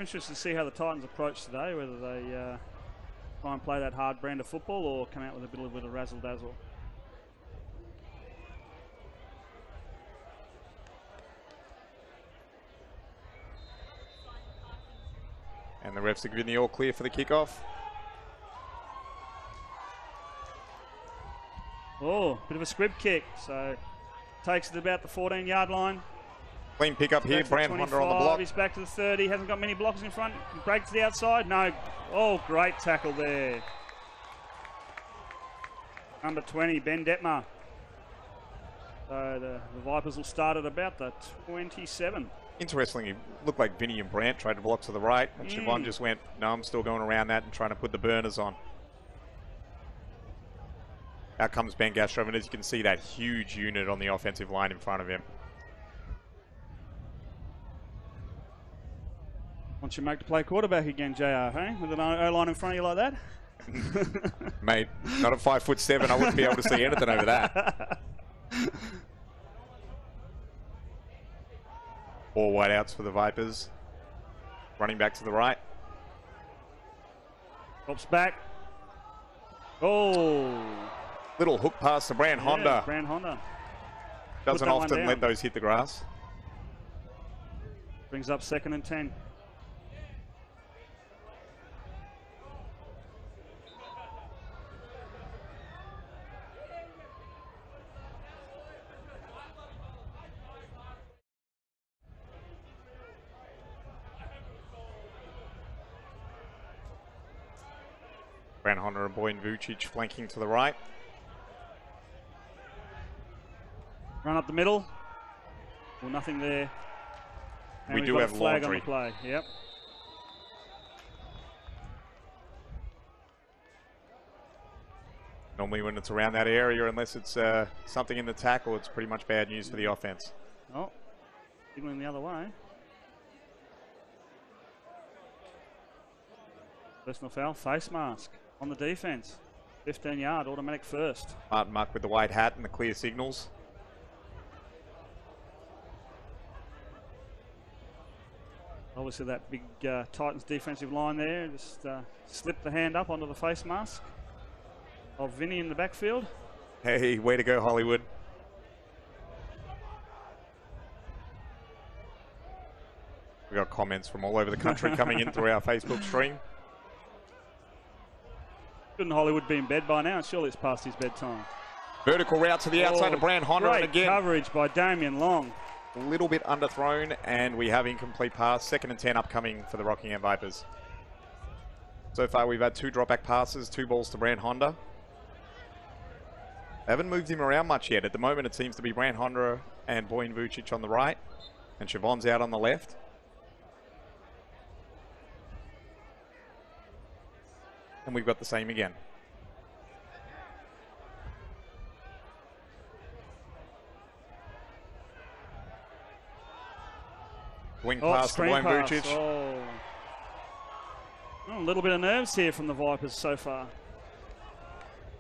Interested to see how the Titans approach today, whether they try and play that hard brand of football or come out with a bit of razzle-dazzle. And the refs are giving the all clear for the kickoff. Oh, bit of a squib kick. So takes it about the 14-yard line. Clean pick up here. Brand Honda on the block. He's back to the 30. Hasn't got many blockers in front. Break to the outside. No. Oh, great tackle there. Number 20, Ben Detmer. So the Vipers will start at about the 27. Interestingly, it looked like Vinny and Brandt tried to block to the right, and Siobhan just went, no, I'm still going around that and trying to put the burners on. Out comes Ben Gastrov, and as you can see, that huge unit on the offensive line in front of him. Wants your mate to play quarterback again, JR, hey? With an O-line in front of you like that? Mate, not at 5'7", I wouldn't be able to see anything over that. 4 wideouts for the Vipers. Running back to the right. Drops back. Oh. Little hook pass to Brand Honda. Brand Honda. Doesn't often let those hit the grass. Brings up 2nd and 10. Brand Honda and Boyan Vucic flanking to the right. Run up the middle. Well, nothing there. And we do have flag laundry. On the play. Yep. Normally when it's around that area, unless it's something in the tackle, it's pretty much bad news for the offense. Oh, signaling the other way. Personal foul, face mask on the defense. 15-yard, automatic first. Martin Muck with the white hat and the clear signals. Obviously that big Titans defensive line there just slipped the hand up onto the face mask of Vinny in the backfield. Hey, way to go, Hollywood. We got comments from all over the country coming in through our Facebook stream. Shouldn't Hollywood be in bed by now? Surely it's past his bedtime. Vertical route to the outside of Brand Honda. Great and again, coverage by Damien Long. a little bit underthrown, and we have incomplete pass. 2nd and 10 upcoming for the Rockingham Vipers. So far we've had 2 dropback passes, 2 balls to Brand Honda. They haven't moved him around much yet. At the moment it seems to be Brand Honda and Boyan Vucic on the right, and Siobhan's out on the left. And we've got the same again. Wing pass to Boyan Vucic. Oh, a little bit of nerves here from the Vipers so far.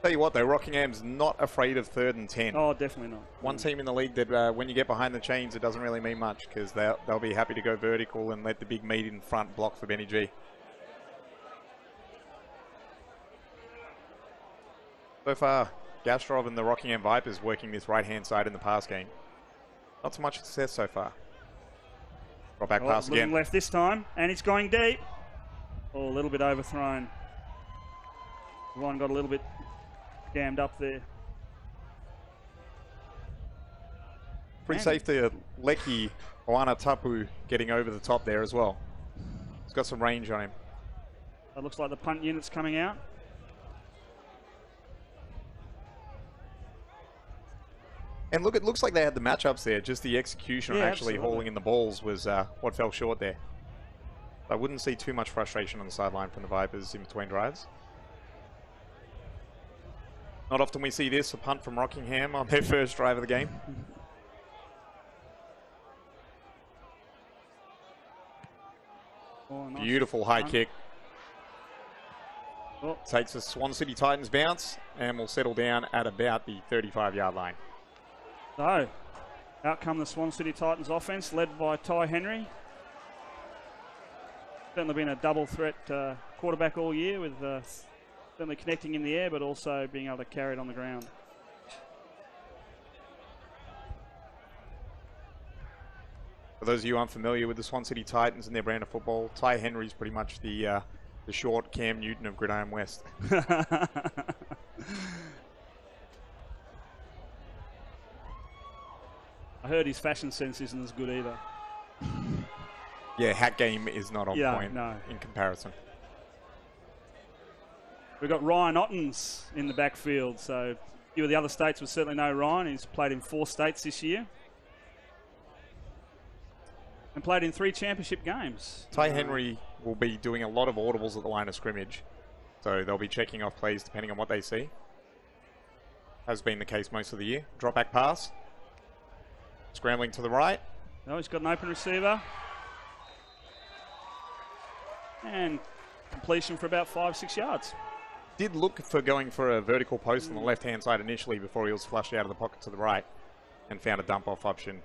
Tell you what though, Rockingham's not afraid of 3rd and 10. Oh, definitely not. One team in the league that when you get behind the chains, it doesn't really mean much because they'll be happy to go vertical and let the big meat in front block for Benny G. So far, Gastrov and the Rockingham Vipers working this right-hand side in the pass game. Not so much success so far. Drop back pass again. Left this time, and it's going deep. Oh, a little bit overthrown. Ron got a little bit jammed up there. Pretty safe to Leki Oana Tapu getting over the top there as well. He's got some range on him. It looks like the punt unit's coming out. And look, it looks like they had the matchups there. Just the execution on actually hauling in the balls was what fell short there. I wouldn't see too much frustration on the sideline from the Vipers in between drives. Not often we see this, a punt from Rockingham on their first drive of the game. Oh, nice. Beautiful high kick. Oh. Takes the Swan City Titans bounce and will settle down at about the 35-yard line. So, out come the Swan City Titans offense, led by Ty Henry. certainly been a double threat quarterback all year, with certainly connecting in the air, but also being able to carry it on the ground. For those of you unfamiliar with the Swan City Titans and their brand of football, Ty Henry's pretty much the short Cam Newton of Gridiron West. I heard his fashion sense isn't as good either. Yeah, hat game is not on point in comparison. We've got Ryan Ottens in the backfield, so a few of the other states will certainly know Ryan. He's played in 4 states this year and played in 3 championship games. Ty Henry will be doing a lot of audibles at the line of scrimmage, so they'll be checking off plays depending on what they see. Has been the case most of the year. Drop back pass. Scrambling to the right. No, he's got an open receiver. And completion for about 5-6 yards. Did look for going for a vertical post on the left-hand side initially before he was flushed out of the pocket to the right and found a dump-off option.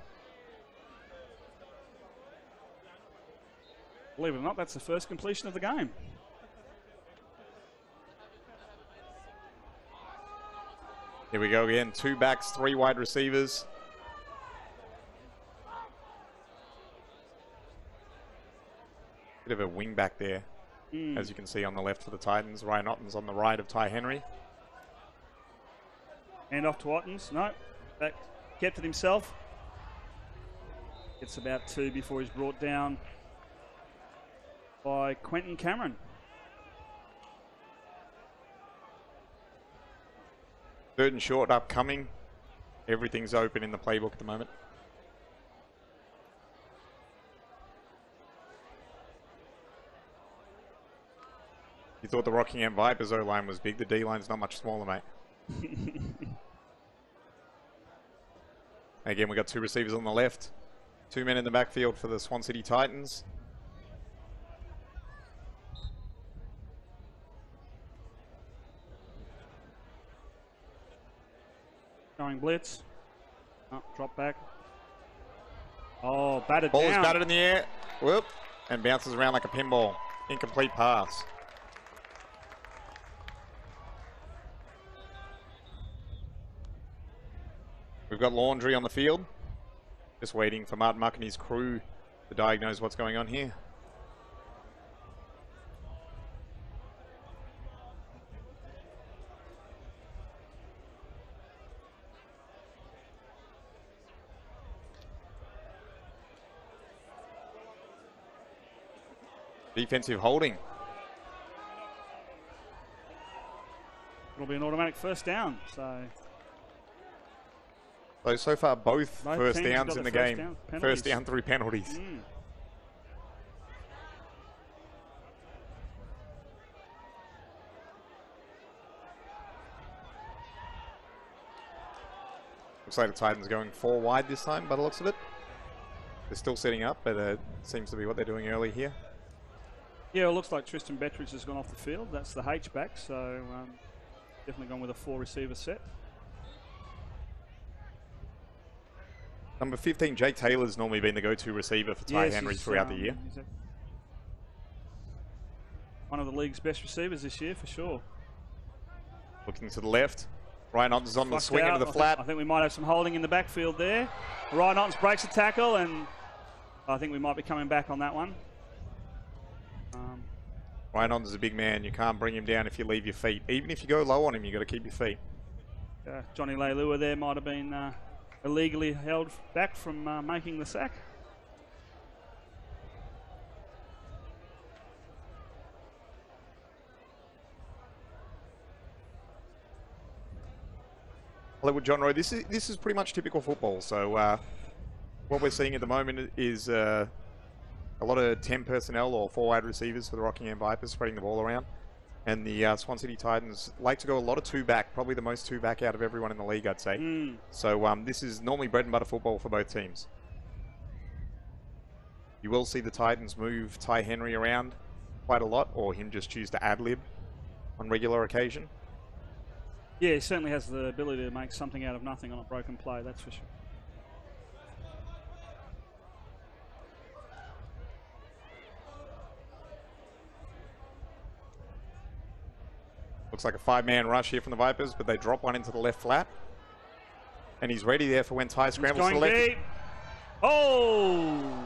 Believe it or not, that's the first completion of the game. Here we go again. 2 backs, 3 wide receivers. Bit of a wing back there, as you can see on the left for the Titans. Ryan Ottens on the right of Ty Henry. Hand off to Ottens. No, back, kept it himself. Gets about 2 before he's brought down by Quentin Cameron. Third and short upcoming. Everything's open in the playbook at the moment. You thought the Rockingham Vipers O-line was big. The D-line's not much smaller, mate. Again, we got 2 receivers on the left. 2 men in the backfield for the Swan City Titans. Going blitz. Oh, drop back. Oh, batted Ball down. is batted in the air. Whoop. And bounces around like a pinball. Incomplete pass. We've got Laundry on the field. Just waiting for Martin Muck and his crew to diagnose what's going on here. Defensive holding. It'll be an automatic first down. So far, both first downs in the game. First down through penalties. Looks like the Titans going 4 wide this time by the looks of it. They're still setting up, but it seems to be what they're doing early here. Yeah, it looks like Tristan Bettridge has gone off the field. That's the H-back, so definitely gone with a 4 receiver set. Number 15, Jake Taylor's normally been the go-to receiver for Ty Henry throughout the year. He's one of the league's best receivers this year, for sure. Looking to the left. Ryan Ottens on the swing into the flat. I think we might have some holding in the backfield there. Ryan Ottens breaks a tackle, and I think we might be coming back on that one. Ryan Ottens is a big man. You can't bring him down if you leave your feet. Even if you go low on him, you've got to keep your feet. Johnny Leilua there might have been illegally held back from making the sack. Hello, John Roy. This is pretty much typical football. So what we're seeing at the moment is a lot of 10 personnel or 4 wide receivers for the Rockingham Vipers spreading the ball around. And the Swan City Titans like to go a lot of 2-back, probably the most 2-back out of everyone in the league, I'd say. So this is normally bread and butter football for both teams. You will see the Titans move Ty Henry around quite a lot, or him just choose to ad-lib on regular occasion. Yeah, he certainly has the ability to make something out of nothing on a broken play, that's for sure. Looks like a 5-man rush here from the Vipers, but they drop one into the left flat. And he's ready there for when Ty scrambles to the left. Deep. Oh!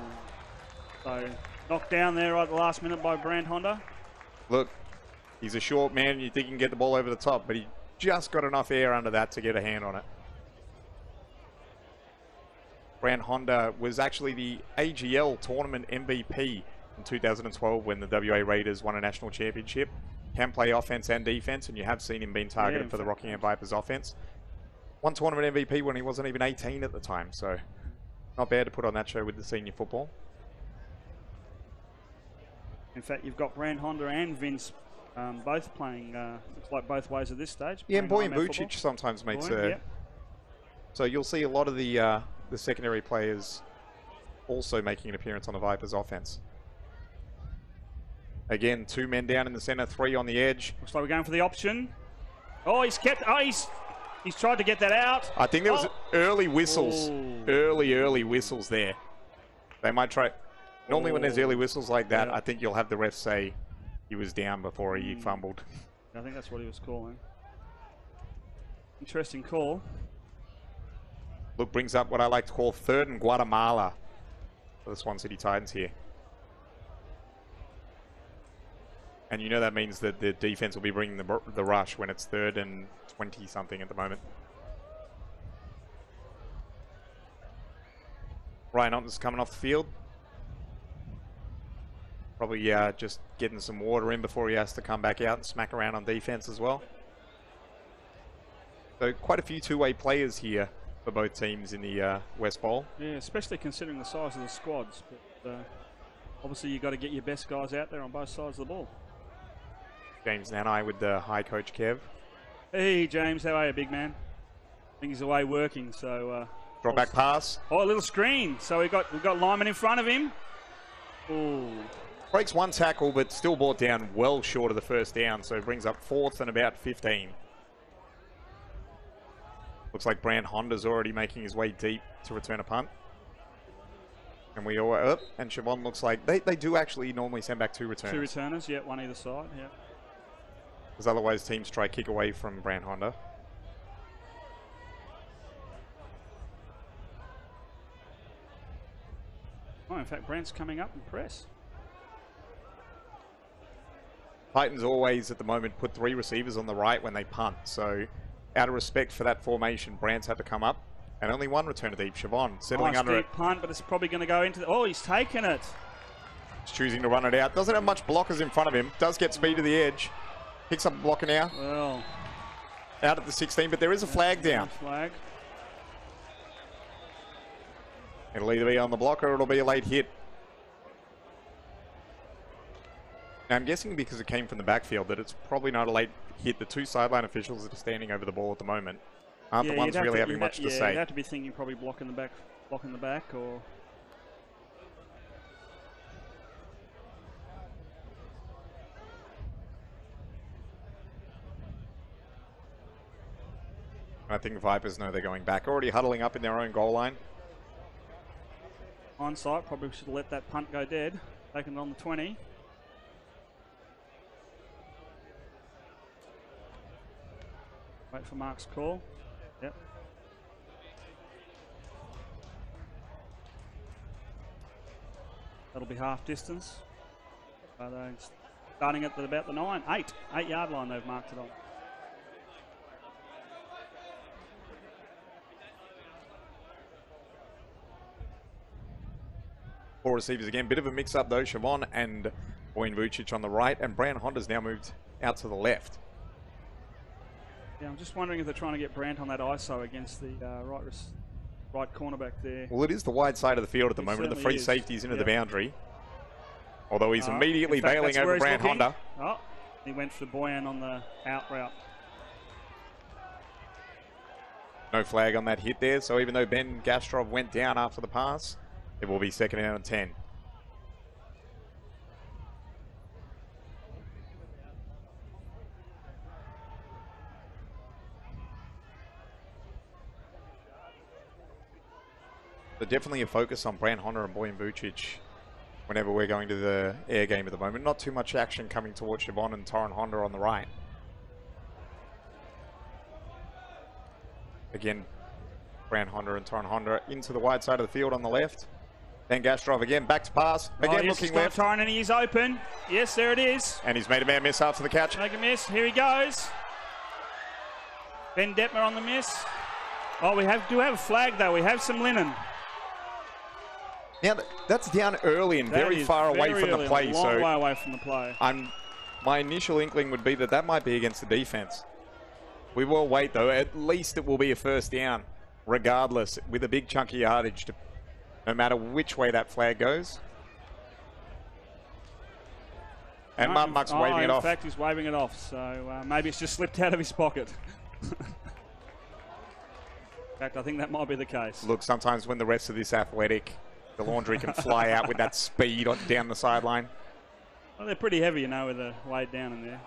So knocked down there right at the last minute by Brand Honda. Look, he's a short man. You think he can get the ball over the top, but he just got enough air under that to get a hand on it. Brand Honda was actually the AGL tournament MVP in 2012 when the WA Raiders won a national championship. Can play offense and defense, and you have seen him being targeted for the Rockingham Vipers offense. One tournament MVP when he wasn't even 18 at the time, so not bad to put on that show with the senior football. In fact, you've got Brand Honda and Vince both playing, looks like both ways at this stage. Yeah, and Boyan Vucic sometimes makes So you'll see a lot of the secondary players also making an appearance on the Vipers offense. Again, 2 men down in the center, 3 on the edge. Looks like we're going for the option. Oh, he's kept. Oh, he's tried to get that out. I think there was early whistles, early whistles there. They might try. Normally, when there's early whistles like that, I think you'll have the ref say he was down before he fumbled. I think that's what he was calling. Interesting call. Look, brings up what I like to call 3rd and Guatemala for the Swan City Titans here. And you know that means that the defense will be bringing the rush when it's 3rd and 20-something at the moment. Ryan Otten's coming off the field. Probably just getting some water in before he has to come back out and smack around on defense as well. So quite a few two-way players here for both teams in the West Bowl. Yeah, especially considering the size of the squads. But obviously you've got to get your best guys out there on both sides of the ball. James Nanai with the high coach Kev. Hey James, how are you, big man? I think he's away working, so drop back pass. Oh, a little screen. So we've got Lyman in front of him. Ooh. Breaks one tackle, but still brought down well short of the first down, so brings up 4th and about 15. Looks like Brand Honda's already making his way deep to return a punt. And we all up, and Siobhan looks like they do actually normally send back 2 returners. 2 returners, yeah, one either side, yeah. Because otherwise teams try kick away from Brand Honda. Oh, in fact, Brand's coming up and press. Titans always, at the moment, put 3 receivers on the right when they punt. So, out of respect for that formation, Brand's had to come up. And only 1 return to deep. Siobhan settling under it. Punt, but it's probably going to go into the... Oh, he's taken it. He's choosing to run it out. Doesn't have much blockers in front of him. Does get speed to the edge. Picks up a blocker now. Well, out at the 16, but there is a flag down. Flag. It'll either be on the blocker or it'll be a late hit. Now, I'm guessing because it came from the backfield that it's probably not a late hit. The 2 sideline officials that are standing over the ball at the moment aren't the ones really having much to say. You'd have to be thinking probably blocking the back, or... I think the Vipers know they're going back. Already huddling up in their own goal line. Hindsight, probably should have let that punt go dead. Taken it on the 20. Wait for Mark's call. Yep. That'll be half distance. Starting at about the 8-yard line they've marked it on. Four receivers again. Bit of a mix-up though. Siobhan and Boyan Vucic on the right, and Brand Honda's now moved out to the left. Yeah, I'm just wondering if they're trying to get Brand on that ISO against the right cornerback there. Well, it is the wide side of the field at the moment, and the free safety's into the boundary. Although he's immediately bailing over Brand Honda. Oh, he went for Boyan on the out route. No flag on that hit there, so even though Ben Gastrov went down after the pass, it will be 2nd down and 10. So definitely a focus on Brand Honda and Boyan Vucic whenever we're going to the air game at the moment. Not too much action coming towards Siobhan and Torren Honda on the right. Again, Brown Honda and Torren Honda into the wide side of the field on the left. Then Gastrov again, back to pass. Again, yes, looking left. Torren, and he's open. Yes, there it is. And he's made a man miss after the catch. Make a miss. Here he goes. Ben Detmer on the miss. Oh, we do have a flag, though. We have some linen. Now, that's down early and very far away from the play. A long way away from the play. My initial inkling would be that might be against the defense. We will wait, though. At least it will be a first down, regardless, with a big chunk of yardage, no matter which way that flag goes. And Martin Muck's waving it off. In fact, he's waving it off, so maybe it's just slipped out of his pocket. In fact, I think that might be the case. Look, sometimes when the rest of this athletic, the laundry can fly out with that speed down the sideline. Well, they're pretty heavy, with the weight down in there.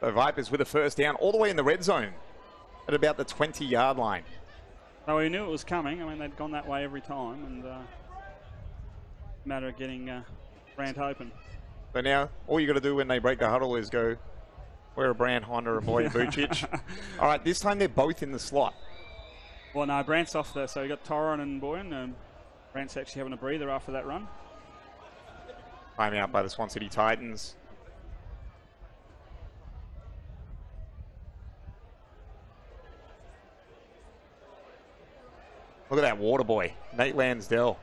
The Vipers with a first down all the way in the red zone at about the 20-yard line. So we knew it was coming. I mean, they'd gone that way every time, and matter of getting Brandt open. So now, all you got to do when they break the huddle is go, wear a Brown Honda and Boyan Vucic. All right, this time they're both in the slot. Well, no, Brandt's off there, so you got Torren and Boyan. Brandt's actually having a breather after that run. Time out by the Swan City Titans. Look at that water boy, Nate Lansdell,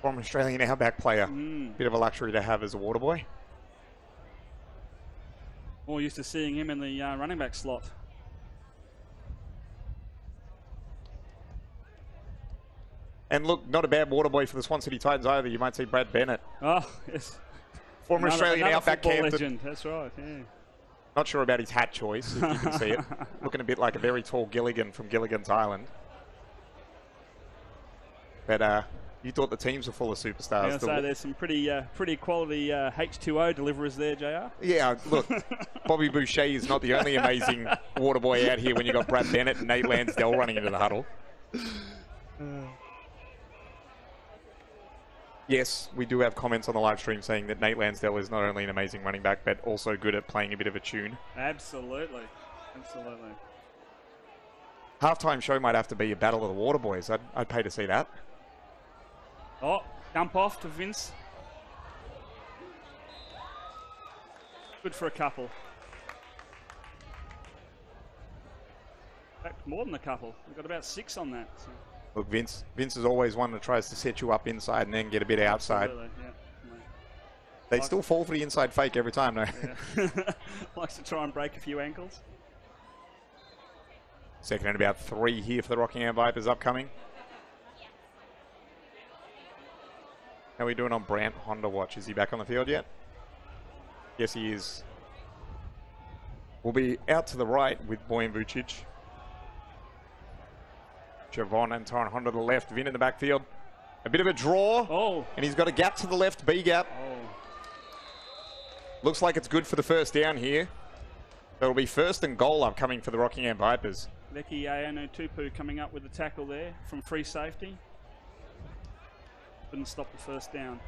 former Australian outback player. Bit of a luxury to have as a water boy. More used to seeing him in the running back slot. And look, not a bad water boy for the Swan City Titans either. You might see Brad Bennett. Oh, yes. Former Australian outback captain. Legend. That's right, yeah. Not sure about his hat choice, if you can see it. Looking a bit like a very tall Gilligan from Gilligan's Island. But you thought the teams were full of superstars. So there's some pretty quality H2O deliverers there, JR. Yeah, look, Bobby Boucher is not the only amazing water boy out here when you got Brad Bennett and Nate Lansdell running into the huddle. Yes, we do have comments on the live stream saying that Nate Lansdell is not only an amazing running back, but also good at playing a bit of a tune. Absolutely. Absolutely. Halftime show might have to be a battle of the water boys. I'd pay to see that. Oh, dump off to Vince. Good for a couple. In fact, more than a couple. We've got about 6 on that. So. Look, Vince is always one that tries to set you up inside and then get a bit outside. Absolutely, yeah. They still fall for the inside fake every time, though. Yeah. Likes to try and break a few ankles. Second and about 3 here for the Rockingham Vipers upcoming. How are we doing on Brandt Honda watch? Is he back on the field yet? Yes, he is. We'll be out to the right with Boyan Vucic. Javon and Torren Honda to the left. Vin in the backfield. A bit of a draw. Oh. And he's got a gap to the left, B gap. Oh. Looks like it's good for the first down here. That'll be first and goal upcoming for the Rockingham Vipers. Leki Ayano-Tupu coming up with the tackle there from free safety. Couldn't stop the first down.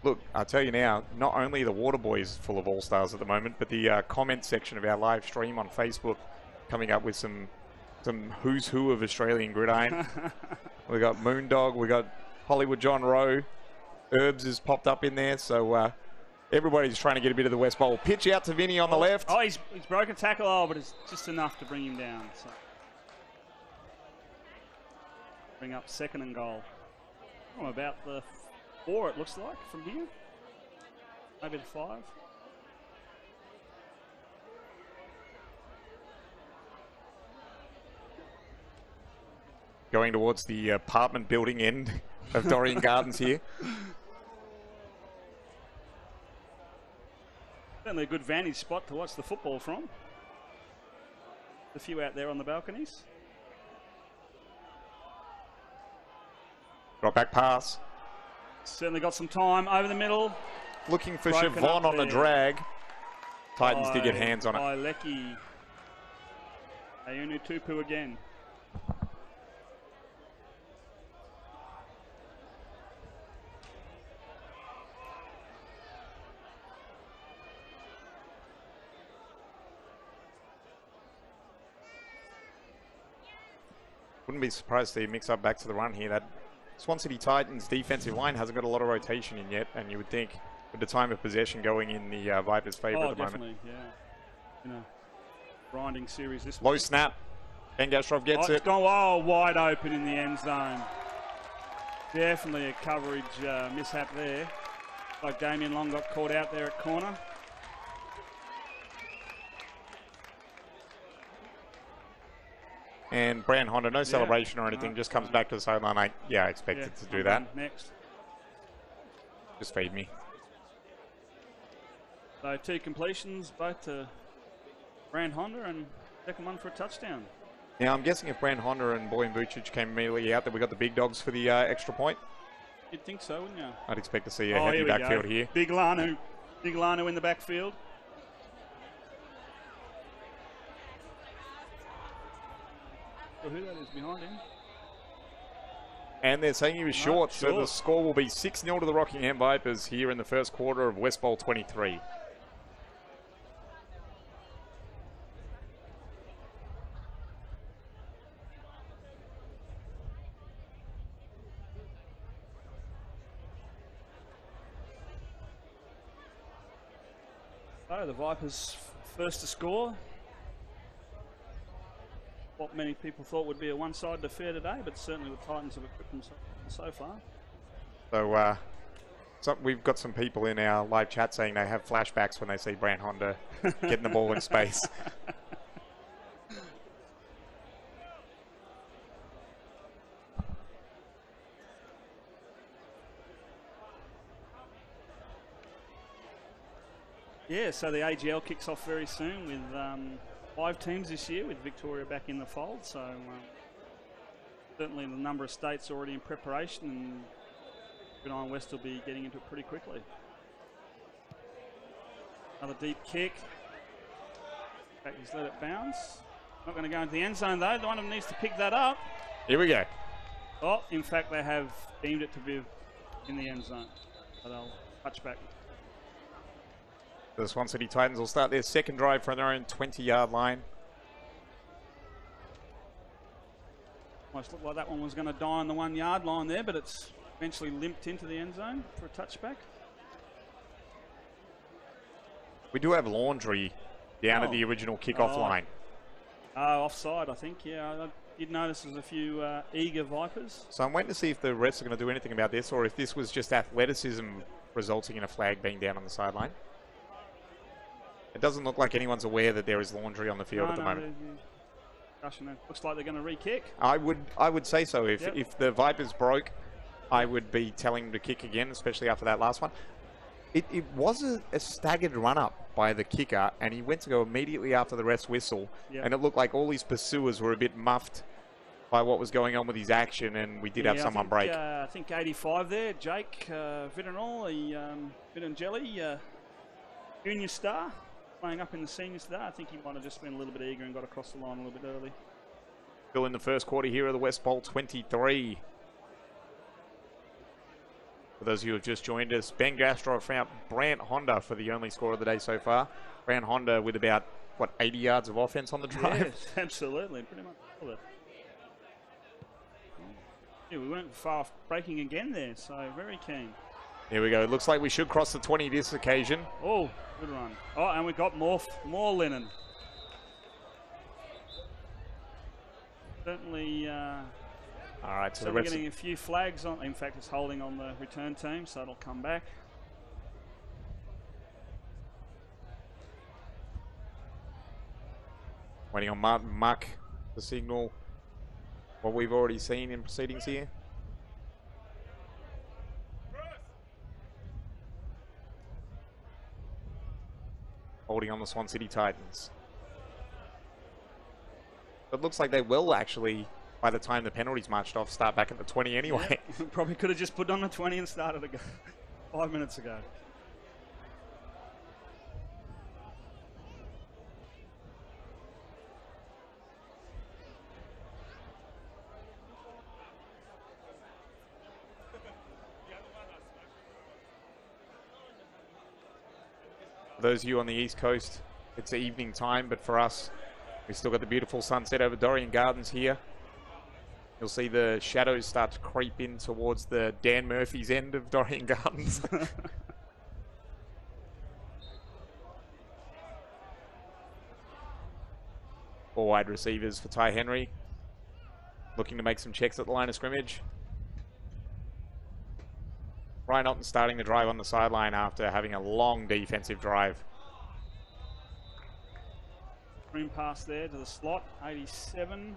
Look, I'll tell you now, not only the water boys full of all-stars at the moment, but the comment section of our live stream on Facebook coming up with some who's who of Australian gridiron. We got Moondog, we got Hollywood John Rowe, Herbs has popped up in there, so everybody's trying to get a bit of the West Bowl. Pitch out to Vinny on the left. Oh, he's broken tackle, but it's just enough to bring him down. So. Bring up second and goal. Oh, about the 4 it looks like from here. Maybe the 5. Going towards the apartment building end of Dorrien Gardens here. Certainly a good vantage spot to watch the football from. A few out there on the balconies. Drop back pass. Certainly got some time over the middle. Looking for Siobhan on the drag. Titans did get hands on it. By Leki. Ayano-Tupu again. Wouldn't be surprised to mix up back to the run here. That Swan City Titans defensive line hasn't got a lot of rotation in yet, and you would think with the time of possession going in the Vipers' favour at the moment. Yeah. You know, grinding series this Low week. snap. Ben Gastrov gets it. It's gone wide open in the end zone. Definitely a coverage mishap there. Like Damien Long got caught out there at corner. And Brand Honda, no celebration or anything, just comes back to the sideline. I expected to do that. Next. Just feed me. So 2 completions, both to Brand Honda, and second one for a touchdown. Now, I'm guessing if Brand Honda and Boyan Vucic came immediately out, that we got the big dogs for the extra point. You'd think so, wouldn't you? I'd expect to see a heavy backfield here. Big Lanu in the backfield. Who that is behind him? And they're saying he was short, so the score will be 6-0 to the Rockingham Vipers here in the first quarter of West Bowl 23. So the Vipers first to score. What many people thought would be a one-sided affair today, but certainly the Titans have equipped themselves so far. So we've got some people in our live chat saying they have flashbacks when they see Brand Honda getting the ball in space. Yeah, so the AGL kicks off very soon with 5 teams this year, with Victoria back in the fold. So certainly the number of states already in preparation, and Good Iron West will be getting into it pretty quickly. Another deep kick. Back, he's let it bounce. Not going to go into the end zone though. One of them needs to pick that up. Here we go. Oh, in fact, they have deemed it to be in the end zone. So they'll touch back. The Swan City Titans will start their second drive from their own 20-yard line. Almost looked like that one was going to die on the 1-yard line there, but it's eventually limped into the end zone for a touchback. We do have Laundry down at the original kickoff line. Offside, I think. Yeah, I did notice there's a few eager Vipers. So I'm waiting to see if the refs are going to do anything about this, or if this was just athleticism resulting in a flag being down on the sideline. It doesn't look like anyone's aware that there is Laundry on the field at the moment. Looks like they're going to re-kick. I would say so. If the Vipers broke, I would be telling them to kick again, especially after that last one. It was a staggered run-up by the kicker, and he went to go immediately after the ref's whistle, and it looked like all his pursuers were a bit muffed by what was going on with his action, and we did have someone break. I think 85 there, Jake Vittinelli, Vitangeli, junior star, playing up in the seniors today. I think he might have just been a little bit eager and got across the line a little bit early. Still in the first quarter here of the West Bowl 23. For those of you who have just joined us, Ben Gastrov found Brant Honda for the only score of the day so far. Brant Honda with about, 80 yards of offense on the drive? Yes, absolutely, pretty much all of it. Yeah, we weren't far off breaking again there, so very keen. Here we go. It looks like we should cross the 20 this occasion. Oh, good run. Oh, and we got more linen. Certainly... all right, so we're getting a few flags on. In fact, it's holding on the return team, so it'll come back. Waiting on Martin Muck to signal what we've already seen in proceedings here. Holding on the Swan City Titans. It looks like they will actually, by the time the penalties marched off, start back at the 20 anyway. Yeah, probably could have just put on the 20 and started 5 minutes ago. For those of you on the East Coast, it's evening time, but for us, we've still got the beautiful sunset over Dorrien Gardens here. You'll see the shadows start to creep in towards the Dan Murphy's end of Dorrien Gardens. Four wide receivers for Ty Henry. Looking to make some checks at the line of scrimmage. Ryan Otten starting the drive on the sideline after having a long defensive drive. Screen pass there to the slot, 87.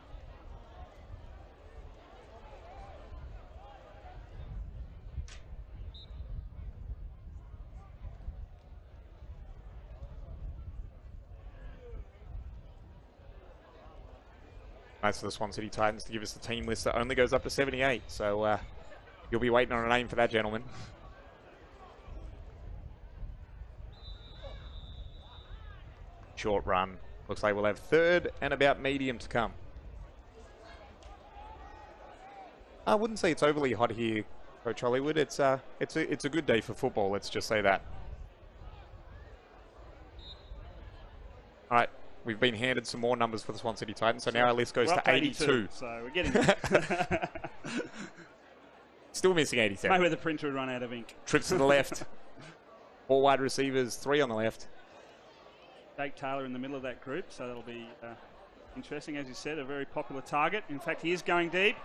Nice for the Swan City Titans to give us the team list that only goes up to 78. So you'll be waiting on a name for that gentleman. Short run. Looks like we'll have third and about medium to come. I wouldn't say it's overly hot here, Coach Hollywood. It's a good day for football. Let's just say that. All right. We've been handed some more numbers for the Swan City Titans, so now our list goes to 82. So we're getting there. Still missing 87. Maybe the printer would run out of ink. Trips to the left. Four wide receivers, three on the left. Jake Taylor in the middle of that group, so that'll be interesting. As you said, a very popular target. In fact, he is going deep.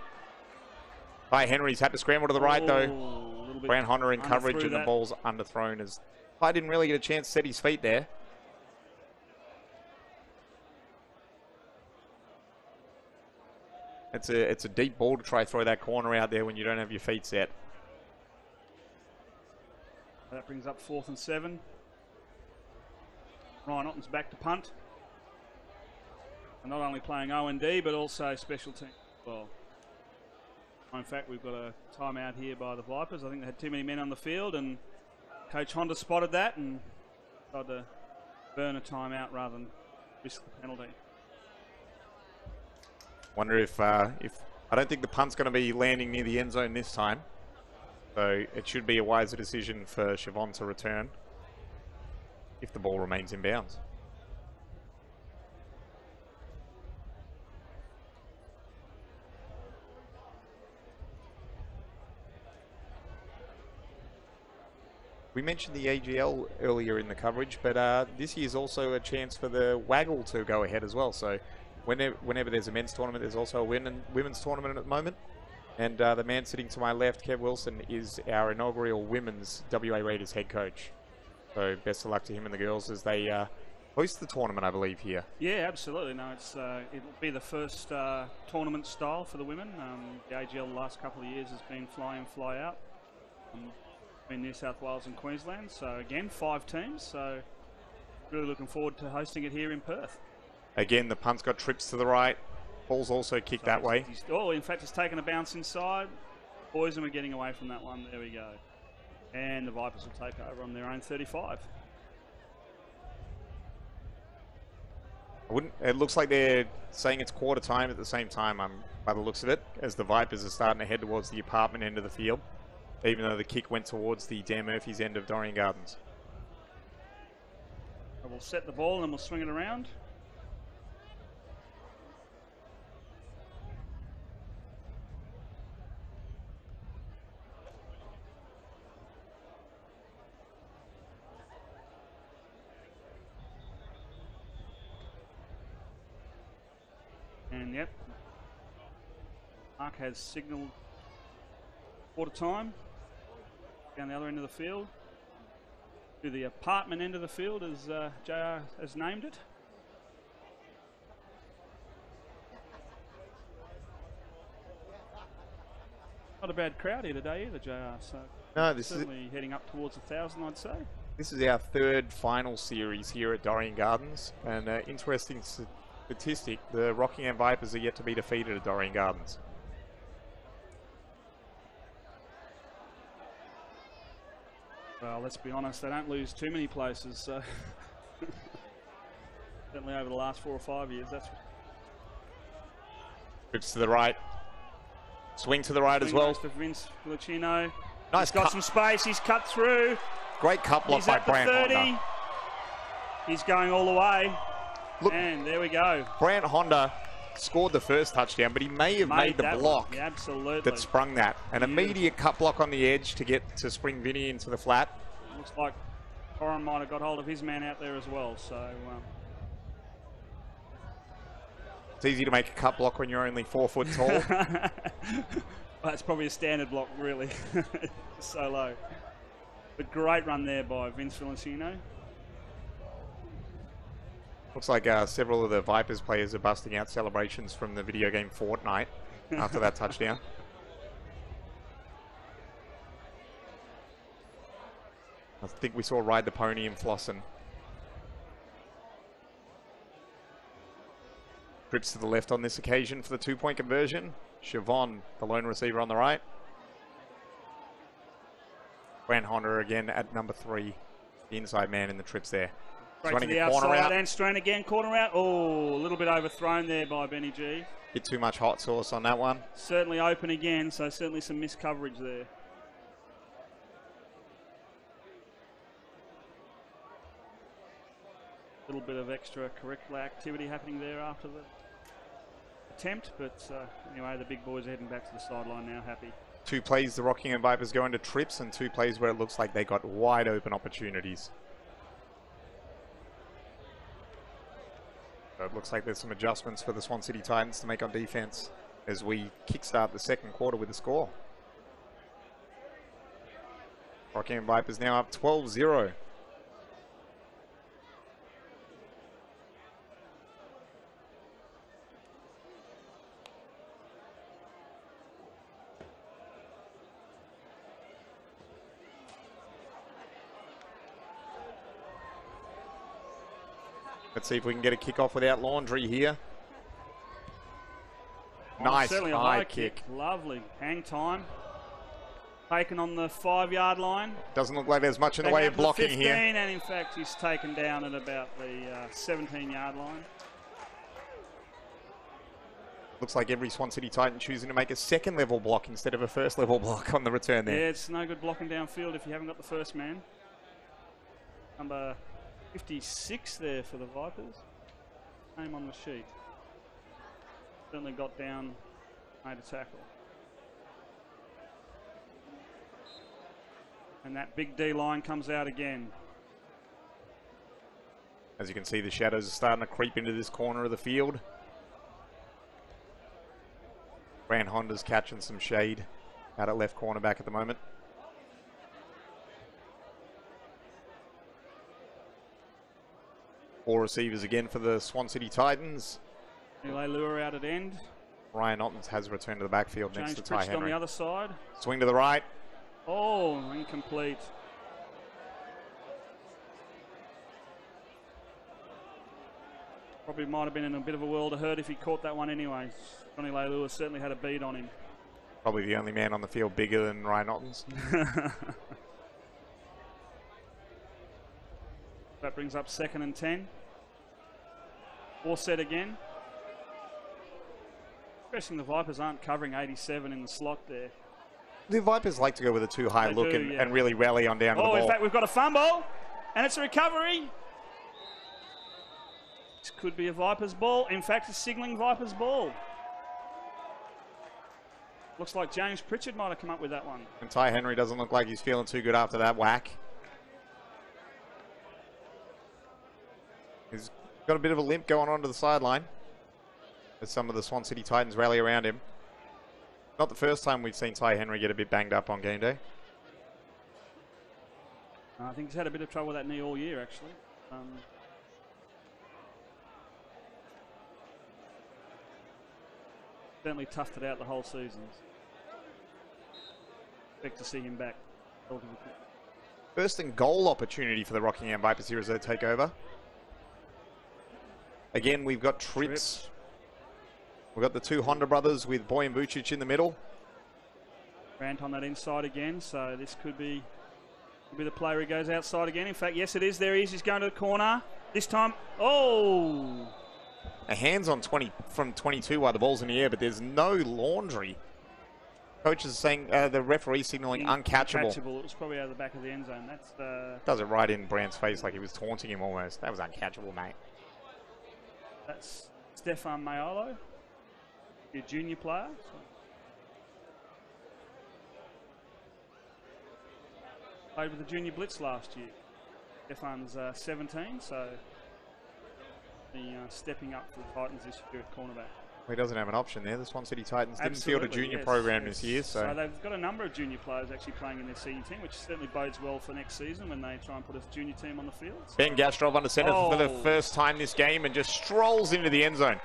Ty Henry's had to scramble to the right, though. Brown Honda in coverage, and the ball's underthrown as Ty didn't really get a chance to set his feet there. It's a deep ball to try to throw that corner out there when you don't have your feet set. That brings up 4th and 7. Ryan Otten's back to punt. And not only playing O&D, but also special team. Well, in fact, we've got a timeout here by the Vipers. I think they had too many men on the field, and Coach Honda spotted that and tried to burn a timeout rather than risk the penalty. Wonder if I don't think the punt's going to be landing near the end zone this time. So it should be a wiser decision for Siobhan to return if the ball remains in bounds. We mentioned the AGL earlier in the coverage, but this year's also a chance for the Waggle to go ahead as well. So whenever there's a men's tournament, there's also a women's tournament at the moment. And the man sitting to my left, Kev Wilson, is our inaugural women's WA Raiders head coach. So best of luck to him and the girls as they host the tournament, I believe, here. Yeah, absolutely. No, it'll be the first tournament style for the women. The AGL the last couple of years has been fly in, fly out in New South Wales and Queensland. So again, 5 teams. So really looking forward to hosting it here in Perth. Again, the punt's got trips to the right. Ball's also kicked that way. In fact, it's taken a bounce inside. Boys, and we're getting away from that one. There we go. And the Vipers will take over on their own 35. It looks like they're saying it's quarter time at the same time, by the looks of it, as the Vipers are starting to head towards the apartment end of the field, even though the kick went towards the Dan Murphy's end of Dorrien Gardens. We'll set the ball and we'll swing it around. And yep, Mark has signalled quarter time down the other end of the field to the apartment end of the field, as JR has named it. Not a bad crowd here today either, JR. So no, this certainly heading up towards 1,000, I'd say. This is our third final series here at Dorrien Gardens, and interesting statistic, the Rockingham Vipers are yet to be defeated at Dorrien Gardens. Well, let's be honest, they don't lose too many places, so certainly over the last 4 or 5 years. That's trips to the right, swing to the right as well. For Vince Felicino. Nice, he's got some space. He's cut through. Great cut block by Brant Honda. He's going all the way. Look, and there we go. Brant Honda scored the first touchdown, but he may have made the block yeah, absolutely. that sprung that. An immediate cut block on the edge to get to spring Vinny into the flat. Looks like Corin might have got hold of his man out there as well. So it's easy to make a cut block when you're only 4 foot tall. Well, it's probably a standard block, really. So low. But great run there by Vince Valenciano. Looks like several of the Vipers players are busting out celebrations from the video game Fortnite after that touchdown. I think we saw Ride the Pony and Flossin. Trips to the left on this occasion for the 2-point conversion. Siobhan, the lone receiver on the right. Grant Honda again at number 3. The inside man in the trips there. Straight to the outside and Strain again, corner out. Oh, a little bit overthrown there by Benny G. Bit too much hot sauce on that one. Certainly open again, so certainly some missed coverage there. A little bit of extracurricular activity happening there after the attempt, but anyway, the big boys are heading back to the sideline now, happy. 2 plays the Rockingham Vipers go into trips, and 2 plays where it looks like they got wide open opportunities. So it looks like there's some adjustments for the Swan City Titans to make on defense as we kickstart the second quarter with a score. Rockingham Vipers now up 12-0. Let's see if we can get a kick off without Laundry here. Nice high kick. Lovely. Hang time. Taken on the 5-yard line. Doesn't look like there's much in the way of blocking 15, here. And in fact, he's taken down at about the 17-yard line. Looks like every Swan City Titan choosing to make a second level block instead of a first level block on the return there. Yeah, it's no good blocking downfield if you haven't got the first man. Number 56 there for the Vipers. Name on the sheet. Certainly got down, made a tackle. And that big D line comes out again. As you can see, the shadows are starting to creep into this corner of the field. Grant Honda's catching some shade out at left cornerback at the moment. Four receivers again for the Swan City Titans. Eli Lure out at end. Ryan Ottens has returned to the backfield next to Ty Henry. On the other side. Swing to the right. Oh, incomplete. Probably might have been in a bit of a world of hurt if he caught that one anyway. Johnny Leilua certainly had a beat on him. Probably the only man on the field bigger than Ryan Ottens. That brings up 2nd and 10. All set again. Interesting the Vipers aren't covering 87 in the slot there. The Vipers like to go with a too high look and really rally on down to the ball. Oh, in fact, we've got a fumble, and it's a recovery. This could be a Vipers ball. In fact, it's signalling Vipers ball. Looks like James Pritchard might have come up with that one. And Ty Henry doesn't look like he's feeling too good after that whack. He's got a bit of a limp going on to the sideline as some of the Swan City Titans rally around him. Not the first time we've seen Ty Henry get a bit banged up on game day. I think he's had a bit of trouble with that knee all year, actually. Certainly toughed it out the whole season. Expect to see him back. First and goal opportunity for the Rockingham Vipers here as they take over. Again, we've got trips. We've got the 2 Honda brothers with Boyan Vucic in the middle. Grant on that inside again, so this could be the player who goes outside again. In fact, yes, it is. There he is. He's going to the corner. This time, oh! A hands on 20 from 22 while the ball's in the air, but there's no Laundry. Coach is saying the referee signaling uncatchable. Uncatchable. It was probably out of the back of the end zone. That's does it right in Brand's face like he was taunting him almost. That was uncatchable, mate. That's Stefan Mayolo. a junior player. So. Played with the junior blitz last year. Stefan's 17, so stepping up for the Titans this year at cornerback. He doesn't have an option there. The Swan City Titans didn't Absolutely, field a junior yes, program yes. this year. So they've got a number of junior players actually playing in their senior team, which certainly bodes well for next season when they try and put a junior team on the field. So. Ben Gastrov under center for the first time this game and just strolls into the end zone.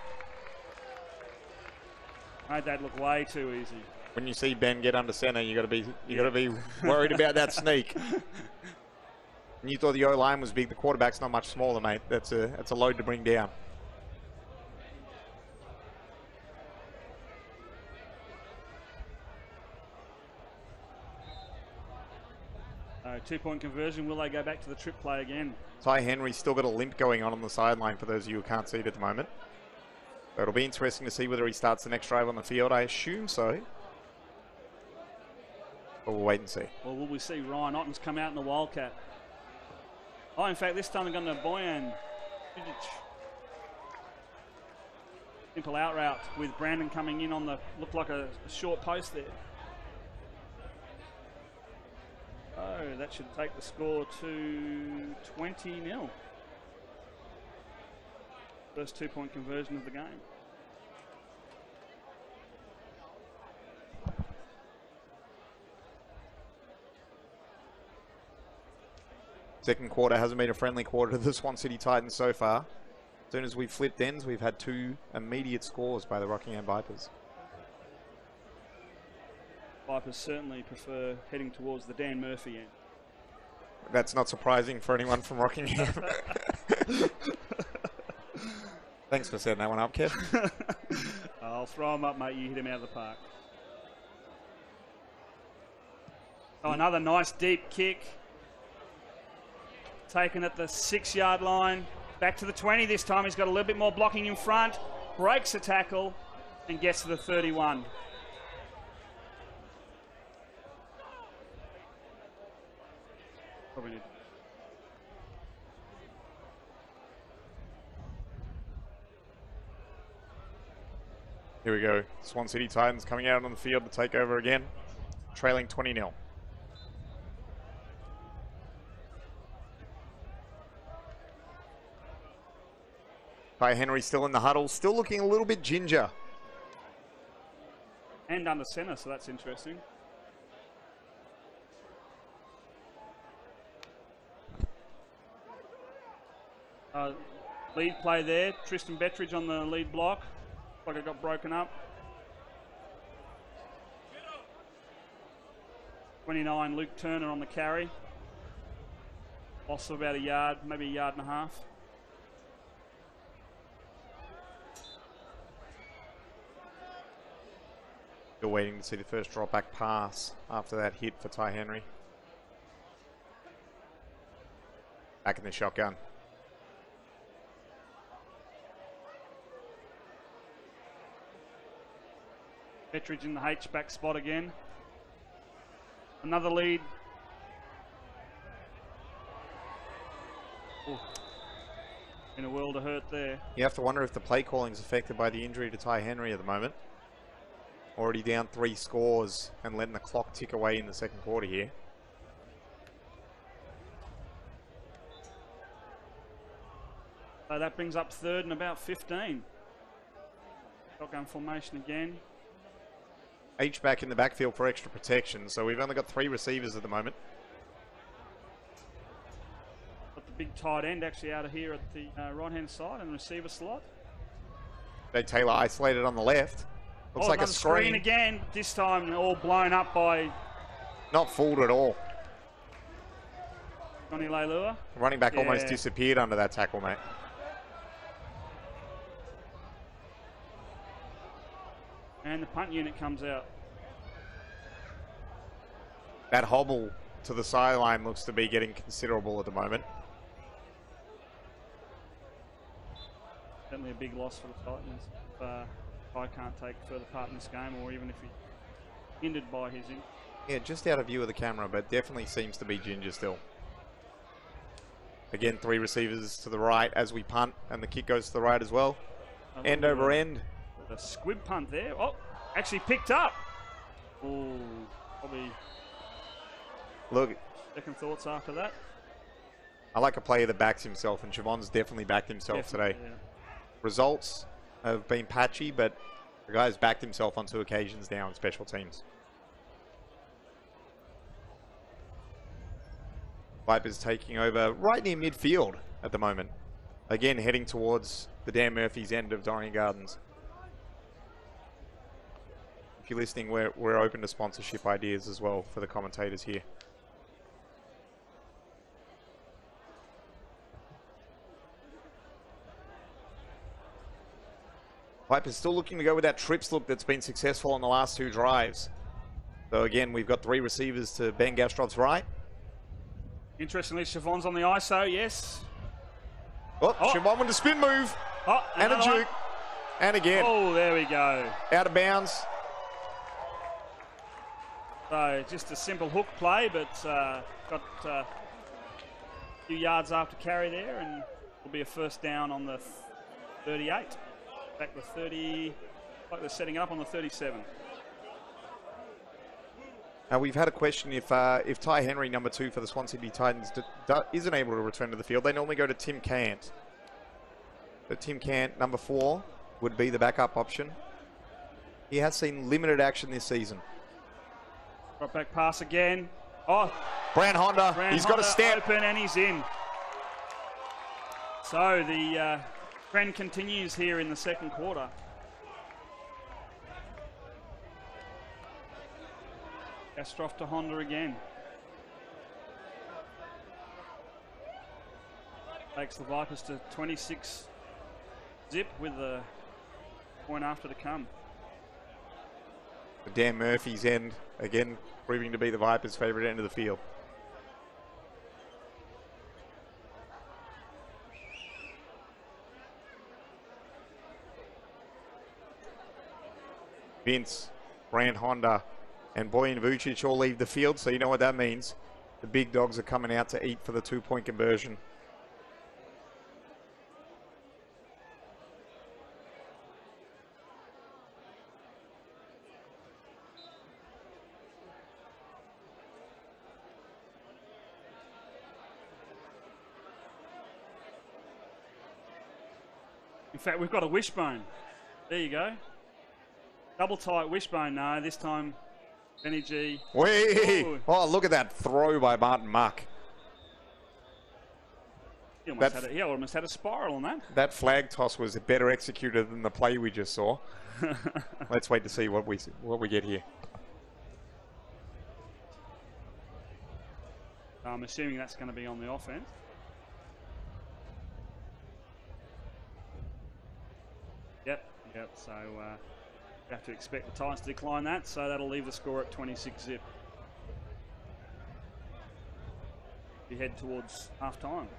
Made that look way too easy. When you see Ben get under center, you got to be worried about that sneak. And you thought the O-line was big. The quarterback's not much smaller, mate. That's a load to bring down. Two-point conversion. Will they go back to the trip play again? Ty Henry's still got a limp going on the sideline for those of you who can't see it at the moment. So it'll be interesting to see whether he starts the next drive on the field. I assume so. But we'll wait and see. Well, will we see Ryan Otten's come out in the Wildcat? Oh, in fact, this time they're going to Boyan. Simple out route with Brandon coming in on the, looked like a short post there. Oh, that should take the score to 20-0. First two-point conversion of the game. Second quarter hasn't been a friendly quarter to the Swan City Titans so far. As soon as we've flipped ends, we've had two immediate scores by the Rockingham Vipers. Vipers certainly prefer heading towards the Dan Murphy end. That's not surprising for anyone from Rockingham. Thanks for setting that one up, Kev. I'll throw him up, mate. You hit him out of the park. Oh, another nice deep kick. Taken at the 6-yard line. Back to the 20 this time. He's got a little bit more blocking in front. Breaks a tackle and gets to the 31. Probably need. Here we go. Swan City Titans coming out on the field to take over again. Trailing 20-0. Ty Henry still in the huddle. Still looking a little bit ginger. And under center, so that's interesting. Lead play there. Tristan Bettridge on the lead block. Like it got broken up. 29, Luke Turner on the carry. Loss of about a yard, maybe a yard and a half. Still waiting to see the first drop back pass after that hit for Ty Henry. Back in the shotgun. Bettridge in the H-back spot again. Another lead. Ooh. In a world of hurt there. You have to wonder if the play calling is affected by the injury to Ty Henry at the moment. Already down 3 scores and letting the clock tick away in the second quarter here. So that brings up third and about 15. Shotgun formation again. H-back in the backfield for extra protection, so we've only got 3 receivers at the moment. Got the big tight end actually out of here at the right-hand side and receiver slot. Jay Taylor isolated on the left. Looks like a screen again. This time all blown up by... Not fooled at all. Johnny Leilua. The running back almost disappeared under that tackle, mate. And the punt unit comes out. That hobble to the sideline looks to be getting considerable at the moment. Certainly a big loss for the Titans. If I can't take further part in this game, or even if he's hindered by his injury. Yeah, just out of view of the camera, but definitely seems to be ginger still. Again, 3 receivers to the right as we punt, and the kick goes to the right as well. End over end. The squib punt there. Oh, actually picked up. Oh, probably Look, second thoughts after that. I like a player that backs himself, and Siobhan's definitely backed himself today. Yeah. Results have been patchy, but the guy's backed himself on 2 occasions now in special teams. Vipers taking over right near midfield at the moment. Again, heading towards the Dan Murphy's end of Dorrien Gardens. If you're listening, we're open to sponsorship ideas as well for the commentators here. Vipers still looking to go with that trips look that's been successful on the last 2 drives. So again, we've got 3 receivers to Ben Gastrov's right. Interestingly, Siobhan's on the ISO, yes. Oh, Siobhan with the spin move. Oh, And a juke. And again. Oh, there we go. Out of bounds. So just a simple hook play, but got a few yards after carry there, and will be a first down on the 38. Back to 30, like they're setting it up on the 37. Now we've had a question if Ty Henry, number 2 for the Swansea City Titans, isn't able to return to the field. They normally go to Tim Cant. But Tim Cant, number 4, would be the backup option. He has seen limited action this season. Drop back pass again. Oh, Brown Honda, he's got a step. Open and he's in. So the trend continues here in the second quarter. Gastrov to Honda again. Takes the Vipers to 26 zip with a point after to come. Dan Murphy's end, again, proving to be the Vipers' favourite end of the field. Vince, Brand Honda, and Boyan Vucic all leave the field, so you know what that means. The big dogs are coming out to eat for the 2-point conversion. In fact, we've got a wishbone. There you go. Double tight wishbone. No, this time Benny G. Whee! Oh, look at that throw by Martin Muck. He almost had a spiral on that. That flag toss was better executed than the play we just saw. Let's wait to see what we get here. I'm assuming that's going to be on the offense. Yep. So you have to expect the Titans to decline that. So that'll leave the score at 26 zip. We head towards half time.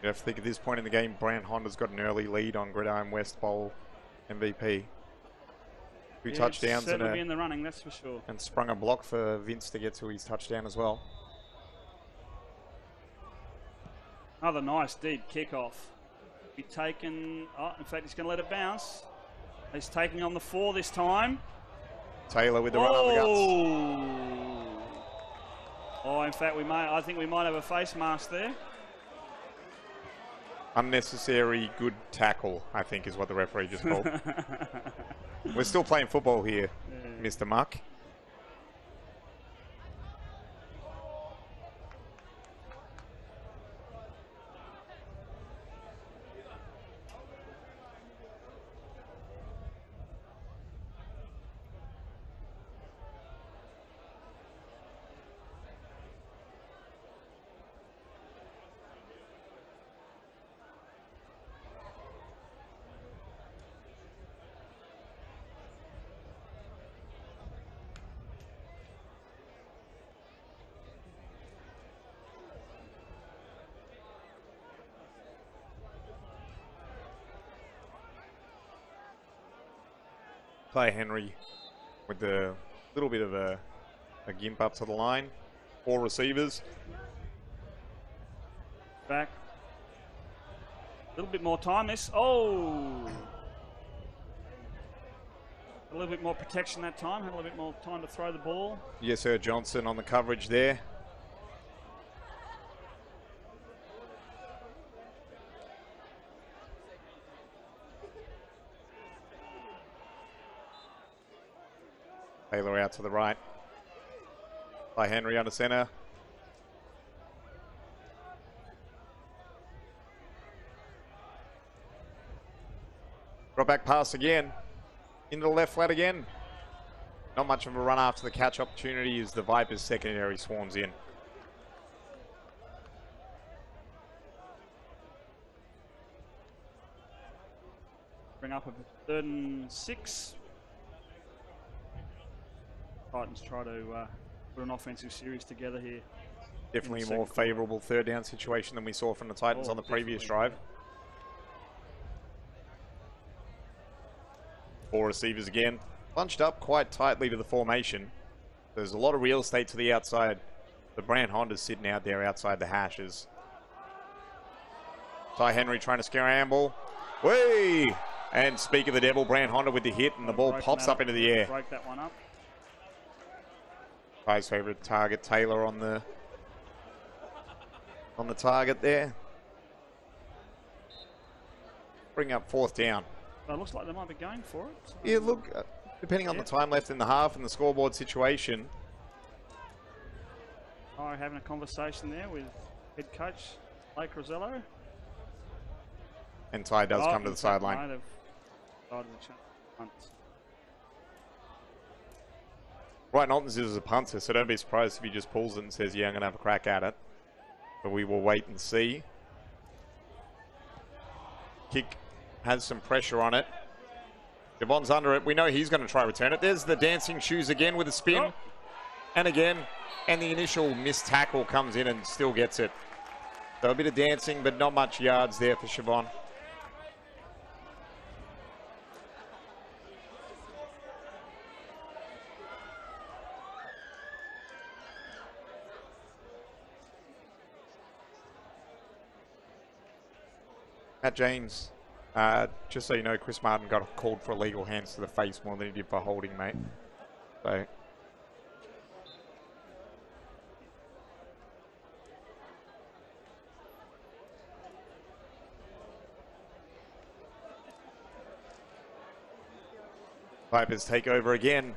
You have to think at this point in the game, Brand Honda's got an early lead on Gridiron West Bowl MVP. Two touchdowns and be in the running, that's for sure. And sprung a block for Vince to get to his touchdown as well. Another nice deep kickoff. Be taken. Oh, in fact, he's going to let it bounce. He's taking on the 4 this time. Taylor with the run on the guts. Oh, in fact, I think we might have a face mask there. Unnecessary good tackle, I think, is what the referee just called. We're still playing football here, yeah. Mr. Muck. Ty Henry with the little bit of a gimp up to the line. 4 receivers. Back. A little bit more time. This. Oh! A little bit more protection that time. Had a little bit more time to throw the ball. Yes, sir. Johnson on the coverage there. Taylor out to the right. By Henry under center. Drop back pass again. Into the left flat again. Not much of a run after the catch opportunity as the Vipers secondary swarms in. Bring up a 3rd and 6. Titans try to put an offensive series together here. Definitely a more favourable 3rd down situation than we saw from the Titans on the previous drive. 4 receivers again. Bunched up quite tightly to the formation. There's a lot of real estate to the outside. The Brand Honda's sitting out there outside the hashes. Ty Henry trying to scramble. Whee! And speak of the devil, Brand Honda with the hit, and the ball pops up into the air. Break that one up. Ty's favourite target, Taylor on the target there. Bring up 4th down. It looks like they might be going for it. So yeah, look, depending on the time left in the half and the scoreboard situation. Oh, having a conversation there with head coach Blake Rosello. And Ty does come to the sideline. Right, Knowlton's is a punter, so don't be surprised if he just pulls it and says, yeah, I'm going to have a crack at it. But we will wait and see. Kick has some pressure on it. Devon's under it. We know he's going to try to return it. There's the dancing shoes again with a spin. Oh. And again. And the initial missed tackle comes in and still gets it. So a bit of dancing, but not much yards there for Siobhan. Matt James, just so you know, Chris Martin got called for illegal hands to the face more than he did for holding, mate. So. Vipers take over again.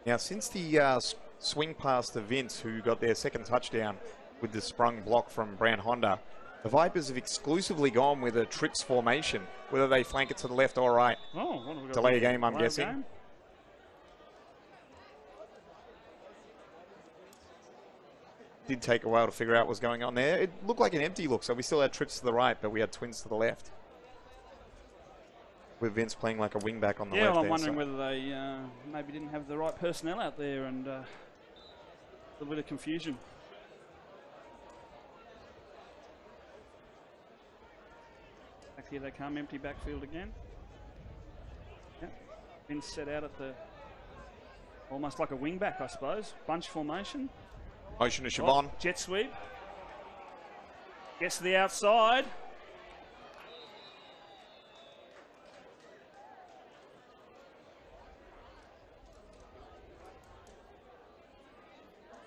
Now, since the swing pass to Vince, who got their 2nd touchdown with the sprung block from Brand Honda, the Vipers have exclusively gone with a trips formation, whether they flank it to the left or right. Oh, what have we got? Delay a game, I'm guessing. Game? Did take a while to figure out what was going on there. It looked like an empty look, so we still had trips to the right, but we had twins to the left. With Vince playing like a wingback on the left. Yeah, well, I'm wondering whether they maybe didn't have the right personnel out there and a little bit of confusion. Back here they come, empty backfield again. Yeah. Vince set out at the, almost like a wingback, I suppose. Bunch formation. Motion to Siobhan. Oh, jet sweep. Gets to the outside.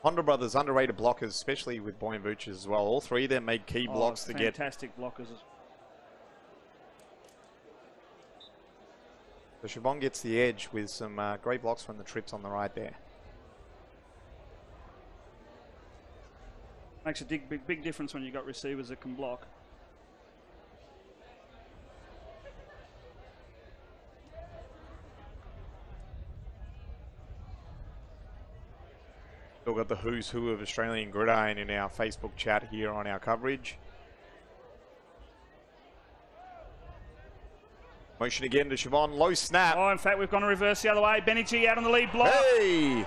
Honda brothers, underrated blockers, especially with Boyan Vucic as well. All 3 of them made key blocks to get. Fantastic blockers. So Siobhan gets the edge with some great blocks from the trips on the right there. Makes a big difference when you've got receivers that can block. Still got the who's who of Australian gridiron in our Facebook chat here on our coverage. Motion again to Siobhan, low snap. Oh, in fact, we've gone to reverse the other way. Benny G out on the lead block. Hey!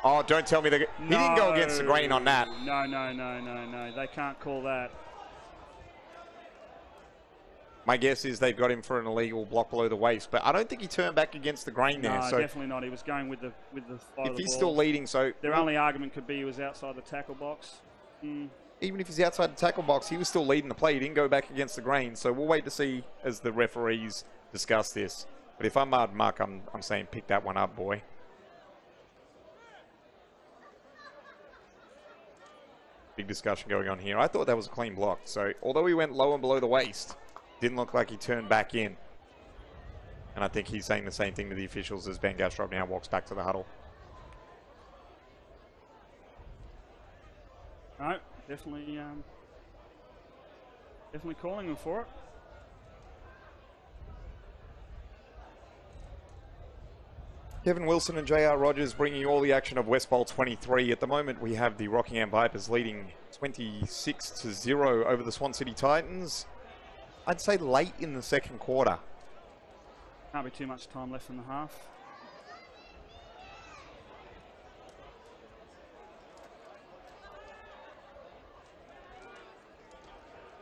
Oh, don't tell me he didn't go against the grain on that. No. They can't call that. My guess is they've got him for an illegal block below the waist, but I don't think he turned back against the grain there. No, so definitely not. He was going with the flight of if the he's ball. still leading, so Their only argument could be he was outside the tackle box. Even if he's outside the tackle box, he was still leading the play. He didn't go back against the grain. So we'll wait to see as the referees discuss this. But if I'm Mud Muck, I'm saying pick that one up, boy. Big discussion going on here. I thought that was a clean block. So although he went low and below the waist, didn't look like he turned back in. And I think he's saying the same thing to the officials as Ben Gastrov now walks back to the huddle. No, definitely calling him for it. Kevin Wilson and JR Rogers bringing all the action of West Bowl 23. At the moment, we have the Rockingham Vipers leading 26-0 over the Swan City Titans. I'd say late in the second quarter. Can't be too much time left in the half.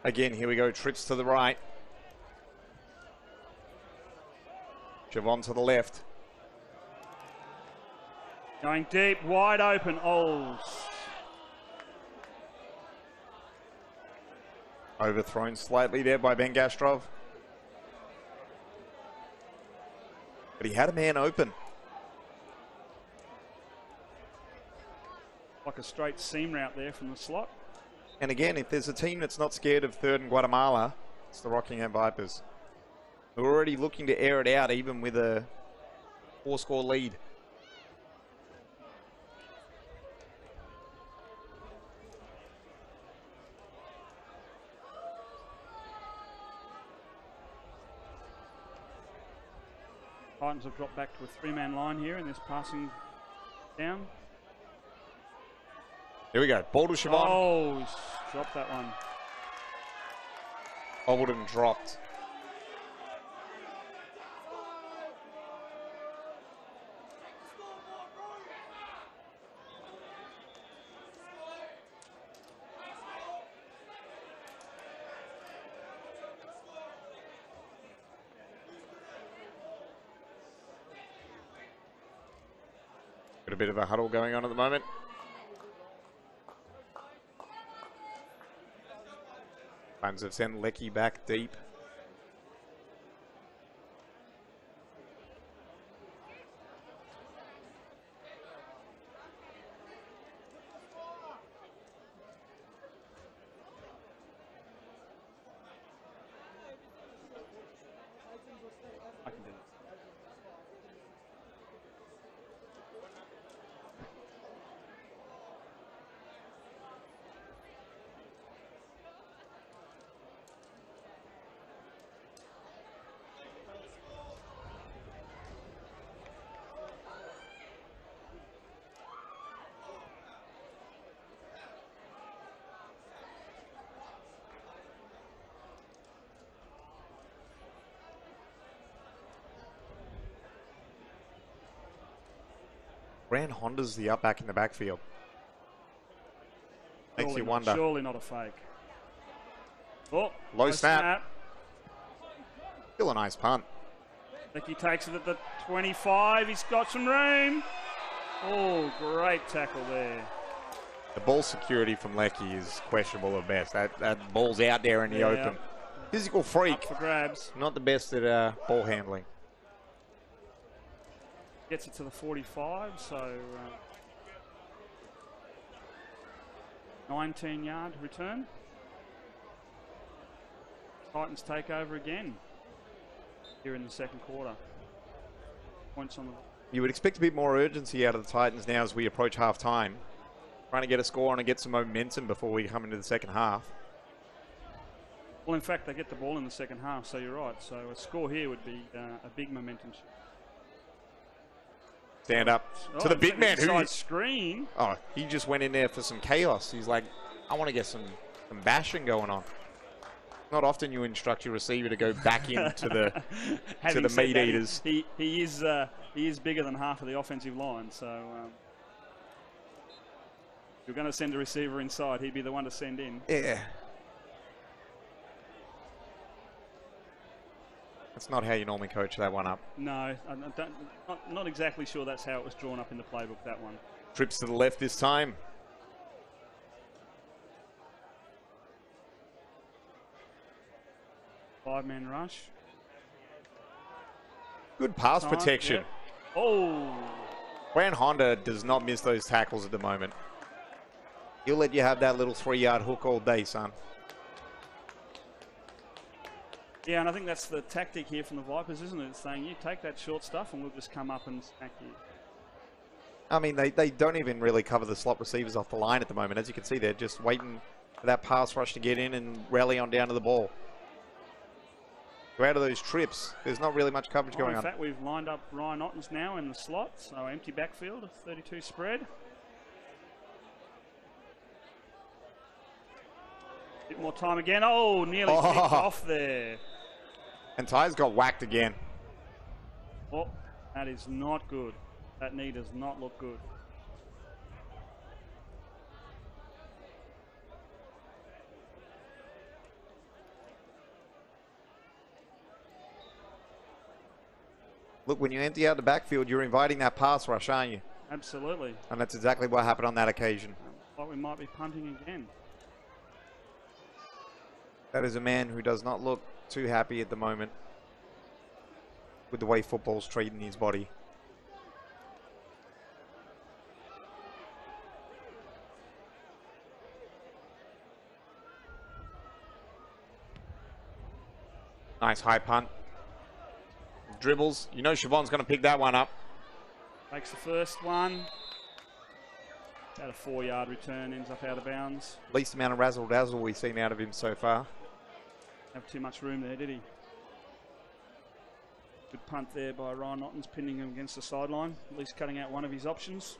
Again, here we go. Trips to the right. Javon to the left. Going deep, wide open. Oh. Overthrown slightly there by Ben Gastrov. But he had a man open. Like a straight seam route there from the slot. And again, if there's a team that's not scared of third and Guatemala, it's the Rockingham Vipers. They're already looking to air it out even with a 4-score lead. Titans have dropped back to a three-man line here in this passing down. Here we go. Ball to Siobhan. Oh, he's dropped that one. Bobbled and dropped. Got a bit of a huddle going on at the moment. Fans have sent Lecky back deep. I can do it. Ran Honda's the up back in the backfield. Makes you wonder. Surely not a fake. Oh, Low snap. Still a nice punt. Lecky takes it at the 25. He's got some room. Oh, great tackle there. The ball security from Lecky is questionable at best. That ball's out there in the open. Physical freak. Up for grabs. Not the best at ball handling. Gets it to the 45, so 19-yard return. Titans take over again here in the second quarter. Points on the... You would expect a bit more urgency out of the Titans now as we approach half-time. Trying to get a score and get some momentum before we come into the second half. Well, in fact, they get the ball in the second half, so you're right. So a score here would be a big momentum shift. Stand up to the big man who screen. Oh, he just went in there for some chaos. He's like, I want to get some bashing going on. Not often you instruct your receiver to go back into the to the meat eaters. He is bigger than half of the offensive line, so you're going to send a receiver inside, he'd be the one to send in. Yeah. That's not how you normally coach that one up. No, not exactly sure that's how it was drawn up in the playbook, that one. Trips to the left this time. Five-man rush. Good pass protection. Yep. Oh! Brown Honda does not miss those tackles at the moment. He'll let you have that little 3-yard hook all day, son. Yeah, and I think that's the tactic here from the Vipers, isn't it? It's saying, you take that short stuff and we'll just come up and smack you. I mean, they don't even really cover the slot receivers off the line at the moment. As you can see, they're just waiting for that pass rush to get in and rally on down to the ball. Go out of those trips. There's not really much coverage going on. In fact, we've lined up Ryan Ottens now in the slot, so empty backfield, 32 spread. Bit more time again. Oh, nearly kicked off there. And Ty's got whacked again. Oh, that is not good. That knee does not look good. Look, when you empty out the backfield, you're inviting that pass rush, aren't you? Absolutely. And that's exactly what happened on that occasion. Like we might be punting again. That is a man who does not look too happy at the moment with the way football's treating his body. Nice high punt. Dribbles. You know Siobhan's going to pick that one up. Makes the first one. About a 4-yard return, ends up out of bounds. Least amount of razzle-dazzle we've seen out of him so far. Have too much room there, did he? Good punt there by Ryan Ottens, pinning him against the sideline, at least cutting out one of his options.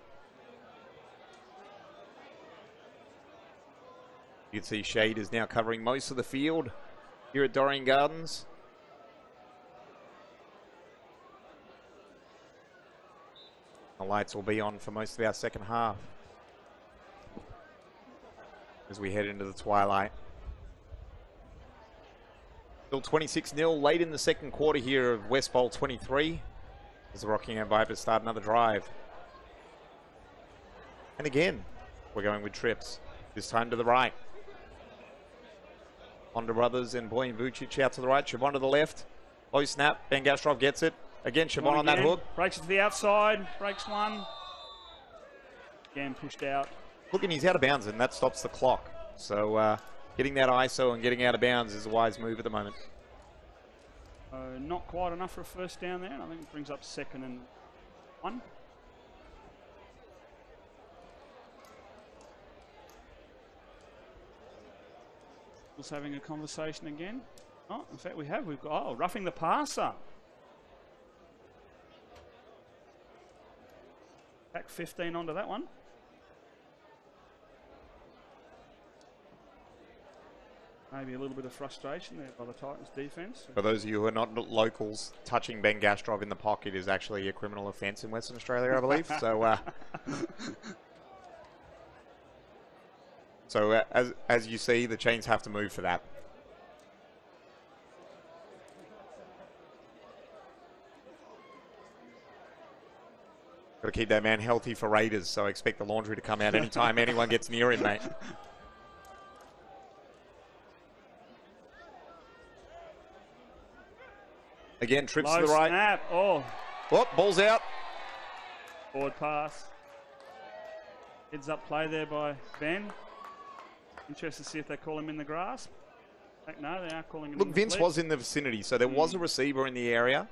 You can see Shade is now covering most of the field here at Dorrien Gardens. The lights will be on for most of our second half as we head into the twilight. Still 26-0 late in the second quarter here of West Bowl 23 as the Rockingham Vipers start another drive. And again, we're going with trips, this time to the right. Honda Brothers and Boyan Vucic out to the right, Siobhan to the left. Low snap, Ben Gastrov gets it. Again, Siobhan on that hook. Breaks it to the outside, breaks one. Again, pushed out. Look, and he's out of bounds, and that stops the clock. So getting that ISO and getting out of bounds is a wise move at the moment. Not quite enough for a first down there. I think it brings up 2nd and 1. Just having a conversation again. Oh, in fact, we have. We've got roughing the passer. Back 15 onto that one. Maybe a little bit of frustration there by the Titans defence. For those of you who are not locals, touching Ben Gastrov in the pocket is actually a criminal offence in Western Australia, I believe. So, as you see, the chains have to move for that. Got to keep that man healthy for Raiders, so I expect the laundry to come out anytime anyone gets near him, mate. Again, trips to the right. Snap. Oh. Whoop, ball's out. Forward pass. Heads up play there by Ben. Interested to see if they call him in the grasp. No, they are calling him. Look, Vince was in the vicinity, so there was a receiver in the area.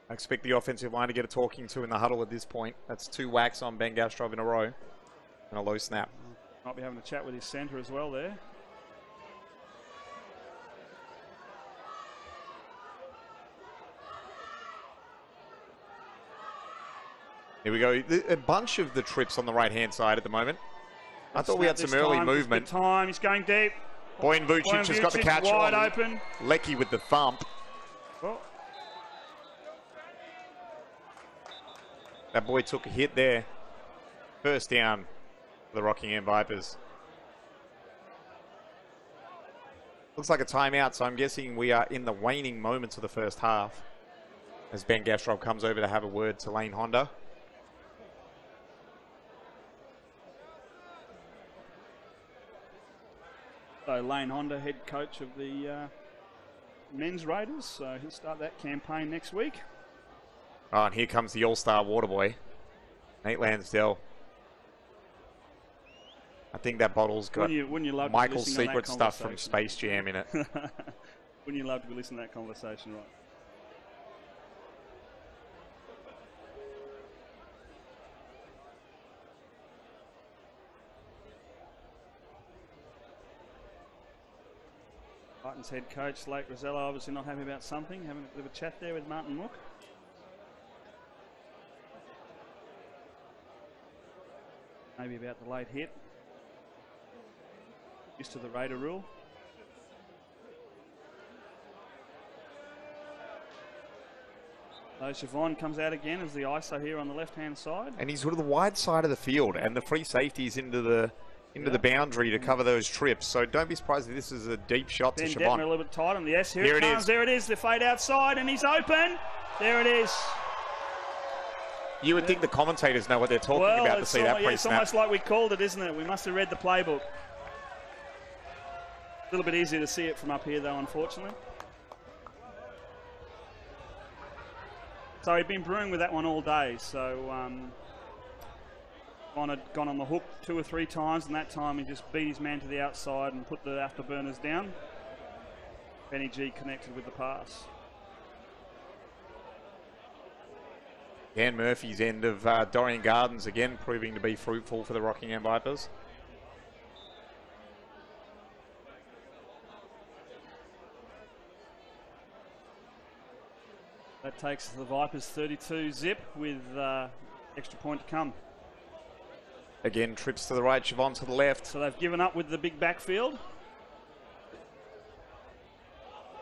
I expect the offensive line to get a talking to in the huddle at this point. That's 2 whacks on Ben Gastrov in a row. And a low snap. Might be having a chat with his centre as well there. Here we go. A bunch of the trips on the right-hand side at the moment. I thought we had some early movement. Time. He's going deep. Boyan Vucic has got the catch wide on. Open. Lecky with the thump. Oh. That boy took a hit there. First down for the Rockingham Vipers. Looks like a timeout, so I'm guessing we are in the waning moments of the first half as Ben Gastrov comes over to have a word to Lane Honda. So Lane Honda, head coach of the men's Raiders, so he'll start that campaign next week. Oh, and here comes the all-star water boy, Nate Lansdell. I think that bottle's got wouldn't you love Michael's to be secret stuff from Space Jam in it. Wouldn't you love to be listening to that conversation, right? Titans head coach Lake Rosello obviously not happy about something, having a bit of a chat there with Martin Mook. Maybe about the late hit. Used to the Raider rule. So Siobhan comes out again as the ISO here on the left-hand side. And he's sort of the wide side of the field, and the free safety's into the boundary to cover those trips. So don't be surprised if this is a deep shot to Ben Siobhan. Detmer a little bit tight on the S. Here it comes. is. There it is. The fade outside, and he's open. There it is. You would think the commentators know what they're talking about to see that pre-snap. It's almost like we called it, isn't it? We must have read the playbook. A little bit easier to see it from up here, though, unfortunately. So he'd been brewing with that one all day. So had gone on the hook 2 or 3 times, and that time he just beat his man to the outside and put the afterburners down. Benny G connected with the pass. Dan Murphy's end of Dorrien Gardens again proving to be fruitful for the Rockingham Vipers. That takes the Vipers 32 zip with extra point to come. Again, trips to the right, Siobhan to the left. So they've given up with the big backfield.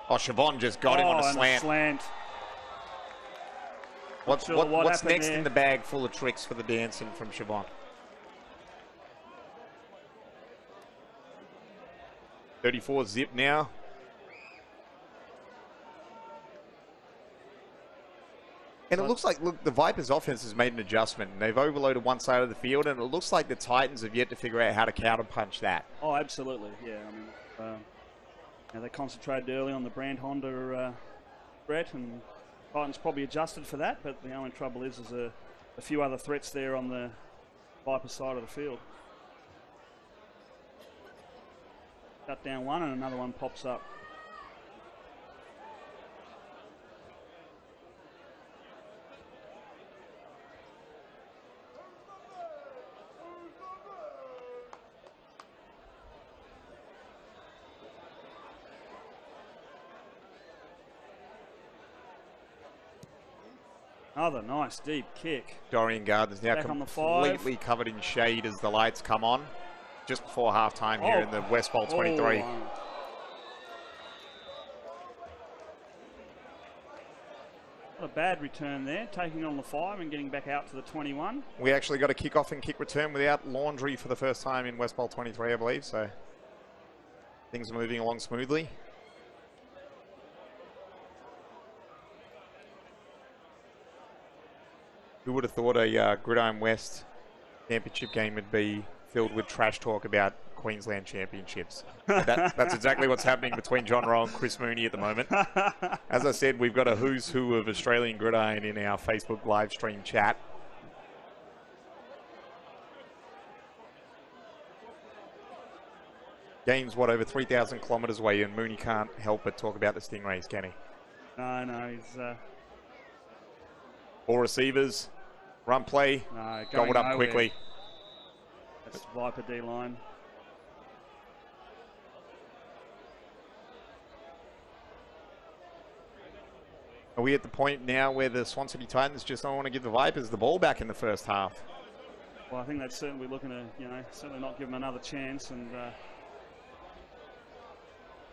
Oh, Siobhan just got him on a slant. What's next in the bag full of tricks for the dancing from Siobhan? 34 zip now. And it looks like, look, the Vipers offense has made an adjustment. They've overloaded one side of the field, and it looks like the Titans have yet to figure out how to counterpunch that. Oh, absolutely, yeah. I mean, they concentrated early on the brand Honda threat, and Titans probably adjusted for that, but the only trouble is there's a few other threats there on the Viper side of the field. Cut down one, and another one pops up. Another nice deep kick. Dorrien Gardens now completely covered in shade as the lights come on. Just before halftime here in the West Bowl 23. Not a bad return there, taking on the 5 and getting back out to the 21. We actually got a kickoff and kick return without Laundry for the first time in West Bowl 23, I believe. So things are moving along smoothly. Who would have thought a Gridiron West championship game would be filled with trash talk about Queensland championships? That's exactly what's happening between John Rowe and Chris Mooney at the moment. As I said, we've got a who's who of Australian gridiron in our Facebook live stream chat. Game's, what, over 3,000 kilometres away, and Mooney can't help but talk about the Stingrays, can he? No, he's... 4 receivers. Run play, gobbled up quickly. That's Viper D-line. Are we at the point now where the Swan City Titans just don't want to give the Vipers the ball back in the first half? Well, I think that's certainly looking to, certainly not give them another chance and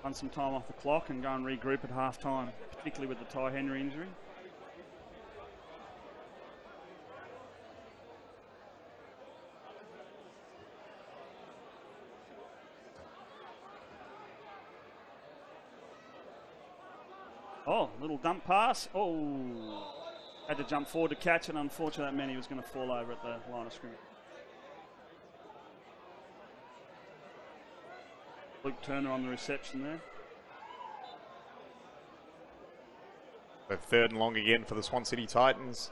run some time off the clock and go and regroup at half-time, particularly with the Ty Henry injury. Oh, little dump pass. Oh, had to jump forward to catch it. Unfortunately, that meant he was going to fall over at the line of scrimmage. Luke Turner on the reception there. The 3rd and long again for the Swan City Titans.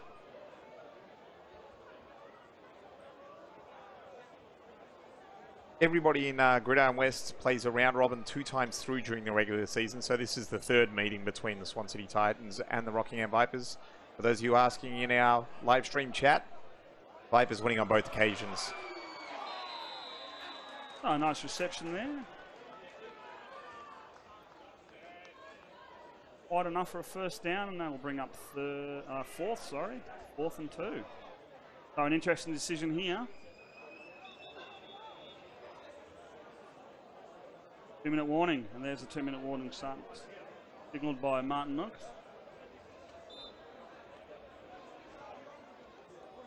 Everybody in Gridiron West plays a round robin 2 times through during the regular season, so this is the 3rd meeting between the Swan City Titans and the Rockingham Vipers. For those of you asking in our live stream chat, Vipers winning on both occasions. Oh, nice reception there. Quite enough for a first down, and that'll bring up 4th and 2. So an interesting decision here. 2-minute warning, and there's a 2-minute warning signalled by Martin Nook.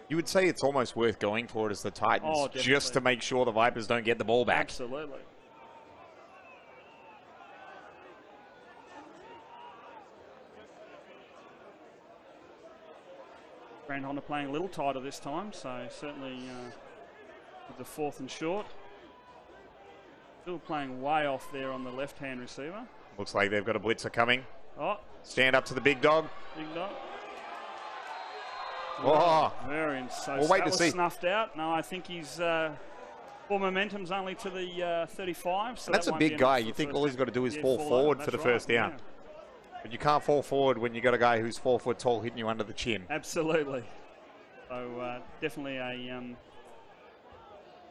You would say it's almost worth going for it as the Titans, just to make sure the Vipers don't get the ball back. Absolutely. Grand Honda playing a little tighter this time, so certainly with the 4th and short. Still playing way off there on the left-hand receiver. Looks like they've got a blitzer coming. Oh. Stand up to the big dog. Big dog. Oh. Very so we'll wait to see. Snuffed out. No, I think he's full momentum's only to the 35. So that's a big guy. You think all he's got to do is fall forward for the first down. Yeah. But you can't fall forward when you got a guy who's 4 foot tall hitting you under the chin. Absolutely. So definitely a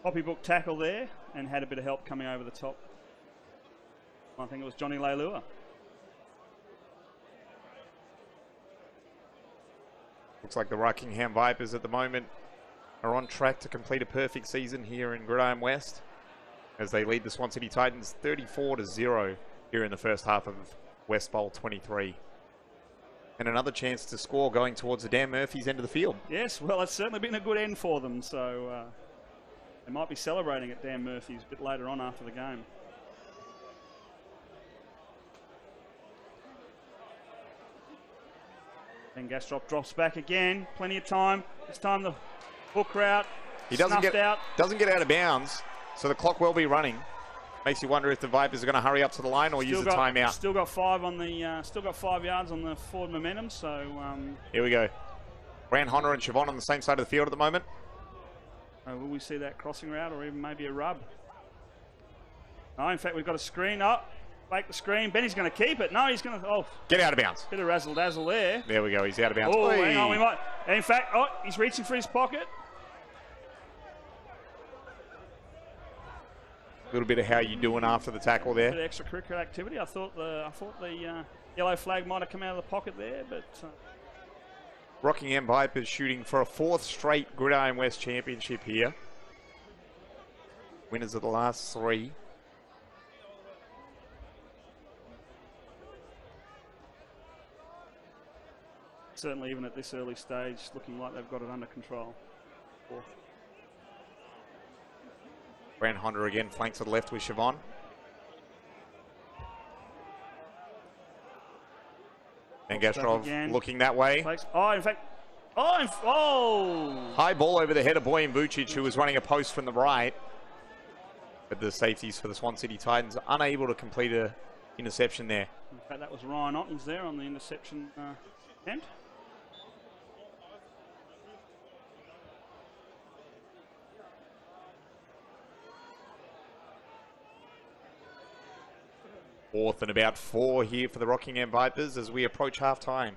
copybook tackle there, and had a bit of help coming over the top. I think it was Johnny Leilua. Looks like the Rockingham Vipers at the moment are on track to complete a perfect season here in Gridiron West as they lead the Swan City Titans 34-0 here in the first half of West Bowl 23. And another chance to score going towards the Dan Murphy's end of the field. Yes, well, it's certainly been a good end for them, so they might be celebrating at Dan Murphy's a bit later on after the game. Then Gastrop drops back again. Plenty of time. This time the hook route. He doesn't get out of bounds, so the clock will be running. Makes you wonder if the Vipers are going to hurry up to the line or use a timeout. Still got 5 on the. Still got 5 yards on the forward momentum. So here we go. Brand Honda and Siobhan on the same side of the field at the moment. Will we see that crossing route or even maybe a rub? No, in fact we've got a screen up. Fake the screen. Benny's going to keep it. No, he's going to. Oh, get out of bounds. Bit of razzle dazzle there. There we go. He's out of bounds. Oh, hang on. We might. In fact, he's reaching for his pocket. A little bit of how you doing after the tackle there. A bit of extracurricular activity. I thought the yellow flag might have come out of the pocket there, but. Rockingham Vipers shooting for a 4th straight Gridiron West championship here. Winners of the last 3. Certainly, even at this early stage, looking like they've got it under control. 4th. Brand Honda again, flanks to the left with Siobhan. And Gastrov looking that way. Oh, in fact, high ball over the head of Boyan Vucic, who was running a post from the right. But the safeties for the Swan City Titans unable to complete an interception there. In fact, that was Ryan Ottens there on the interception attempt. Fourth and about 4 here for the Rockingham Vipers as we approach half-time.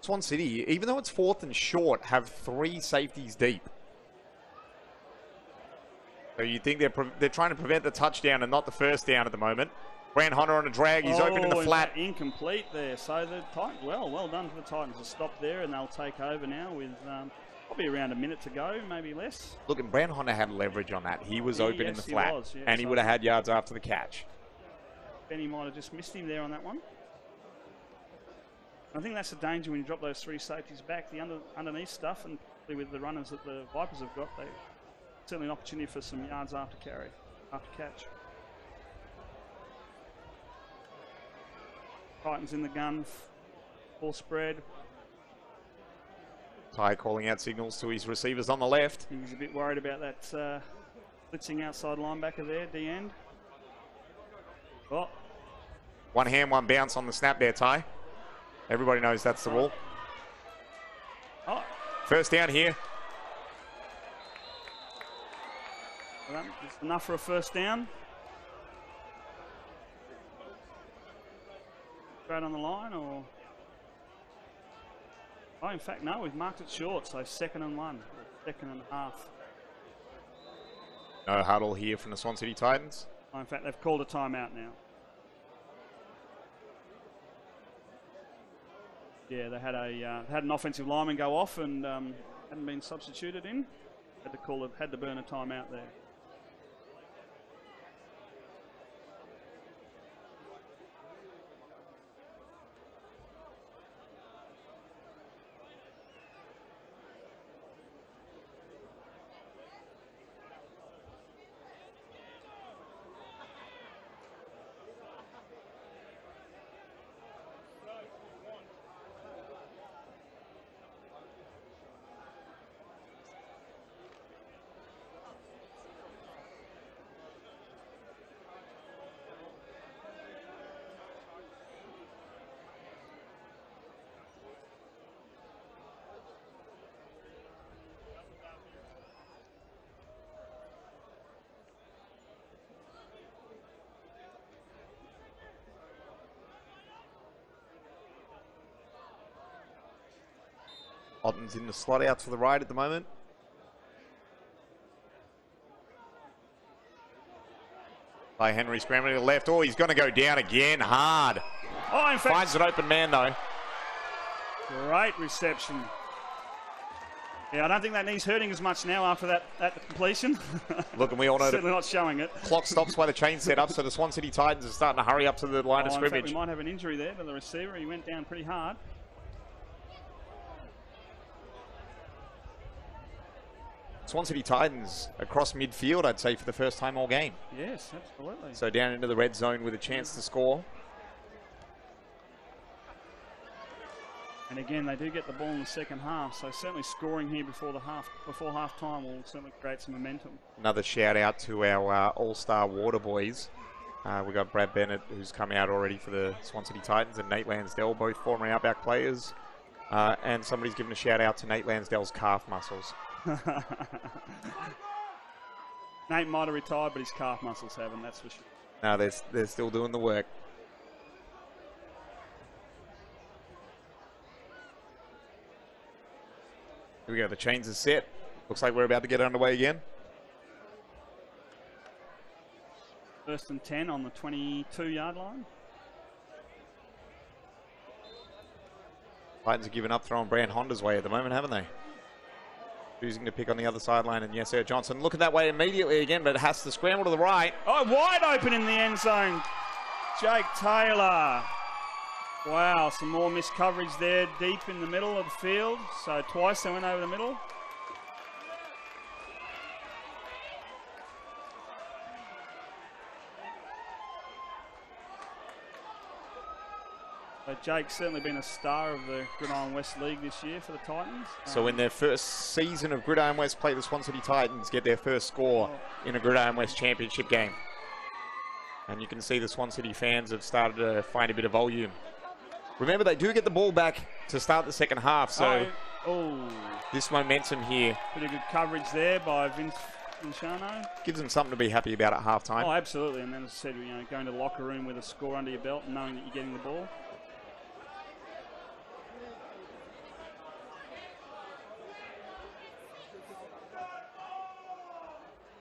Swan City, even though it's 4th and short, have 3 safeties deep. So you think they're trying to prevent the touchdown and not the first down at the moment. Brand Hunter on a drag, he's open in the flat. Incomplete there, so the Titans, well done to the Titans to stop there, and they'll take over now with probably around a minute to go, maybe less. Look, and Brand Hunter had leverage on that. He was open in the flat, and he would have had yards after the catch. Benny might have just missed him there on that one. I think that's the danger when you drop those 3 safeties back, the underneath stuff, and with the runners that the Vipers have got, they certainly an opportunity for some yards after catch. Titans in the gun, full spread. Ty calling out signals to his receivers on the left. He's a bit worried about that blitzing outside linebacker there, D-end. Oh. One hand, one bounce on the snap there, Ty. Everybody knows that's the rule. Oh. First down here. Well, that's enough for a first down. Straight on the line, or? Oh, in fact, no, we've marked it short, so 2nd and 1, or 2nd and a half. No huddle here from the Swan City Titans. Oh, in fact, they've called a timeout now. Yeah, they had an offensive lineman go off and hadn't been substituted in. Had to burn a timeout there. Otten's in the slot out to the right at the moment. By Henry scrambling to the left. Oh, he's going to go down again hard. Oh, in fact, finds an open man though. Great reception. Yeah, I don't think that knee's hurting as much now after that completion. Look, and we all know certainly not showing it. Clock stops by the chain set up, so the Swan City Titans are starting to hurry up to the line of In scrimmage. fact, we might have an injury there to the receiver. He went down pretty hard. Swan City Titans across midfield, I'd say, for the first time all game. Yes, absolutely. So down into the red zone with a chance to score. And again, they do get the ball in the second half, so certainly scoring here before half time will certainly create some momentum. Another shout out to our all-star water boys. We got Brad Bennett, who's come out already for the Swan City Titans, and Nate Lansdell, both former Outback players. And somebody's given a shout out to Nate Lansdell's calf muscles. Nate might have retired, but his calf muscles haven't, that's for sure. No, they're still doing the work. Here we go, the chains are set. Looks like we're about to get underway again. 1st and 10 on the 22-yard line. Titans have given up throwing Brand Honda's way at the moment, haven't they? Choosing to pick on the other sideline, and yes, Johnson looking that way immediately again, but has to scramble to the right. Oh, wide open in the end zone. Jake Taylor. Wow, some more missed coverage there deep in the middle of the field. So twice they went over the middle. So Jake's certainly been a star of the Gridiron West League this year for the Titans. So in their first season of Gridiron West play, the Swan City Titans get their first score in a Gridiron West championship game. And you can see the Swan City fans have started to find a bit of volume. Remember, they do get the ball back to start the second half, so this momentum here. Pretty good coverage there by Vince Vinciano. Gives them something to be happy about at halftime. Oh, absolutely. And then, as I said, going to the locker room with a score under your belt and knowing that you're getting the ball.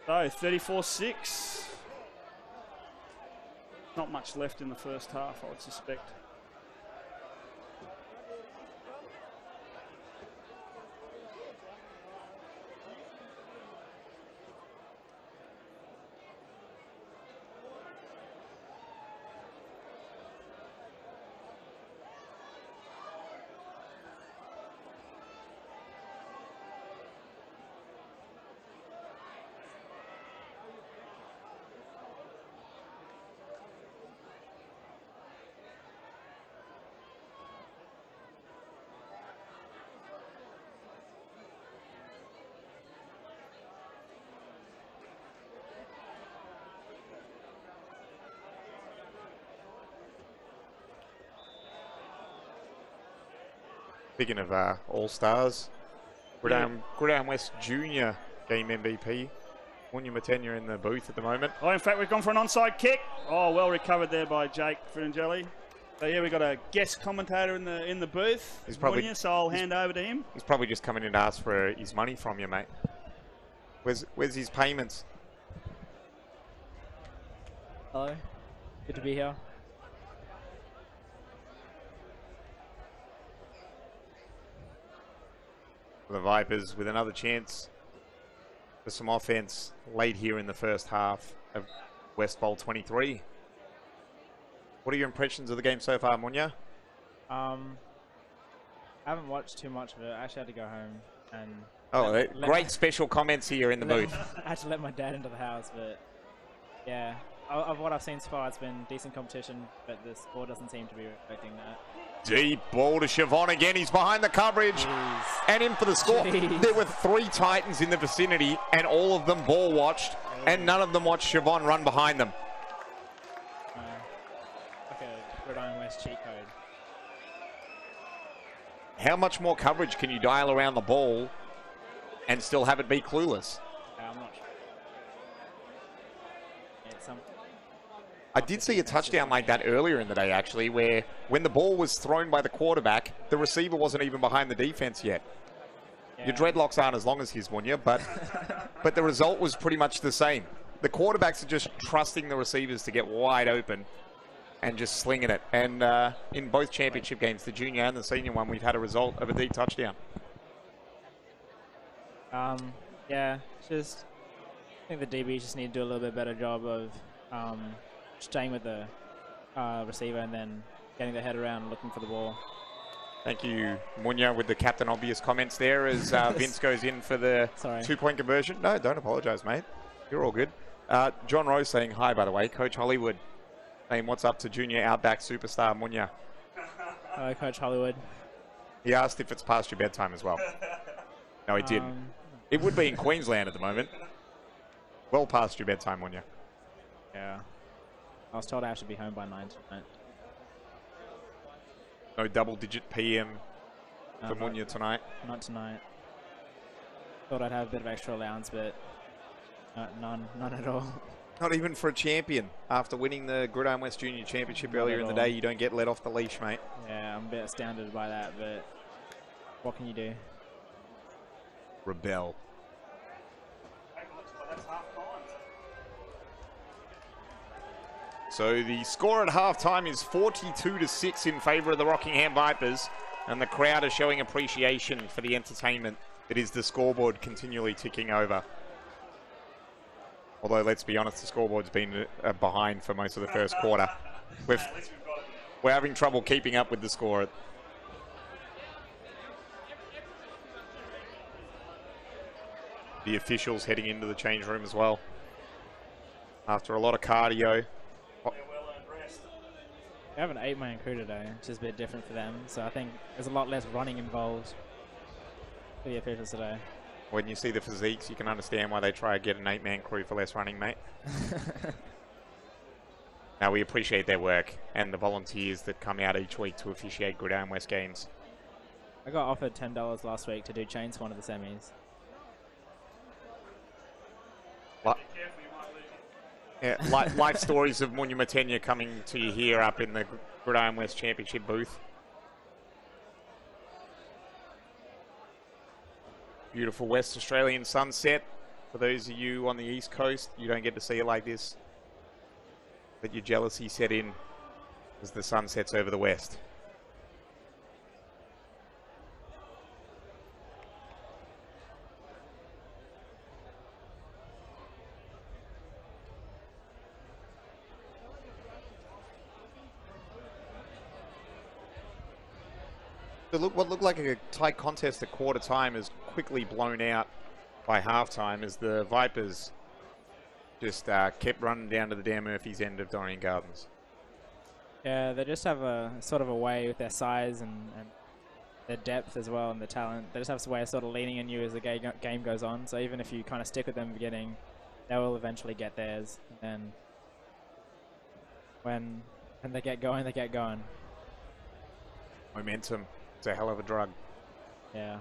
So, 34-6. Not much left in the first half, I would suspect. Speaking of All-Stars, Gridiron West Junior game MVP. Munya Matenya in the booth at the moment. Oh, in fact, we've gone for an onside kick. Oh, well recovered there by Jake Fringelli. So yeah, we've got a guest commentator in the booth. He's probably, Munya, so I'll hand over to him. He's probably just coming in to ask for his money from you, mate. Where's his payments? Hello, good to be here. The Vipers with another chance for some offense late here in the first half of West Bowl 23. What are your impressions of the game so far, Munya? I haven't watched too much of it. I actually had to go home and... Oh, great special comments here in the booth. I had to let my dad into the house, but yeah. Of what I've seen so far, it's been decent competition, but the score doesn't seem to be reflecting that. Deep ball to Siobhan again. He's behind the coverage and in for the score. Jeez. There were 3 Titans in the vicinity and all of them ball watched and none of them watched Siobhan run behind them. Like a Gridiron West cheat code. How much more coverage can you dial around the ball and still have it be clueless? I'm not sure. I did see a touchdown like that earlier in the day, actually, where when the ball was thrown by the quarterback, the receiver wasn't even behind the defense yet. Yeah. Your dreadlocks aren't as long as his, Munya, but the result was pretty much the same. The quarterbacks are just trusting the receivers to get wide open and just slinging it. And in both championship games, the junior and the senior one, we've had a result of a deep touchdown. Yeah, just I think the DBs just need to do a little bit better job of staying with the receiver and then getting their head around and looking for the ball. Thank you, Munya, with the Captain Obvious comments there as Vince goes in for the 2-point conversion. No, don't apologize, mate. You're all good. John Rose saying hi, by the way. Coach Hollywood saying what's up to junior outback superstar Munya. Hello, Coach Hollywood. He asked if it's past your bedtime as well. No, he didn't. It would be in Queensland at the moment. Well past your bedtime, Munya. Yeah. I was told I have to be home by 9 tonight. No double-digit PM for Munya tonight? Not tonight. Thought I'd have a bit of extra allowance, but none at all. Not even for a champion. After winning the Gridiron West Junior Championship earlier in the day, you don't get let off the leash, mate. Yeah, I'm a bit astounded by that, but what can you do? Rebel. So the score at halftime is 42-6 in favour of the Rockingham Vipers, and the crowd are showing appreciation for the entertainment that is the scoreboard continually ticking over. Although, let's be honest, the scoreboard's been behind for most of the first quarter. We're having trouble keeping up with the score. The officials heading into the change room as well. After a lot of cardio. We have an 8-man crew today, which is a bit different for them. So I think there's a lot less running involved for the officials today. When you see the physiques, you can understand why they try to get an 8-man crew for less running, mate. Now, we appreciate their work and the volunteers that come out each week to officiate Gridiron West games. I got offered $10 last week to do chains for one of the semis. Yeah, life stories of Munya Matenya coming to you here up in the Gridiron West Championship booth. Beautiful West Australian sunset. For those of you on the East Coast, you don't get to see it like this. But your jealousy set in as the sun sets over the west. What looked like a tight contest at quarter time is quickly blown out by halftime as the Vipers just kept running down to the Dan Murphy's end of Doreen Gardens. Yeah, they just have a sort of a way with their size and their depth as well and their talent. They just have a way of sort of leaning on you as the game goes on. So even if you kind of stick with them beginning, they will eventually get theirs. And when they get going, they get going. Momentum. It's a hell of a drug. Yeah.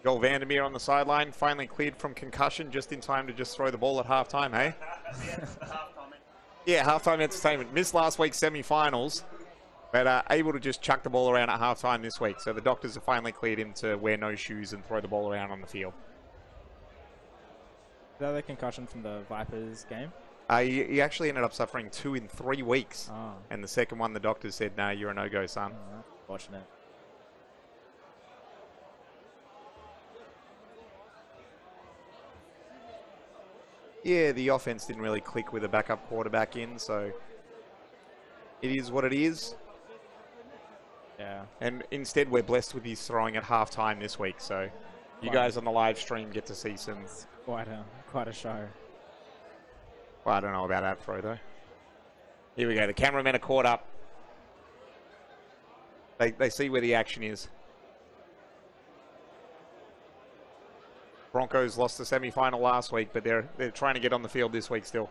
Joel Vandermeer on the sideline, finally cleared from concussion just in time to just throw the ball at halftime, hey? Yeah, halftime entertainment. Missed last week's semi-finals, but able to just chuck the ball around at halftime this week. So the doctors have finally cleared him to wear no shoes and throw the ball around on the field. Is that the concussion from the Vipers game? He actually ended up suffering 2 in 3 weeks. Oh. And the second one, the doctors said, no, you're a no-go, son. Oh, that's unfortunate. Yeah, the offense didn't really click with a backup quarterback in, so it is what it is. Yeah. And instead, we're blessed with his throwing at halftime this week, so you guys on the live stream get to see some... Quite a show. Well, I don't know about that throw, though. Here we go. The cameramen are caught up. They see where the action is. Broncos lost the semi-final last week, but they're trying to get on the field this week still.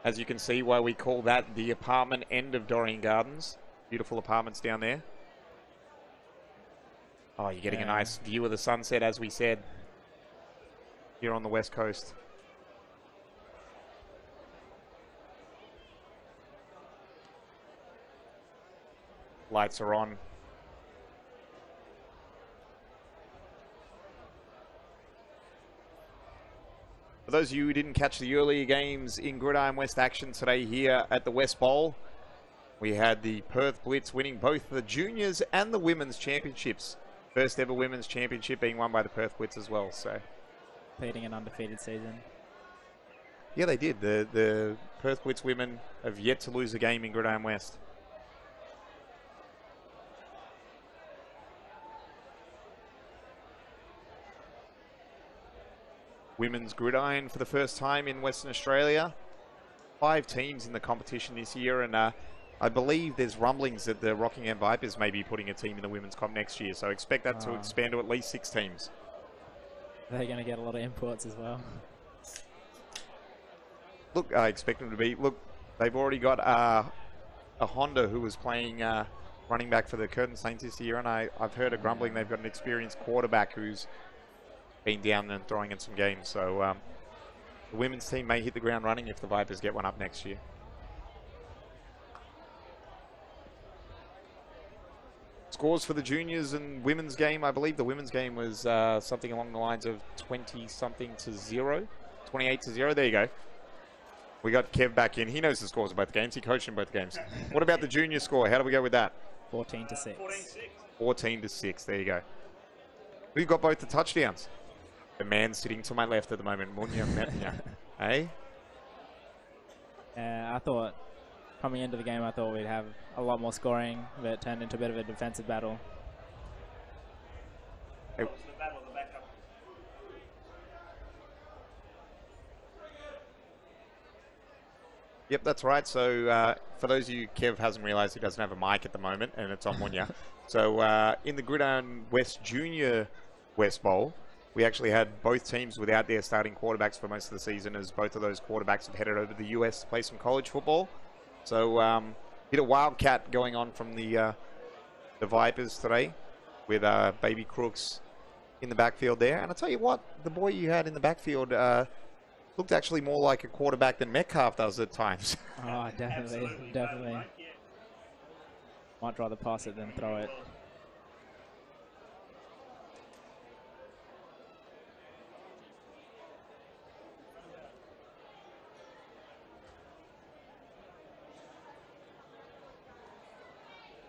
As you can see, why we call that the apartment end of Dorrien Gardens. Beautiful apartments down there. Oh, you're getting a nice view of the sunset, as we said, here on the west coast. Lights are on. For those of you who didn't catch the earlier games in Gridiron West action today here at the West Bowl, we had the Perth Blitz winning both the juniors and the women's championships. First ever women's championship being won by the Perth Blitz as well. So, Completing an undefeated season. yeah, they did. The Perth Blitz women have yet to lose a game in Gridiron West. Women's gridiron for the first time in Western Australia. 5 teams in the competition this year, and I believe there's rumblings that the Rockingham Vipers may be putting a team in the women's comp next year, so expect that to expand to at least 6 teams. They're going to get a lot of imports as well. Look, I expect them to be. Look, they've already got a Honda who was playing running back for the Curtin Saints this year, and I've heard a grumbling they've got an experienced quarterback who's been down and throwing in some games. So the women's team may hit the ground running if the Vipers get one up next year. Scores for the juniors and women's game. I believe the women's game was something along the lines of 20-something to 0. 28 to 0. There you go. We got Kev back in. He knows the scores of both games. He coached in both games. What about the junior score? How do we go with that? 14 to 6. 14 to 6. There you go. We've got both the touchdowns. The man sitting to my left at the moment, Munya Metnya. Hey? I thought, coming into the game, I thought we'd have a lot more scoring, but it turned into a bit of a defensive battle. Hey. Yep, that's right. So for those of you, Kev hasn't realised he doesn't have a mic at the moment, and it's on Munya. So in the Gridiron West Junior West Bowl, we actually had both teams without their starting quarterbacks for most of the season, as both of those quarterbacks have headed over to the US to play some college football. So bit of wildcat going on from the Vipers today, with Baby Crooks in the backfield there. And I tell you what, the boy you had in the backfield looked actually more like a quarterback than Metcalf does at times. Oh, definitely, definitely. Might rather pass it than throw it.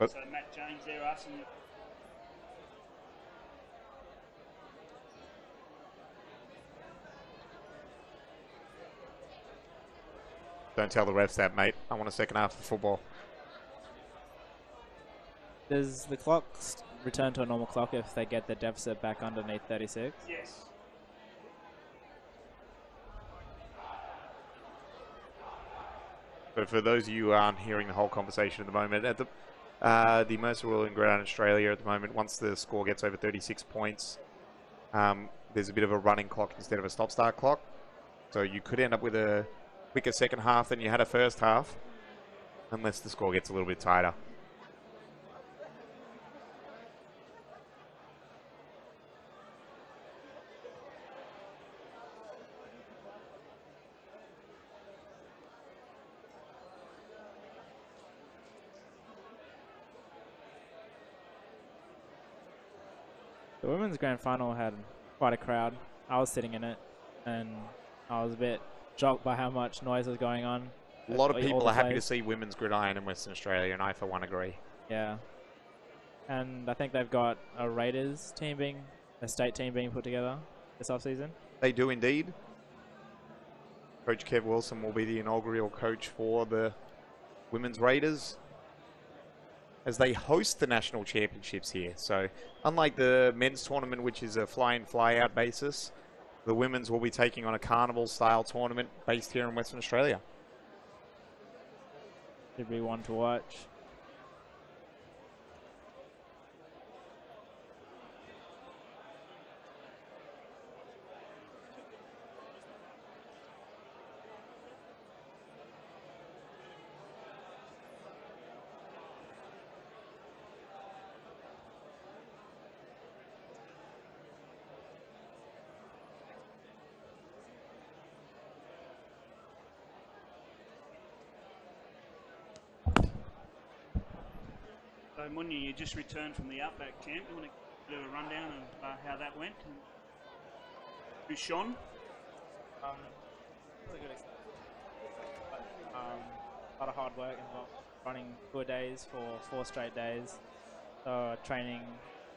So Matt James there asking. Don't tell the refs that, mate. I want a second half of football. Does the clock return to a normal clock if they get the deficit back underneath 36? Yes. But for those of you who aren't hearing the whole conversation at the moment, at the Mercer Rule in Gridiron Australia at the moment, once the score gets over 36 points, there's a bit of a running clock instead of a stop-start clock. So you could end up with a quicker second half than you had a first half, unless the score gets a little bit tighter. The women's grand final had quite a crowd. I was sitting in it, and I was a bit shocked by how much noise was going on. A lot of people are happy to see women's gridiron in Western Australia, and I, for one, agree. Yeah. And I think they've got a Raiders team a state team being put together this offseason. They do indeed. Coach Kev Wilson will be the inaugural coach for the women's Raiders as they host the national championships here. So unlike the men's tournament, which is a fly-in, fly-out basis, the women's will be taking on a carnival-style tournament based here in Western Australia. Should be one to watch. So, Munya, you just returned from the Outback camp. You want to do a rundown of how that went? Who's Sean? Really good experience. A lot of hard work involved. Running 2 days for 4 straight days. So training,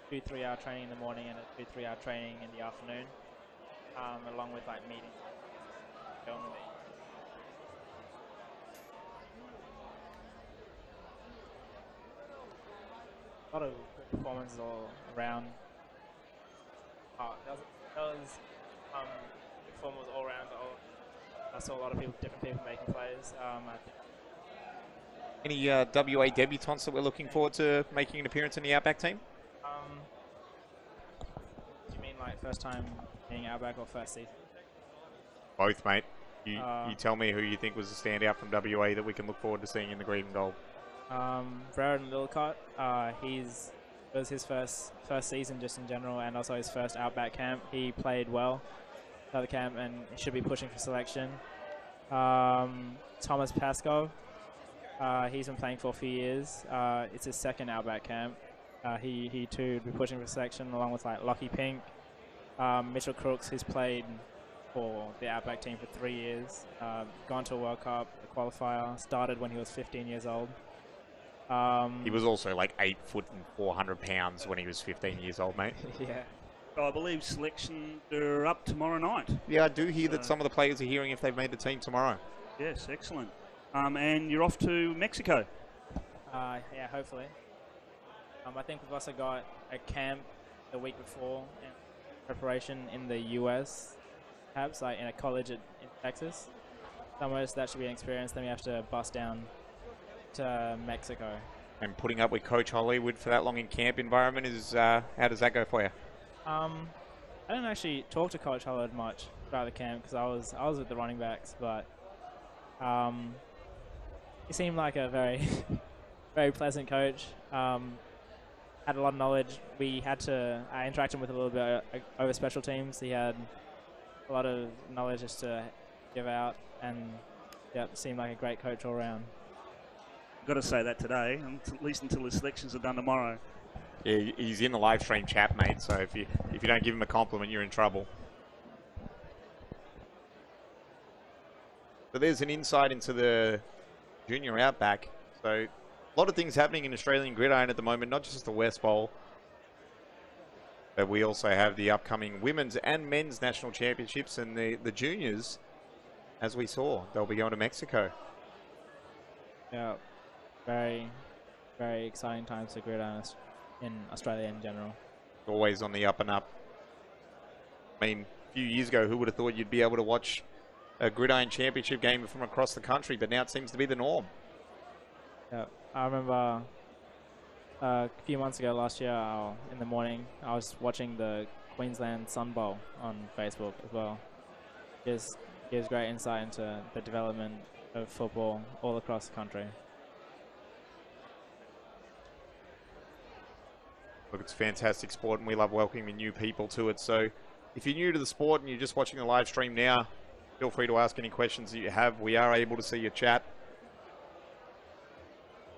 2 3-hour training in the morning and a 2 3-hour training in the afternoon, along with like meetings. A lot of good performances all around. That was good performance all around. I saw a lot of different people making plays. Any WA debutants that we're looking forward to making an appearance in the Outback team? Do you mean like first time being Outback or first season? Both, mate. You tell me who you think was the standout from WA that we can look forward to seeing in the green and gold. Braden Lilcott, it was his first season just in general, and also his first Outback camp. He played well at the camp and should be pushing for selection. Thomas Pascoe, he's been playing for a few years. It's his second Outback camp. He too would be pushing for selection along with like Lockie Pink. Mitchell Crooks, who's played for the Outback team for 3 years, gone to a World Cup, a qualifier, started when he was 15 years old. He was also like 8 foot and 400 pounds when he was 15 years old, mate. Yeah. I believe selections are up tomorrow night. Yeah, I do hear that some of the players are hearing if they've made the team tomorrow. Yes, excellent. And you're off to Mexico. Yeah, hopefully. I think we've also got a camp the week before in preparation in the US, perhaps like in a college in Texas. Somewhere, so that should be an experience. Then we have to bus down to Mexico. And putting up with Coach Hollywood for that long in camp environment is, how does that go for you? I didn't actually talk to Coach Hollywood much throughout the camp because I was with the running backs, but he seemed like a very very pleasant coach. Had a lot of knowledge. I interacted with him a little bit over special teams. He had a lot of knowledge just to give out, and yeah, seemed like a great coach all around. Got to say that today, at least until the selections are done tomorrow. Yeah, he's in the live stream chat, mate. So if you don't give him a compliment, you're in trouble. So there's an insight into the junior Outback. So a lot of things happening in Australian gridiron at the moment, not just the West Bowl, but we also have the upcoming women's and men's national championships, and the juniors, as we saw, they'll be going to Mexico. Yeah, very, very exciting times for gridiron in Australia in general. Always on the up and up. I mean, a few years ago, who would have thought you'd be able to watch a gridiron championship game from across the country, but now it seems to be the norm. Yeah, I remember a few months ago last year, in the morning, I was watching the Queensland Sun Bowl on Facebook as well. Just gives great insight into the development of football all across the country. Look, it's fantastic sport, and we love welcoming new people to it. So if you're new to the sport and you're just watching the live stream now, feel free to ask any questions that you have. We are able to see your chat,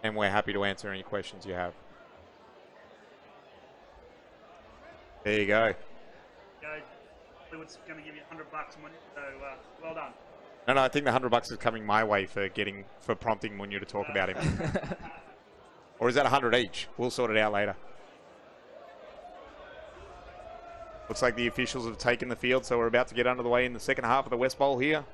and we're happy to answer any questions you have. There you go. Hollywood's going to give you $100 money, so well done. No, I think the $100 is coming my way for prompting Munya to talk about him. Or is that 100 each? We'll sort it out later. Looks like the officials have taken the field, so we're about to get under the way in the second half of the West Bowl here.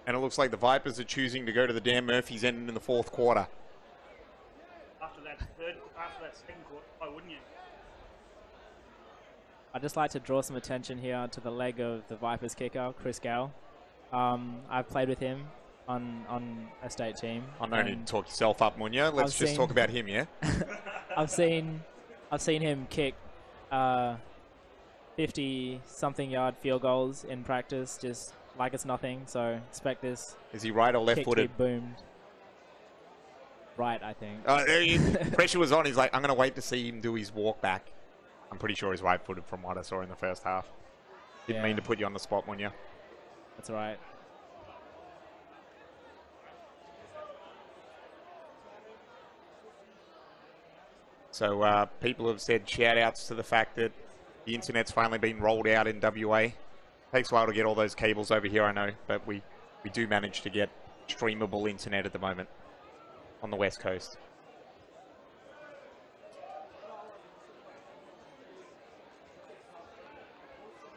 And it looks like the Vipers are choosing to go to the Dan Murphy's end in the fourth quarter. After that second quarter, why wouldn't you? I'd just like to draw some attention here to the leg of the Vipers kicker, Chris Gale. I've played with him on a state team. I don't need to talk yourself up, Munya. Let's just talk about him, yeah? I've seen him kick 50-something yard field goals in practice, just like it's nothing. So expect this. Is he right or left-footed? Boomed. Right, I think. Pressure was on. He's like, I'm going to wait to see him do his walk back. I'm pretty sure he's right-footed from what I saw in the first half. Didn't mean to put you on the spot, Munya. That's right. So people have said shout-outs to the fact that the internet's finally been rolled out in WA. Takes a while to get all those cables over here, I know, but we do manage to get streamable internet at the moment on the West Coast.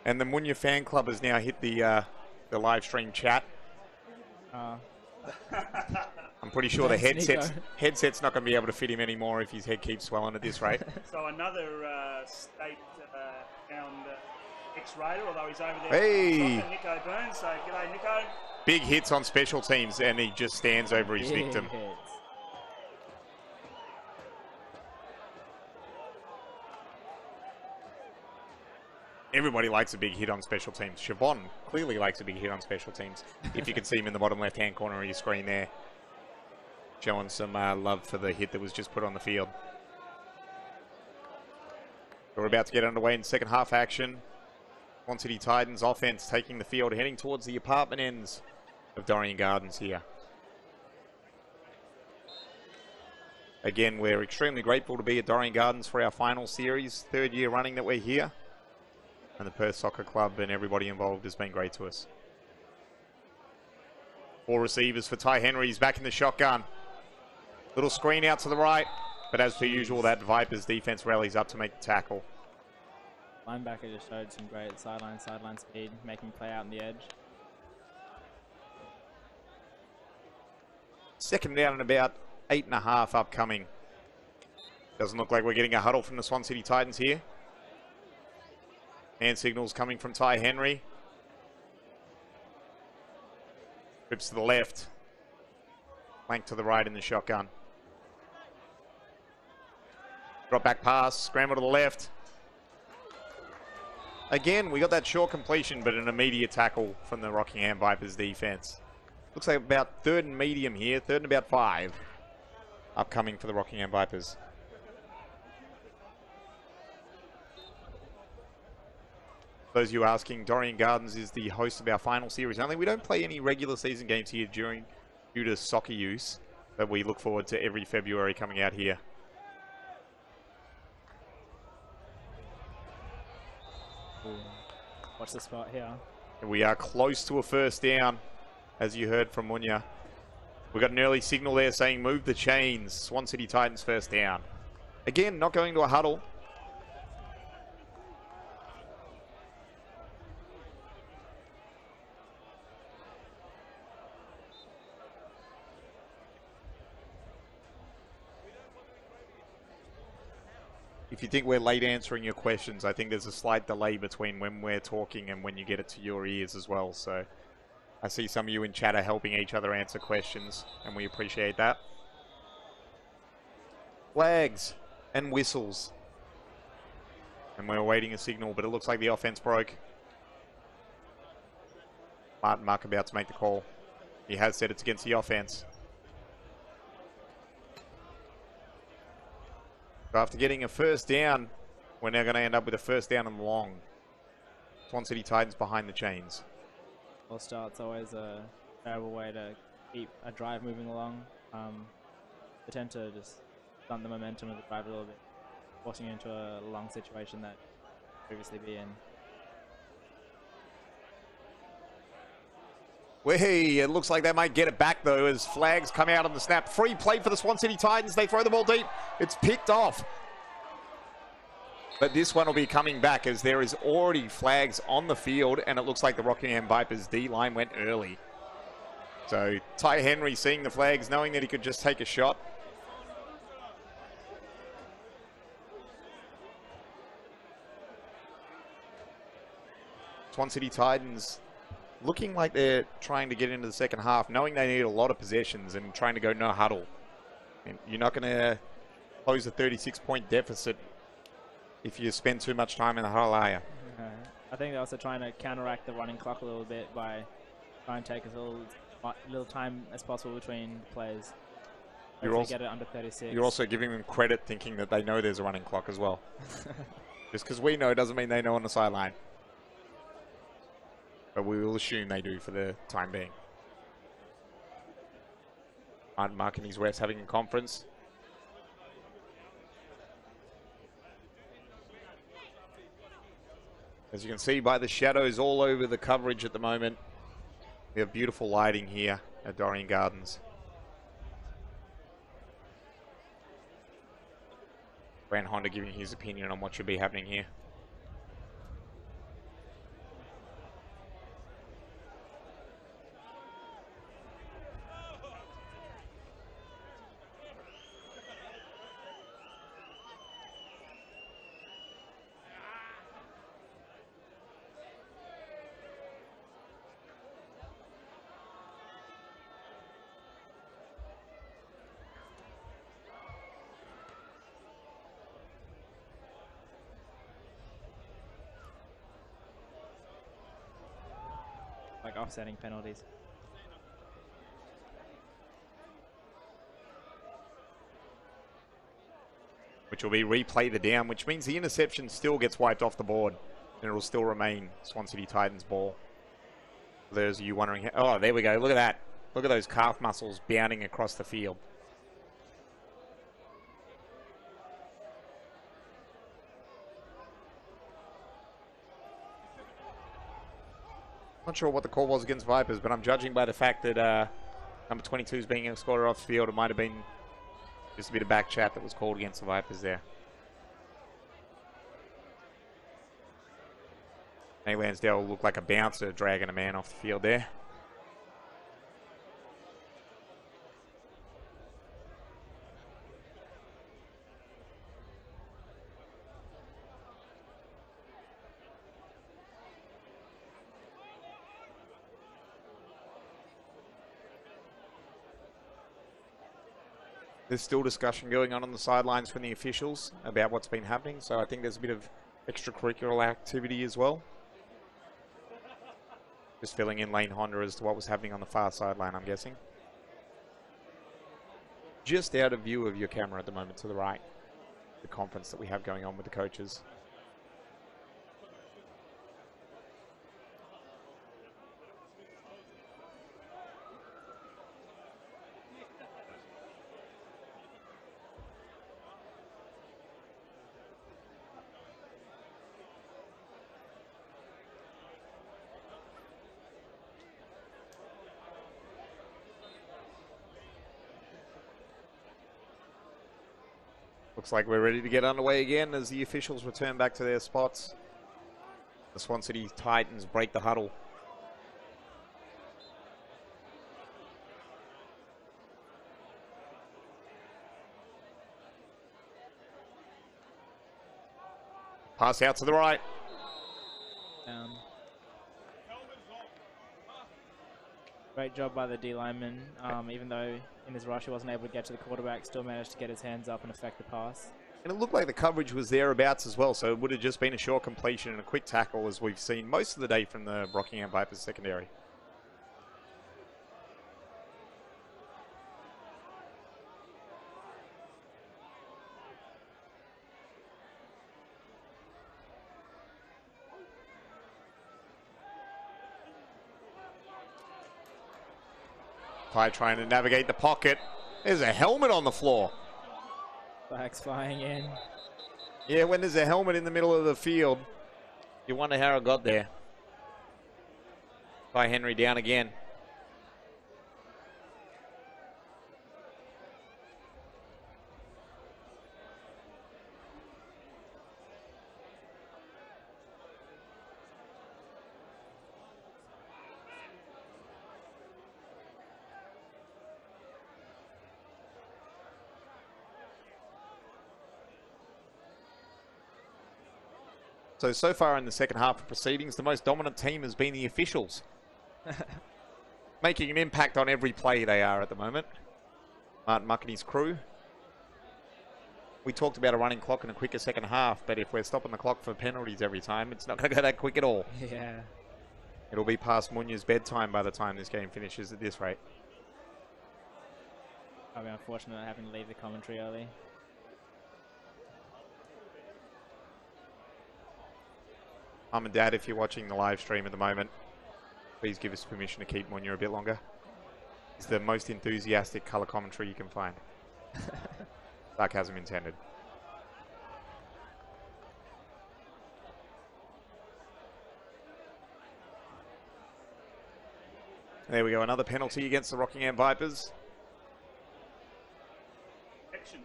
And the Munya fan club has now hit the live stream chat. I'm pretty sure the headset's not going to be able to fit him anymore if his head keeps swelling at this rate. So another state-bound ex-Raider, although he's over there. Hey! Nico Burns, so g'day Nico. Big hits on special teams, and he just stands over his victim. Everybody likes a big hit on special teams. Siobhan clearly likes a big hit on special teams. If you can see him in the bottom left-hand corner of your screen there. Showing some love for the hit that was just put on the field. We're about to get underway in second half action. Swan City Titans offense taking the field, heading towards the apartment ends of Dorrien Gardens here. Again, we're extremely grateful to be at Dorrien Gardens for our final series. Third year running that we're here. And the Perth Soccer Club and everybody involved has been great to us. 4 receivers for Ty Henry. He's back in the shotgun. Little screen out to the right. But as per usual, that Vipers defense rallies up to make the tackle. Linebacker just showed some great sideline speed, making play out on the edge. Second down and about 8.5 upcoming. Doesn't look like we're getting a huddle from the Swan City Titans here. Hand signals coming from Ty Henry. Trips to the left. Flank to the right in the shotgun. Drop back pass, scramble to the left. Again, we got that short completion, but an immediate tackle from the Rockingham Vipers defense. Looks like about 3rd and medium here, 3rd and about 5. Upcoming for the Rockingham Vipers. Those of you asking, Dorrien Gardens is the host of our final series only. We don't play any regular season games here due to soccer use, but we look forward to every February coming out here. Watch the spot here. We are close to a first down, as you heard from Munya. We got an early signal there saying move the chains. Swan City Titans first down. Again, not going to a huddle. If you think we're late answering your questions, I think there's a slight delay between when we're talking and when you get it to your ears as well. So I see some of you in chat are helping each other answer questions, and we appreciate that. Flags and whistles And we're awaiting a signal, but it looks like the offense broke. Martin Muck about to make the call. He has said it's against the offense. So after getting a first down, we're now going to end up with a first down and long. Swan City Titans behind the chains. Well, start's always a terrible way to keep a drive moving along. They tend to just stunt the momentum of the drive a little bit, forcing you into a long situation that previously be in. Hey, it looks like they might get it back though as flags come out on the snap. Free play for the Swan City Titans. They throw the ball deep. It's picked off. But this one will be coming back as there is already flags on the field and it looks like the Rockingham Vipers D-line went early. So Ty Henry seeing the flags, knowing that he could just take a shot. Swan City Titans looking like they're trying to get into the second half, knowing they need a lot of possessions and trying to go no huddle. And you're not going to close a 36-point deficit if you spend too much time in the huddle, are you? I think they're also trying to counteract the running clock a little bit by trying to take as little time as possible between plays. You're also, get it under 36. You're also giving them credit thinking that they know there's a running clock as well. Just because we know doesn't mean they know on the sideline. But we will assume they do for the time being. Martin Mark and his refs having a conference. As you can see by the shadows all over the coverage at the moment, we have beautiful lighting here at Dorrien Gardens. Grant Honda giving his opinion on what should be happening here. Like offsetting penalties. Which will be replay the down, which means the interception still gets wiped off the board. And it will still remain Swan City Titans ball. For those of you wondering, oh, there we go. Look at that. Look at those calf muscles bounding across the field. Not sure what the call was against Vipers, but I'm judging by the fact that number 22 is being escorted off the field. It might have been just a bit of back chat that was called against the Vipers there. Nate Lansdale looked like a bouncer dragging a man off the field there. There's still discussion going on the sidelines from the officials about what's been happening, so I think there's a bit of extracurricular activity as well. Just filling in Lane Honda as to what was happening on the far sideline, I'm guessing. Just out of view of your camera at the moment to the right, the conference that we have going on with the coaches. Looks like we're ready to get underway again as the officials return back to their spots. The Swan City Titans break the huddle. Pass out to the right. Great job by the D lineman. Even though in his rush he wasn't able to get to the quarterback, still managed to get his hands up and affect the pass. And it looked like the coverage was thereabouts as well, so it would have just been a short completion and a quick tackle, as we've seen most of the day from the Rockingham Vipers secondary. Ty trying to navigate the pocket. There's a helmet on the floor. Flags flying in. Yeah, when there's a helmet in the middle of the field, you wonder how it got there. Ty Henry down again. So far in the second half of proceedings, the most dominant team has been the officials. Making an impact on every play they are at the moment. Martin Muck and his crew. We talked about a running clock and a quicker second half, but if we're stopping the clock for penalties every time, it's not going to go that quick at all. Yeah. It'll be past Munya's bedtime by the time this game finishes at this rate. I'll be unfortunate not having to leave the commentary early. Mum and Dad, if you're watching the live stream at the moment, please give us permission to keep Munya a bit longer. It's the most enthusiastic colour commentary you can find. Sarcasm intended. There we go, another penalty against the Rockingham Vipers. Action.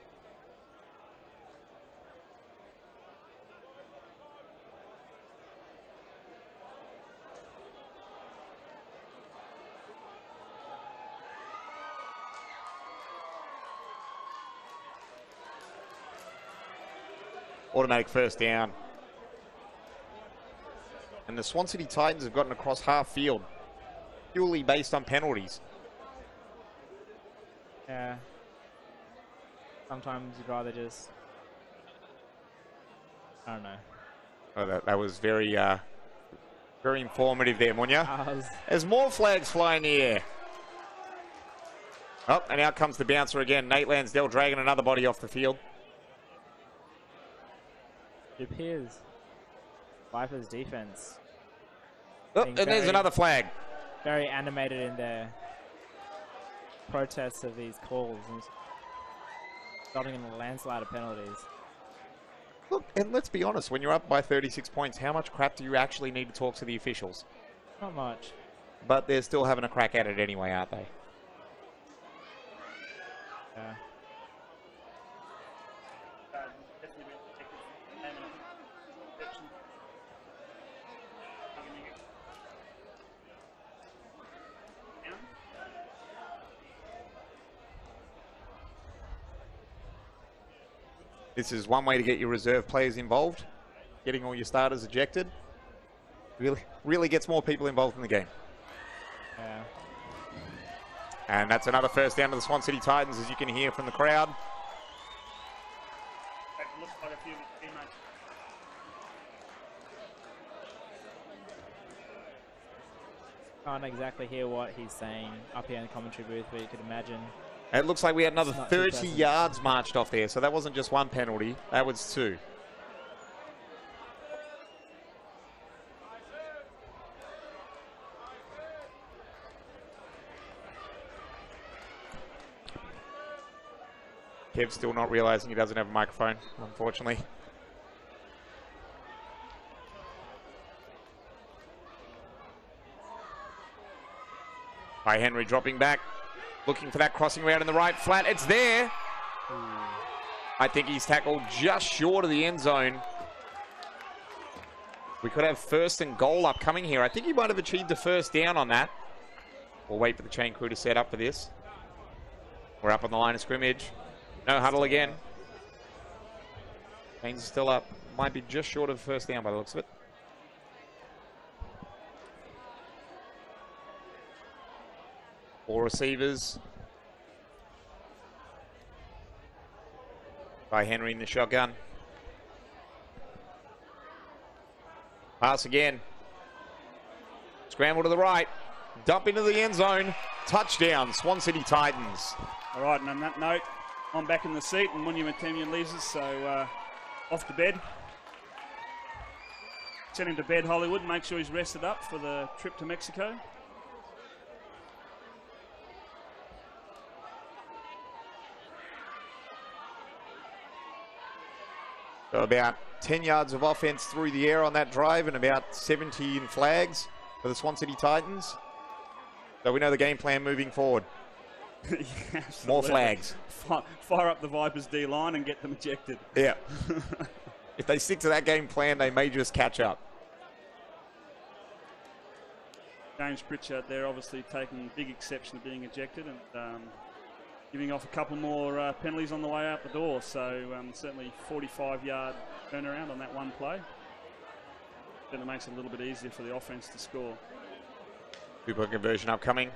Automatic first down. And the Swan City Titans have gotten across half field, purely based on penalties. Yeah. Sometimes you'd rather just... I don't know. Oh, that was very, very informative there, Munya. Was... There's more flags flying in the air. Oh, and out comes the bouncer again. Nate Lansdell dragging another body off the field. It appears Vipers defense. Oh, and there's another flag. Very animated in their protests of these calls and resulting in a landslide of penalties. Look, and let's be honest, when you're up by 36 points, how much crap do you actually need to talk to the officials? Not much. But they're still having a crack at it anyway, aren't they? Yeah. This is one way to get your reserve players involved. Getting all your starters ejected really gets more people involved in the game. Yeah. And that's another first down to the Swan City Titans, as you can hear from the crowd. Looks like a few teammates. Can't exactly hear what he's saying up here in the commentary booth, but you could imagine. It looks like we had another It's not 30 yards marched off there, so that wasn't just one penalty, that was two. Kev's still not realizing he doesn't have a microphone, unfortunately. By Henry dropping back, looking for that crossing route in the right flat. It's there. I think he's tackled just short of the end zone. We could have first and goal upcoming here. I think he might have achieved a first down on that. We'll wait for the chain crew to set up for this. We're up on the line of scrimmage. No huddle again. Chains are still up. Might be just short of first down by the looks of it. Four receivers. by Henry in the shotgun. Pass again. Scramble to the right. Dump into the end zone. Touchdown, Swan City Titans. All right, and on that note, I'm back in the seat, and Munya Matemian leaves us, so off to bed. Send him to bed, Hollywood, and make sure he's rested up for the trip to Mexico. So about 10 yards of offense through the air on that drive and about 17 flags for the Swan City Titans. So we know the game plan moving forward. Yeah, more flags. Fire up the Vipers D-line and get them ejected. Yeah. If they stick to that game plan, they may just catch up. James Pritchard there obviously taking big exception to being ejected and giving off a couple more penalties on the way out the door. So certainly 45-yard turnaround on that one play. Certainly makes it a little bit easier for the offense to score. Two-point conversion upcoming.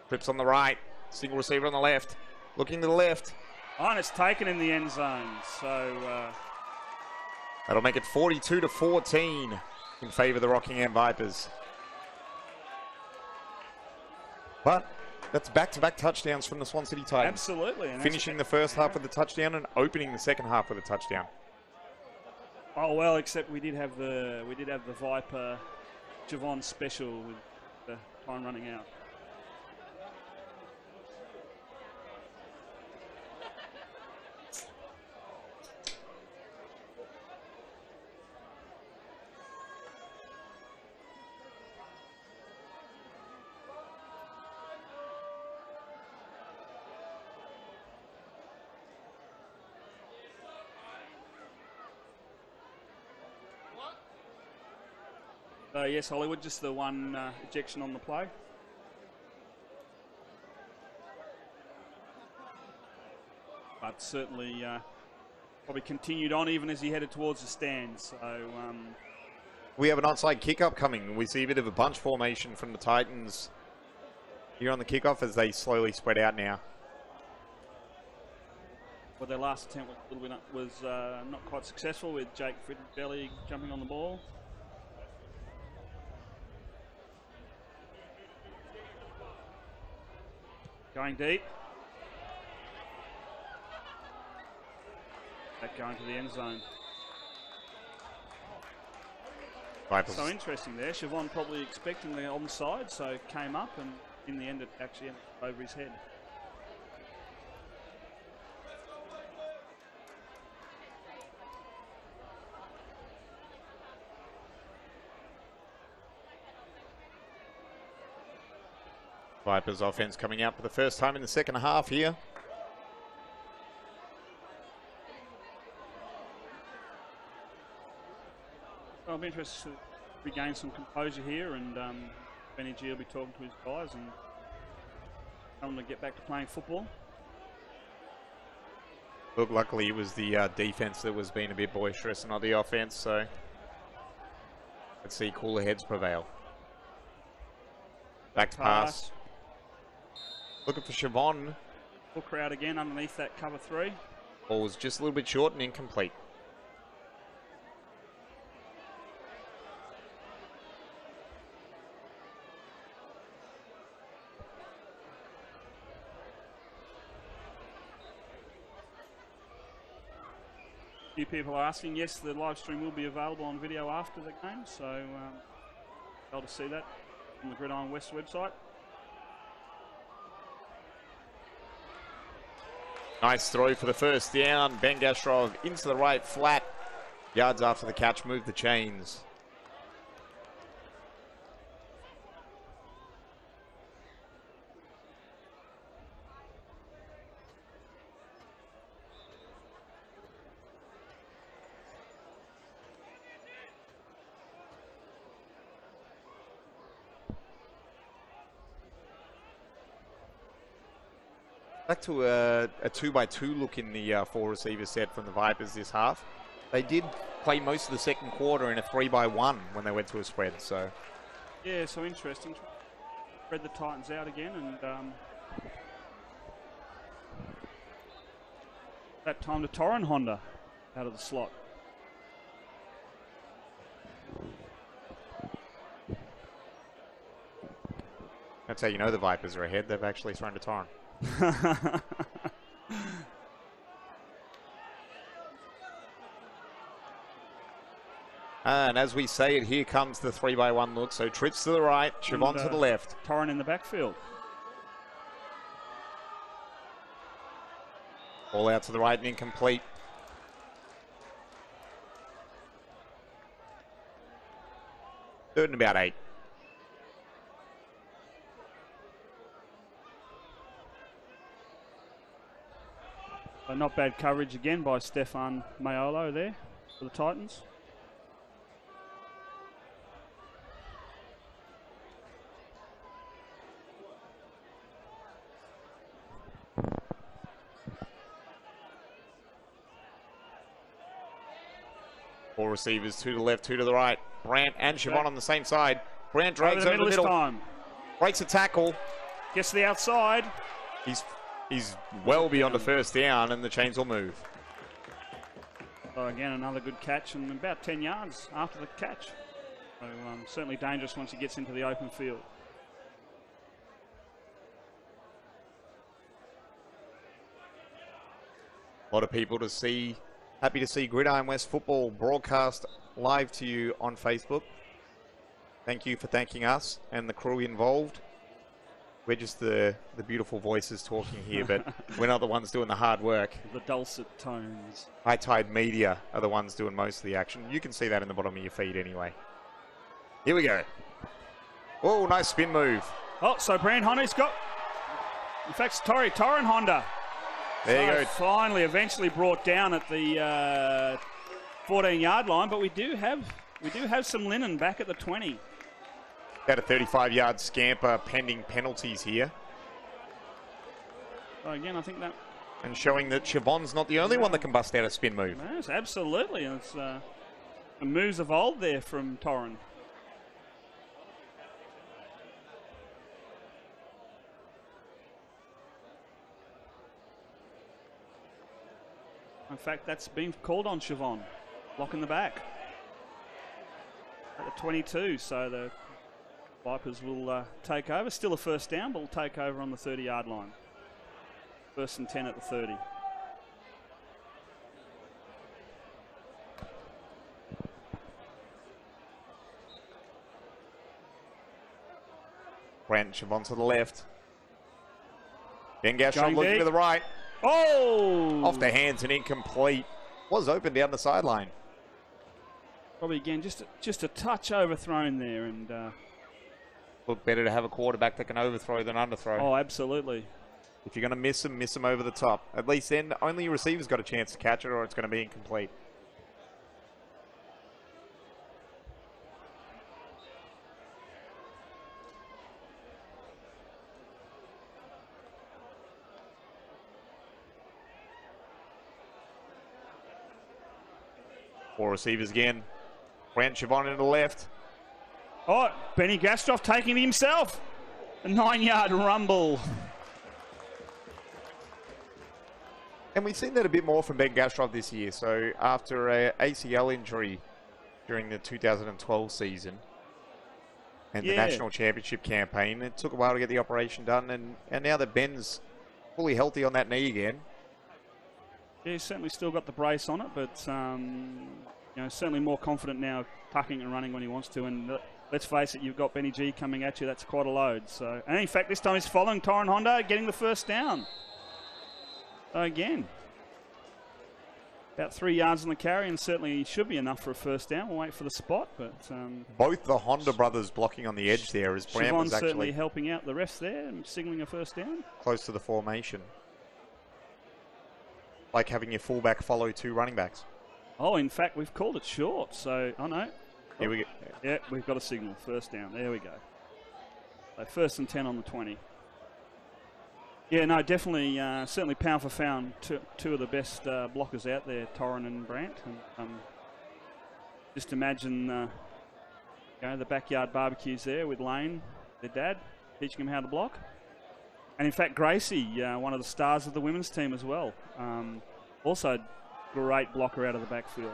Trips on the right. Single receiver on the left. Looking to the left. Oh, and it's taken in the end zone. So that'll make it 42-14 in favor of the Rockingham Vipers. But that's back-to-back touchdowns from the Swan City Titans. Absolutely. And finishing the first half with a touchdown and opening the second half with a touchdown. Oh well, except we did have the Viper Javon special with the time running out. Yes, Hollywood, just the one ejection on the play. But certainly probably continued on even as he headed towards the stands. So we have an onside kick coming. We see a bit of a bunch formation from the Titans here on the kickoff as they slowly spread out now. Well, their last attempt was not quite successful with Jake Frittenbelly jumping on the ball. Going deep. Back going to the end zone. Vipers. So interesting there. Siobhan probably expecting the onside, so came up and in the end it actually ended over his head. Vipers offense coming out for the first time in the second half here. Well, I'll be interested to regain some composure here, and Benny G will be talking to his guys and tell them to get back to playing football. Look, luckily it was the defense that was being a bit boisterous and not the offense, so let's see cooler heads prevail. Back to pass. Looking for Siobhan. Full crowd again underneath that cover three. Ball was just a little bit short and incomplete. A few people are asking, yes, the live stream will be available on video after the game, so able to see that on the Gridiron West website. Nice throw for the first down. Ben Gastrov into the right flat. Yards after the catch, move the chains. Back to a 2-by-2 look in the four receiver set from the Vipers this half. They did play most of the second quarter in a 3-by-1 when they went to a spread. So yeah, so interesting. Spread the Titans out again, and That time to Torren Honda out of the slot. That's how you know the Vipers are ahead. They've actually thrown to Torren. And as we say it, here comes the 3x1 look. So trips to the right, Siobhan to the left. Torren in the backfield. All out to the right and incomplete. Third and about 8. So not bad coverage again by Stefan Maiolo there for the Titans. Four receivers, 2 to the left, 2 to the right. Brandt and Siobhan on the same side. Brandt drags over the middle. Time. Breaks a tackle. Gets to the outside. He's well beyond a first down, and the chains will move. So again, another good catch, and about 10 yards after the catch. So certainly dangerous once he gets into the open field. A lot of people to see. Happy to see Gridiron West football broadcast live to you on Facebook. Thank you for thanking us and the crew involved. We're just the beautiful voices talking here, but we're not the ones doing the hard work. The dulcet tones. High Tide Media are the ones doing most of the action. You can see that in the bottom of your feed anyway. Here we go. Oh, nice spin move. Oh, so Brand Honda's got... In fact, it's Torren Honda. There you go. Finally, eventually brought down at the 14-yard line, but we do have some linen back at the 20. About a 35-yard scamper pending penalties here. So again, I think that... And showing that Siobhan's not the only one that can bust out a spin move. Yes, absolutely. And it's, the moves evolved there from Torren. In fact, that's been called on Siobhan. Block in the back. At the 22, so the Vipers will take over. Still a first down, but will take over on the 30-yard line. First and 10 at the 30. Brent Siobhan to the left. Ben Gastron looking to the right. Oh! Off the hands and incomplete. Was open down the sideline. Probably again just a touch overthrown there, and look better to have a quarterback that can overthrow than underthrow. Oh, absolutely. If you're going to miss them over the top. At least then only your receiver's got a chance to catch it, or it's going to be incomplete. Four receivers again. Brent Siobhan into the left. Oh, Benny Gastroff taking it himself. A 9-yard rumble. And we've seen that a bit more from Ben Gastroff this year. So after a ACL injury during the 2012 season and the National Championship campaign, it took a while to get the operation done. And now that Ben's fully healthy on that knee again. Yeah, he's certainly still got the brace on it, but certainly more confident now, tucking and running when he wants to. And let's face it, you've got Benny G coming at you. That's quite a load. So, and in fact, this time he's following Torren Honda, getting the first down. So again, about 3 yards on the carry, and certainly should be enough for a first down. We'll wait for the spot, but both the Honda brothers blocking on the edge there as Brand was actually certainly helping out the refs there and signaling a first down. Close to the formation. Like having your fullback follow 2 running backs. Oh, in fact, we've called it short. So, oh no. Here we go. Yeah, we've got a signal. First down. There we go. So first and 10 on the 20. Yeah, no, definitely, certainly pound for pound, two of the best blockers out there, Torren and Brandt. And just imagine, the backyard barbecues there with Lane, their dad, teaching him how to block. And in fact, Gracie, one of the stars of the women's team as well. Also, great blocker out of the backfield.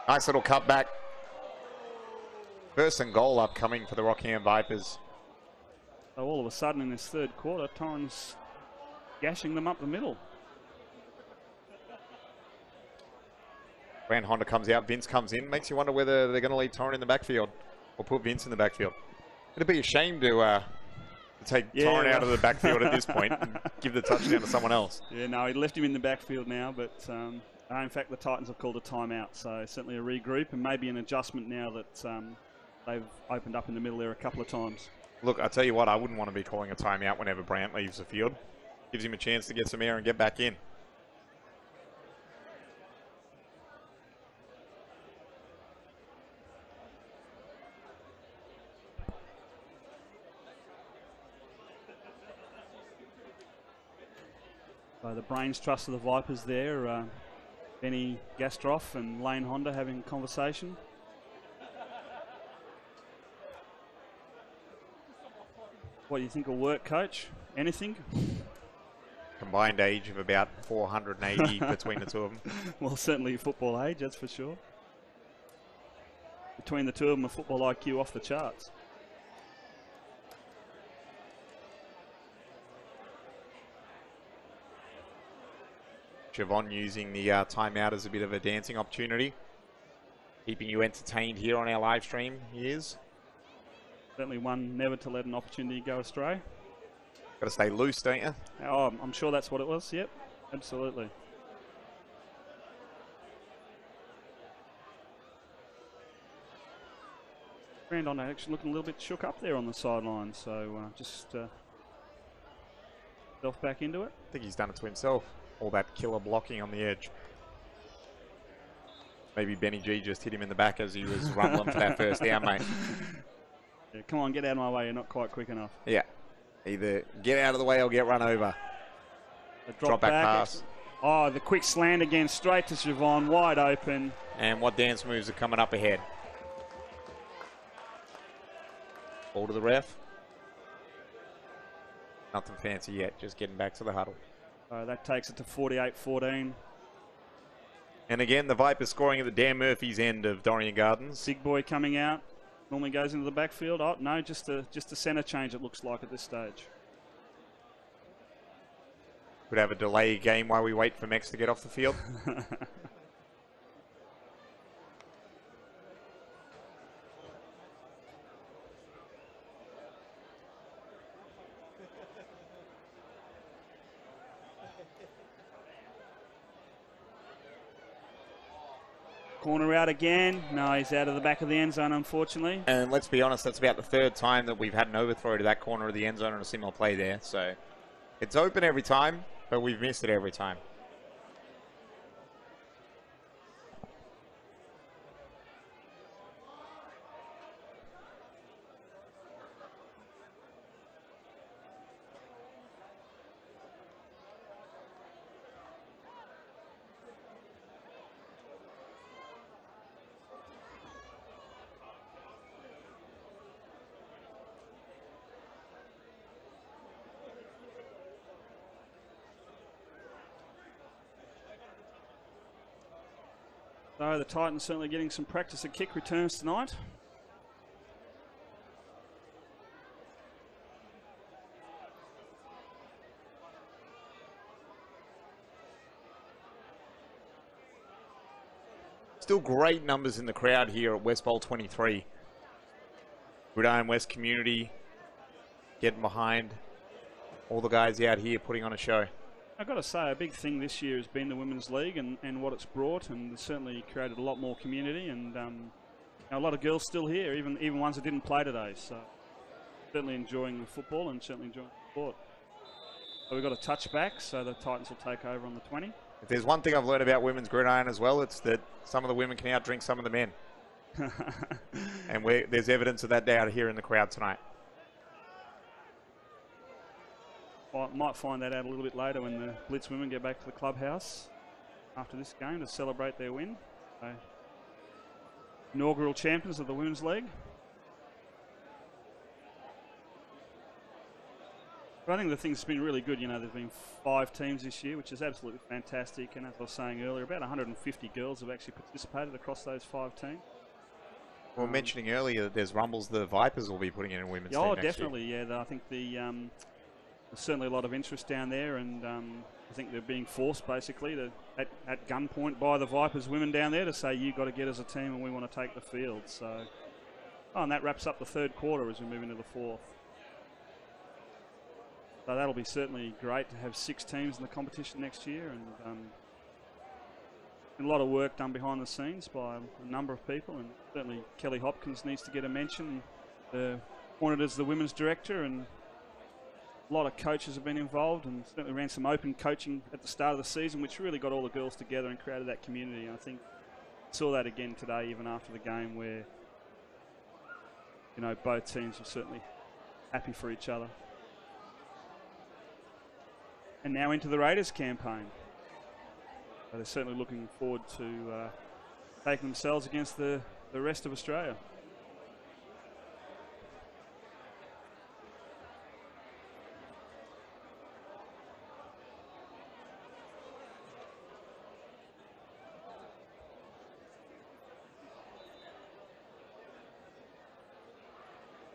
Nice little cutback. First and goal upcoming for the Rockingham Vipers. So all of a sudden in this third quarter, Torrens gashing them up the middle. When Honda comes out, Vince comes in. Makes you wonder whether they're going to leave Torren in the backfield or put Vince in the backfield. It'd be a shame to take Torren out of the backfield at this point and give the touchdown to someone else. Yeah, no, he left him in the backfield now, but in fact the Titans have called a timeout, so certainly a regroup and maybe an adjustment now that they've opened up in the middle there a couple of times. Look, I tell you what, I wouldn't want to be calling a timeout whenever Brandt leaves the field. Gives him a chance to get some air and get back in. So the brains trust of the Vipers there, Benny Gastroff and Lane Honda having conversation. What do you think will work, Coach? Anything? Combined age of about 480 between the two of them. Well, certainly football age, that's for sure. Between the two of them, a football IQ off the charts. Siobhan using the timeout as a bit of a dancing opportunity. Keeping you entertained here on our live stream, he is. Certainly one never to let an opportunity go astray. Got to stay loose, don't you? Oh, I'm sure that's what it was. Yep, absolutely. Brandon actually looking a little bit shook up there on the sideline, so just self back into it. I think he's done it to himself. All that killer blocking on the edge. Maybe Benny G just hit him in the back as he was rumbling for that first down, mate. Yeah, come on, get out of my way. You're not quite quick enough. Yeah. Either get out of the way or get run over. A drop back pass. Oh, the quick slant again, straight to Siobhan, wide open. And what dance moves are coming up ahead? Ball to the ref. Nothing fancy yet, just getting back to the huddle. That takes it to 48-14. And again, the Vipers scoring at the Dan Murphy's end of Dorrian Gardens. Big boy coming out. Normally goes into the backfield. Oh, no, just a centre change it looks like at this stage. Could have a delay game while we wait for Mex to get off the field. Corner out again. No, he's out of the back of the end zone, unfortunately. And let's be honest, that's about the third time that we've had an overthrow to that corner of the end zone on a similar play there. So it's open every time, but we've missed it every time. So the Titans certainly getting some practice at kick returns tonight. Still great numbers in the crowd here at West Bowl 23. Gridiron West community getting behind all the guys out here putting on a show. I've got to say, a big thing this year has been the Women's League and what it's brought, and it's certainly created a lot more community, and a lot of girls still here, even ones that didn't play today. So certainly enjoying the football and certainly enjoying the sport. So we've got a touchback, so the Titans will take over on the 20. If there's one thing I've learned about women's gridiron as well, it's that some of the women can outdrink some of the men. And there's evidence of that out here in the crowd tonight. I might find that out a little bit later when the Blitz women get back to the clubhouse after this game to celebrate their win. Inaugural champions of the Women's League. But I think the thing's been really good. You know, there's been 5 teams this year, which is absolutely fantastic. And as I was saying earlier, about 150 girls have actually participated across those 5 teams. We were mentioning earlier that there's rumbles the Vipers will be putting in a women's team next definitely, year. yeah. I think there's certainly a lot of interest down there, and I think they're being forced basically at gunpoint by the Vipers women down there to say, you got to get as a team and we want to take the field. So, and that wraps up the 3rd quarter as we move into the 4th. So that'll be certainly great to have 6 teams in the competition next year, and a lot of work done behind the scenes by a number of people, and certainly Kelly Hopkins needs to get a mention, appointed as the women's director, and a lot of coaches have been involved, and certainly ran some open coaching at the start of the season, which really got all the girls together and created that community. And I think saw that again today, even after the game, where both teams were certainly happy for each other. And now into the Raiders campaign. So they're certainly looking forward to taking themselves against the rest of Australia.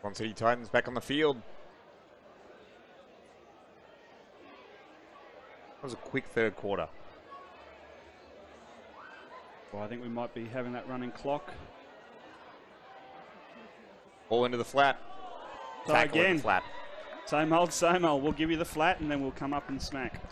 Swan City Titans back on the field. That was a quick 3rd quarter. Well, I think we might be having that running clock. Ball into the flat. So Tackle again, in the flat. Same old, same old. We'll give you the flat and then we'll come up and smack.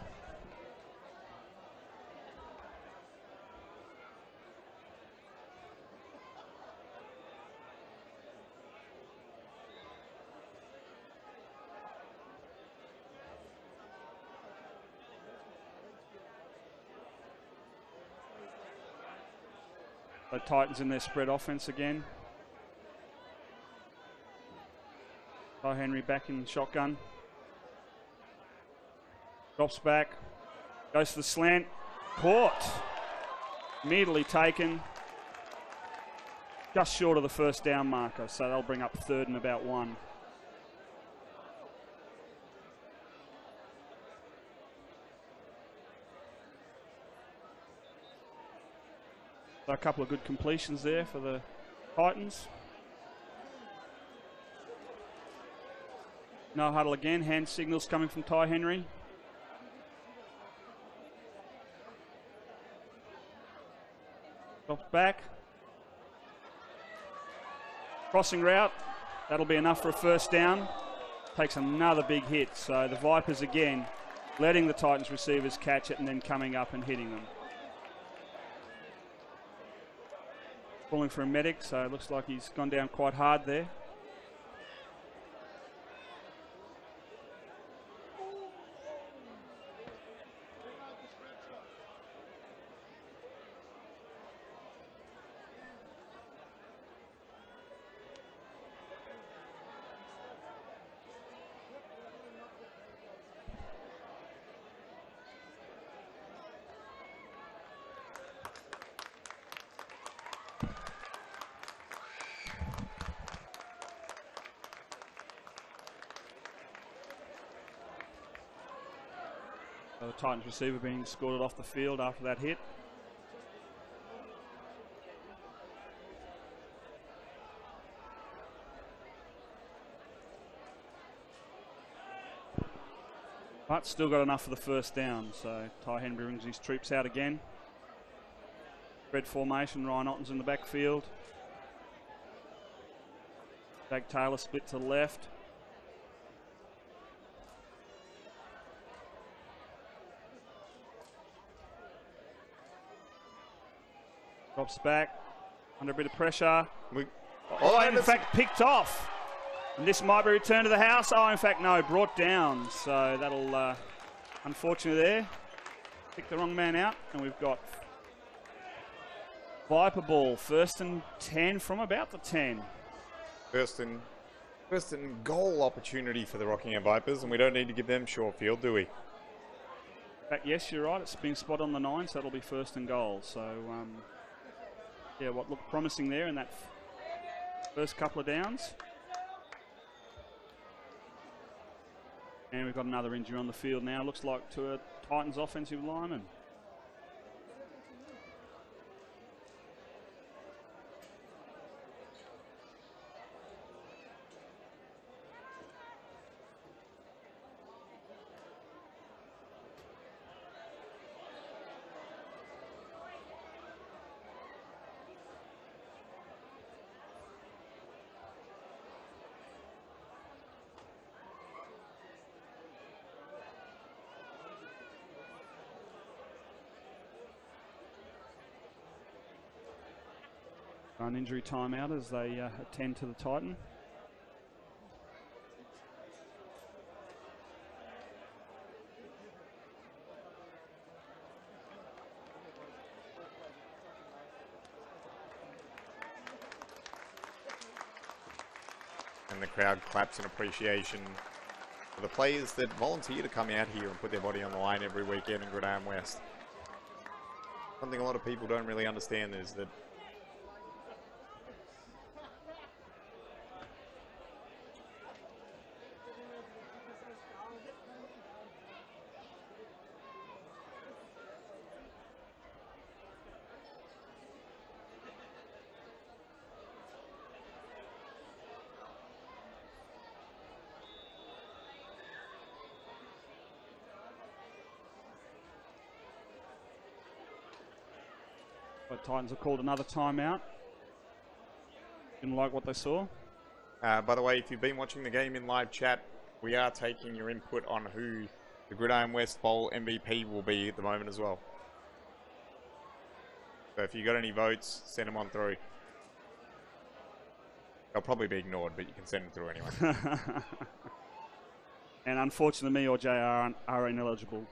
The Titans in their spread offense again. Ty Henry back in shotgun. Drops back. Goes to the slant. Caught. Immediately taken. Just short of the 1st down marker, so they'll bring up 3rd and about 1. So a couple of good completions there for the Titans. No huddle again. Hand signals coming from Ty Henry. Drops back. Crossing route. That'll be enough for a 1st down. Takes another big hit. So the Vipers again letting the Titans receivers catch it and then coming up and hitting them. Calling for a medic, so it looks like he's gone down quite hard there. The Titans receiver being escorted off the field after that hit. But still got enough for the 1st down, so Ty Henry brings his troops out again. Red formation, Ryan Otten's in the backfield. Jack Taylor split to the left. Drops back, under a bit of pressure. In fact, picked off. And this might be returned to the house. Oh, in fact, no, brought down. So that'll, unfortunately there, pick the wrong man out. And we've got Viper ball, 1st and 10 from about the 10. First and goal opportunity for the Rockingham Vipers, and we don't need to give them short field, do we? In fact, yes, you're right. It's been spot on the 9, so that'll be 1st and goal. So, yeah, what looked promising there in that first couple of downs. And we've got another injury on the field now. Looks like to a Titans offensive lineman. An injury timeout as they attend to the Titan. And the crowd claps in appreciation for the players that volunteer to come out here and put their body on the line every weekend in Gridiron West. Something a lot of people don't really understand is that the Titans have called another timeout. Didn't like what they saw. by the way, if you've been watching the game in live chat, we are taking your input on who the Gridiron West Bowl MVP will be at the moment as well. So if you got any votes, send them on through. They'll probably be ignored, but you can send them through anyway. And unfortunately, me or JR are ineligible.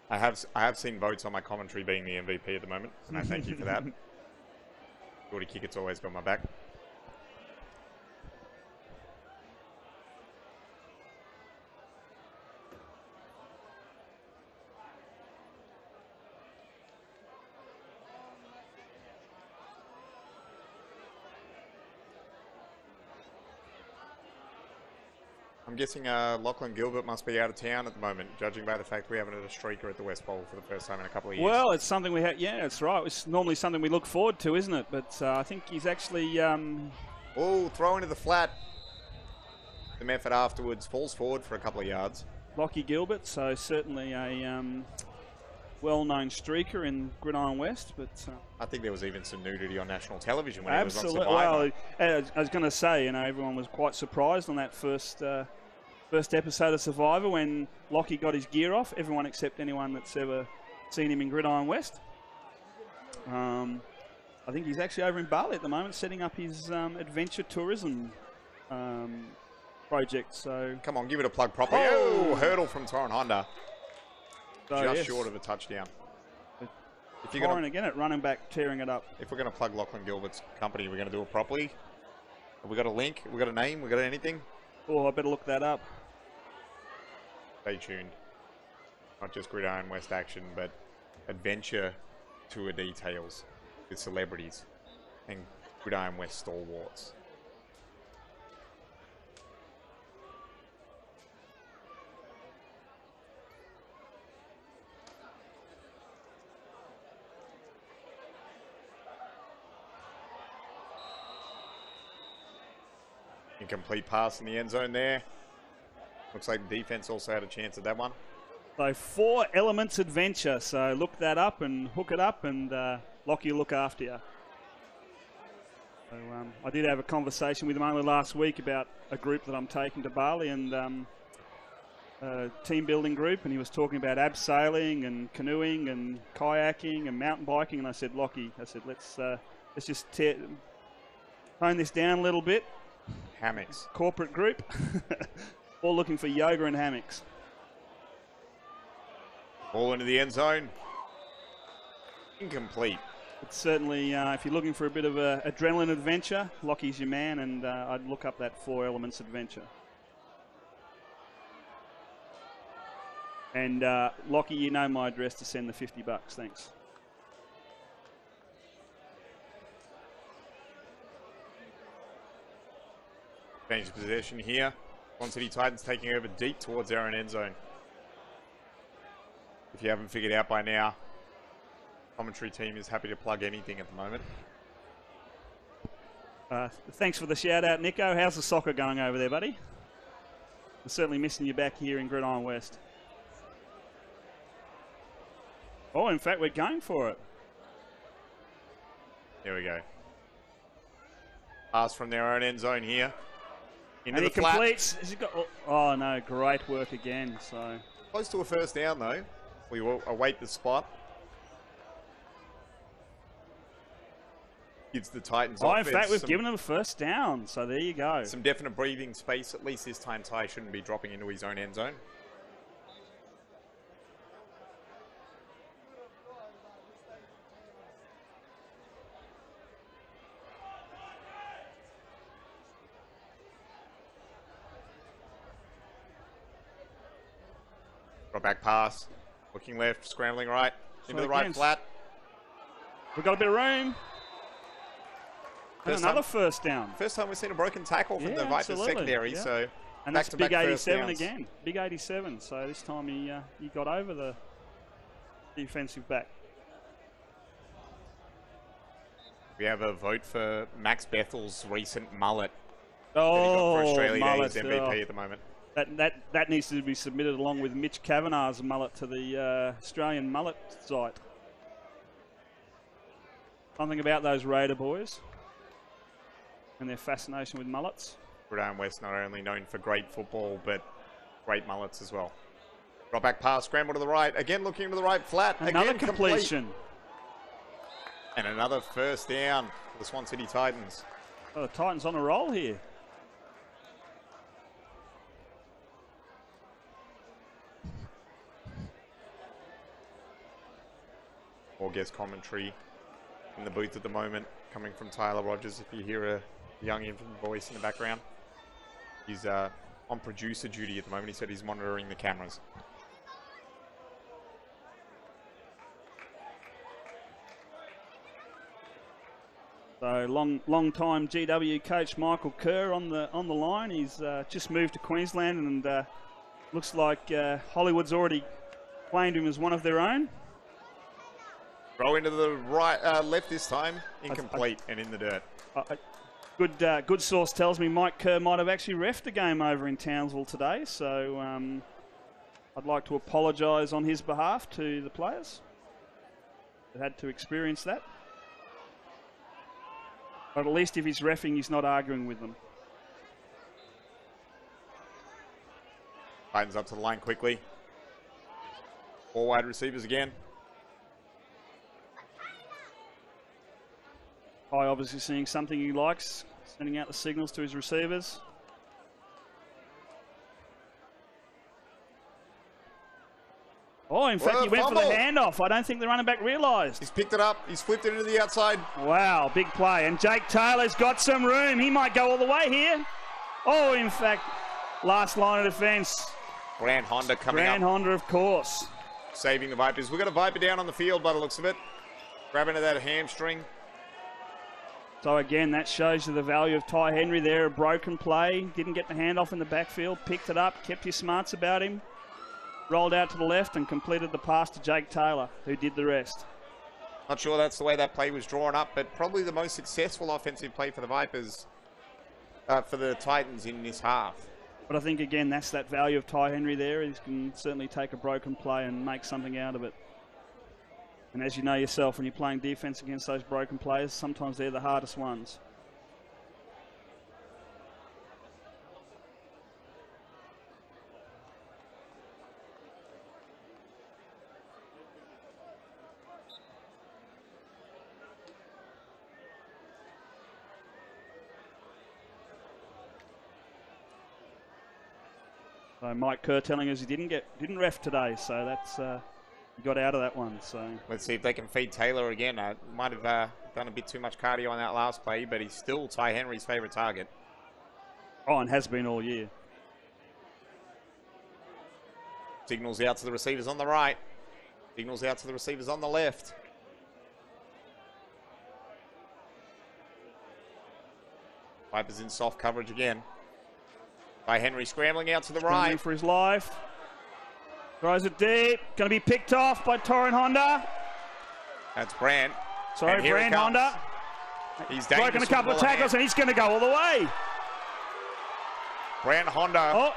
I have seen votes on my commentary being the MVP at the moment, and I thank you for that. Shorty kick, it's always got my back. I'm guessing Lachlan Gilbert must be out of town at the moment, judging by the fact we haven't had a streaker at the West Bowl for the first time in a couple of years. Well, it's something we have. Yeah, it's right. It's normally something we look forward to, isn't it? But I think he's actually. Oh, throw into the flat. The method afterwards falls forward for a couple of yards. Lockie Gilbert, so certainly a well-known streaker in Gridiron West, but I think there was even some nudity on national television when absolutely. he was on Survivor. Well, I was going to say, you know, everyone was quite surprised on that first episode of Survivor when Lockie got his gear off. Everyone except anyone that's ever seen him in Gridiron West. I think he's actually over in Bali at the moment, setting up his adventure tourism project. So come on, give it a plug properly. Oh, hurdle from Torren Honda. So just yes, short of a touchdown. If you're going again at running back, tearing it up. If we're going to plug Lachlan Gilbert's company, we're going to do it properly. Have we got a link? We got a name? We got anything? Oh, I better look that up. Stay tuned. Not just Gridiron West action, but adventure tour details with celebrities and Gridiron West stalwarts. Incomplete pass in the end zone there. Looks like the defense also had a chance at that one. So 4 Elements Adventure. So look that up and hook it up, and Lockie will look after you. So I did have a conversation with him only last week about a group that I'm taking to Bali, and a team building group, and he was talking about abseiling and canoeing and kayaking and mountain biking, and I said, Lockie, I said, let's just tone this down a little bit. Hammocks. Corporate group. All looking for yoga and hammocks. Ball into the end zone. Incomplete. It's certainly, if you're looking for a bit of a adrenaline adventure, Lockie's your man, and I'd look up that 4 Elements Adventure. And Lockie, you know my address to send the $50. Thanks. Change of possession here. Swan City Titans taking over deep towards their own end zone. If you haven't figured out by now, commentary team is happy to plug anything at the moment. Thanks for the shout out, Nico. How's the soccer going over there, buddy? We're certainly missing you back here in Gridiron West. Oh, in fact, we're going for it. There we go. Pass from their own end zone here. Into And the he flat. completes. Has he got, oh, no, great work again. So Close to a first down, though. We will await the spot. Gives the Titans in offense fact, we've some, given him a first down. So there you go. some definite breathing space. At least this time, Ty shouldn't be dropping into his own end zone. Drop back pass. Looking left, scrambling right. Into the right again, flat. We've got a bit of room. And First another time- first down. First time we've seen a broken tackle from Yeah, the Vipers absolutely, secondary, yeah. so And that's big back-to-back first 87 downs. again. Big 87. So this time he got over the defensive back. We have a vote for Max Bethel's recent mullet Oh, that he got for Australia Day. mullet, He's MVP at the moment. That needs to be submitted along with Mitch Kavanagh's mullet to the Australian mullet site. Something about those Raider boys and their fascination with mullets. Gridiron West not only known for great football, but great mullets as well. Drop back pass, scramble to the right. Again looking to the right flat. Another Again, complete. completion. And another first down for the Swan City Titans. Oh, the Titans on a roll here. More guest commentary in the booth at the moment, coming from Tyler Rogers. If you hear a young infant voice in the background, he's on producer duty at the moment. He said he's monitoring the cameras. So long time GW coach Michael Kerr on the line. He's just moved to Queensland and looks like Hollywood's already claimed him as one of their own. Throw into the right, left this time, incomplete and in the dirt. Good source tells me Mike Kerr might have actually reffed a game over in Townsville today. So I'd like to apologise on his behalf to the players that had to experience that. But at least if he's reffing, he's not arguing with them. Titans up to the line quickly. 4 wide receivers again. Ty obviously seeing something he likes, sending out the signals to his receivers. Oh, in fact, he went for the handoff. I don't think the running back realised. He's picked it up. He's flipped it into the outside. Wow, big play. And Jake Taylor's got some room. He might go all the way here. Oh, in fact, last line of defence. Grand Honda coming Grand up, Honda, of course. saving the Vipers. We've got a Viper down on the field by the looks of it. Grabbing at that hamstring. So again, that shows you the value of Ty Henry there. A broken play. Didn't get the handoff in the backfield. Picked it up. Kept his smarts about him. Rolled out to the left and completed the pass to Jake Taylor, who did the rest. Not sure that's the way that play was drawn up, but probably the most successful offensive play for the Vipers, for the Titans in this half. But I think, again, that's that value of Ty Henry there. He can certainly take a broken play and make something out of it. And as you know yourself, when you're playing defense against those broken players, sometimes they're the hardest ones. So Mike Kerr telling us he didn't ref today, so that's he got out of that one. So Let's see if they can feed Taylor again. Might have done a bit too much cardio on that last play, but he's still Ty Henry's favourite target. and has been all year. Signals out to the receivers on the right. Signals out to the receivers on the left. Vipers in soft coverage again. by Henry, scrambling out to the Scrambling right. for his life. Throws it deep. Going to be picked off by Torrin Honda. That's Brand. Sorry, And here it Brand comes. Honda. He's Broken a couple of ball in tackles, hand. and he's going to go all the way. Brand Honda Oh,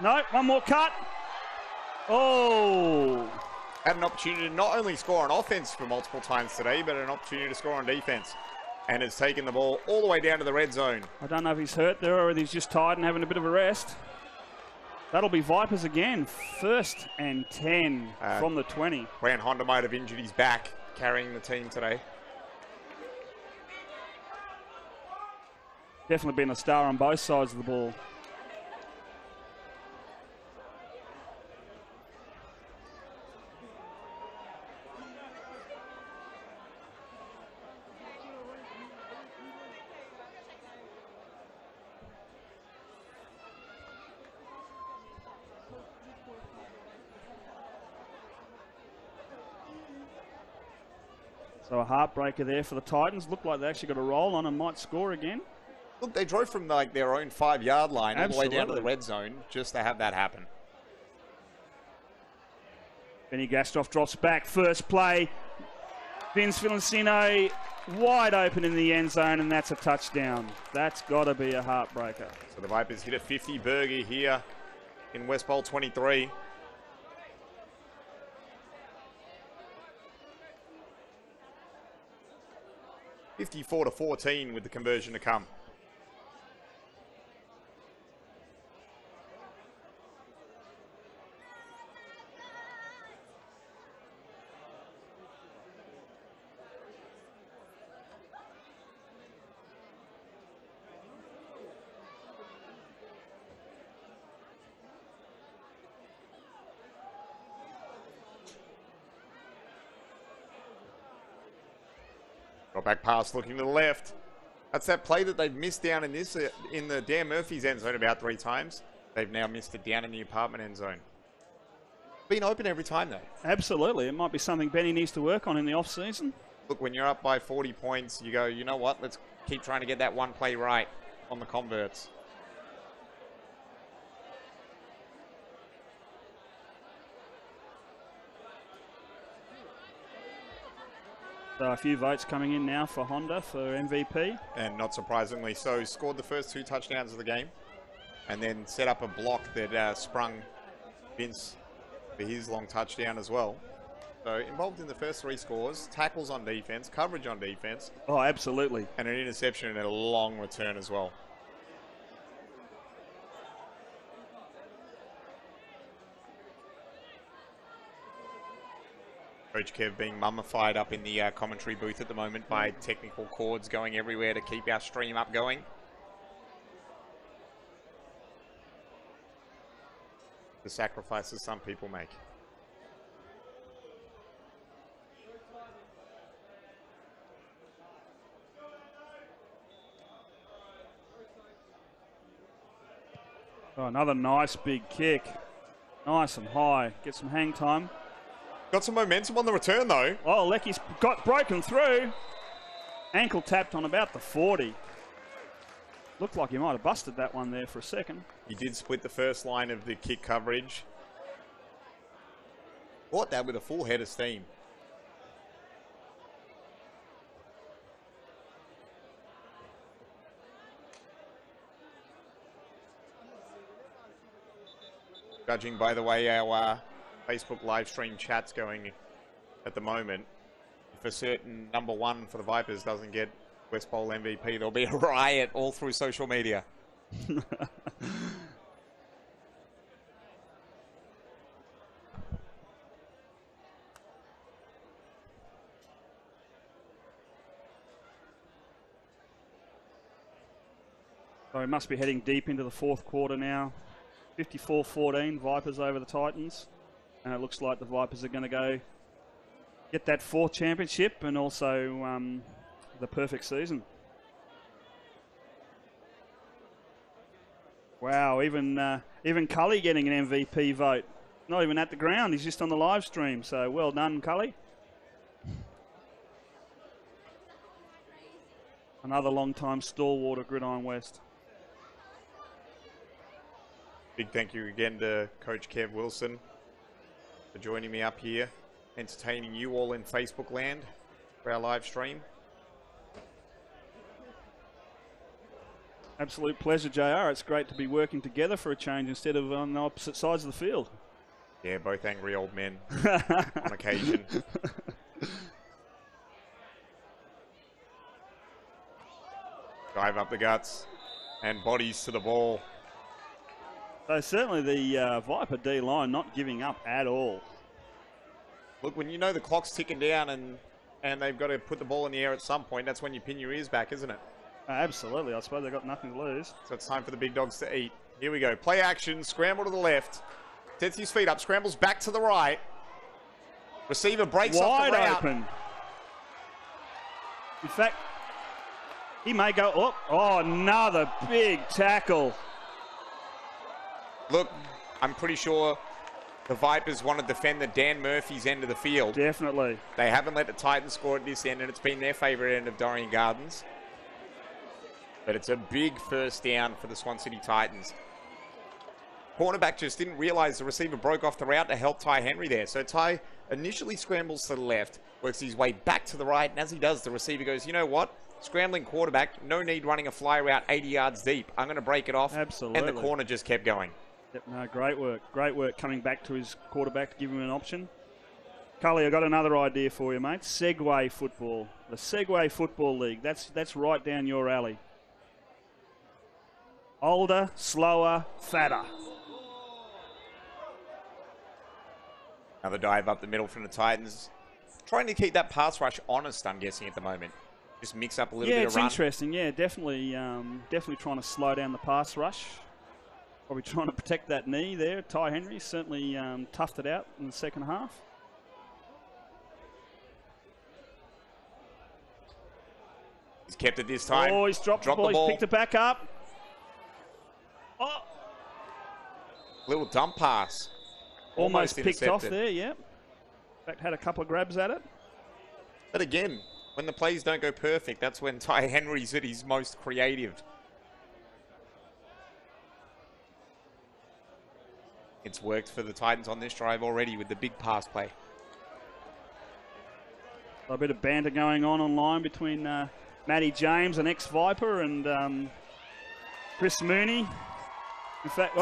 no, one more cut. Oh. had an opportunity to not only score on offense for multiple times today, but an opportunity to score on defense. And has taken the ball all the way down to the red zone. I don't know if he's hurt there or if he's just tired and having a bit of a rest. That'll be Vipers again. 1st and 10 from the 20. Brand Honda might have injured his back carrying the team today. Definitely been a star on both sides of the ball. So a heartbreaker there for the Titans. Looked like they actually got a roll on and might score again. Look, they drove from like their own 5-yard line all the way down to the Absolutely. red zone just to have that happen. Benny Gastroff drops back. First play. Vince Villancino wide open in the end zone, and that's a touchdown. That's got to be a heartbreaker. So the Vipers hit a 50 burger here in West Bowl 23. (54-14) with the conversion to come. Drop back pass looking to the left. That's that play that they've missed down in this in the Dan Murphy's end zone about 3 times. They've now missed it down in the apartment end zone. Been open every time though. Absolutely. It might be something Benny needs to work on in the off-season. Look, when you're up by 40 points, you go, you know what? Let's keep trying to get that one play right on the converts. So a few votes coming in now for Honda for MVP. And not surprisingly so, scored the first 2 touchdowns of the game. And then set up a block that sprung Vince for his long touchdown as well. So involved in the first 3 scores, tackles on defense, coverage on defense, Oh, absolutely. and an interception and a long return as well. Coach Kev being mummified up in the commentary booth at the moment by technical cords going everywhere to keep our stream up going. The sacrifices some people make. Oh, another nice big kick. Nice and high. Get some hang time. Got some momentum on the return though. Oh, Lecky's got broken through. Ankle tapped on about the 40. Looked like he might have busted that one there for a second. He did split the first line of the kick coverage. Caught that with a full head of steam. Judging by the way our Facebook live stream chat's going at the moment, if a certain number 1 for the Vipers doesn't get West Bowl MVP, there'll be a riot all through social media. So we must be heading deep into the 4th quarter now. 54-14, Vipers over the Titans. And it looks like the Vipers are going to go get that 4th championship and also the perfect season. Wow, even Cully getting an MVP vote. Not even at the ground, he's just on the live stream. So well done, Cully. Another long-time stalwart of Gridiron West. Big thank you again to Coach Kev Wilson for joining me up here, entertaining you all in Facebook land for our live stream. Absolute pleasure, JR. It's great to be working together for a change instead of on the opposite sides of the field. Yeah, both angry old men on occasion. Dive up the guts and bodies to the ball. So certainly the Viper D-line not giving up at all. Look, when you know the clock's ticking down and they've got to put the ball in the air at some point, that's when you pin your ears back, isn't it? Absolutely. I suppose they've got nothing to lose. So it's time for the big dogs to eat. Here we go. Play action. Scramble to the left. Sets his feet up. Scrambles back to the right. Receiver breaks off the route. Wide open. In fact, he may go... Oh, another big tackle. Look, I'm pretty sure the Vipers want to defend the Dan Murphy's end of the field. Definitely. They haven't let the Titans score at this end, and it's been their favourite end of Dorrien Gardens. But it's a big first down for the Swan City Titans. Cornerback just didn't realise the receiver broke off the route to help Ty Henry there. So Ty initially scrambles to the left, works his way back to the right, and as he does, the receiver goes, you know what? Scrambling quarterback, no need running a fly route 80 yards deep. I'm going to break it off. Absolutely. And the corner just kept going. Yep, no, great work. Great work coming back to his quarterback to give him an option. Cully, I've got another idea for you, mate. Segway football. The Segway Football League. That's right down your alley. Older, slower, fatter. Another dive up the middle from the Titans. Trying to keep that pass rush honest, I'm guessing, at the moment. Just mix up a little bit of run. Yeah, it's interesting. Yeah, definitely trying to slow down the pass rush. Probably trying to protect that knee there. Ty Henry certainly toughed it out in the second half. He's kept it this time. Oh, he's dropped the ball. He's picked it back up. Oh. Little dump pass. Almost picked off there, yeah. In fact, had a couple of grabs at it. But again, when the plays don't go perfect, that's when Ty Henry's at his most creative. It's worked for the Titans on this drive already with the big pass play. A bit of banter going on online between Matty James, an ex-Viper, and Chris Mooney. In fact,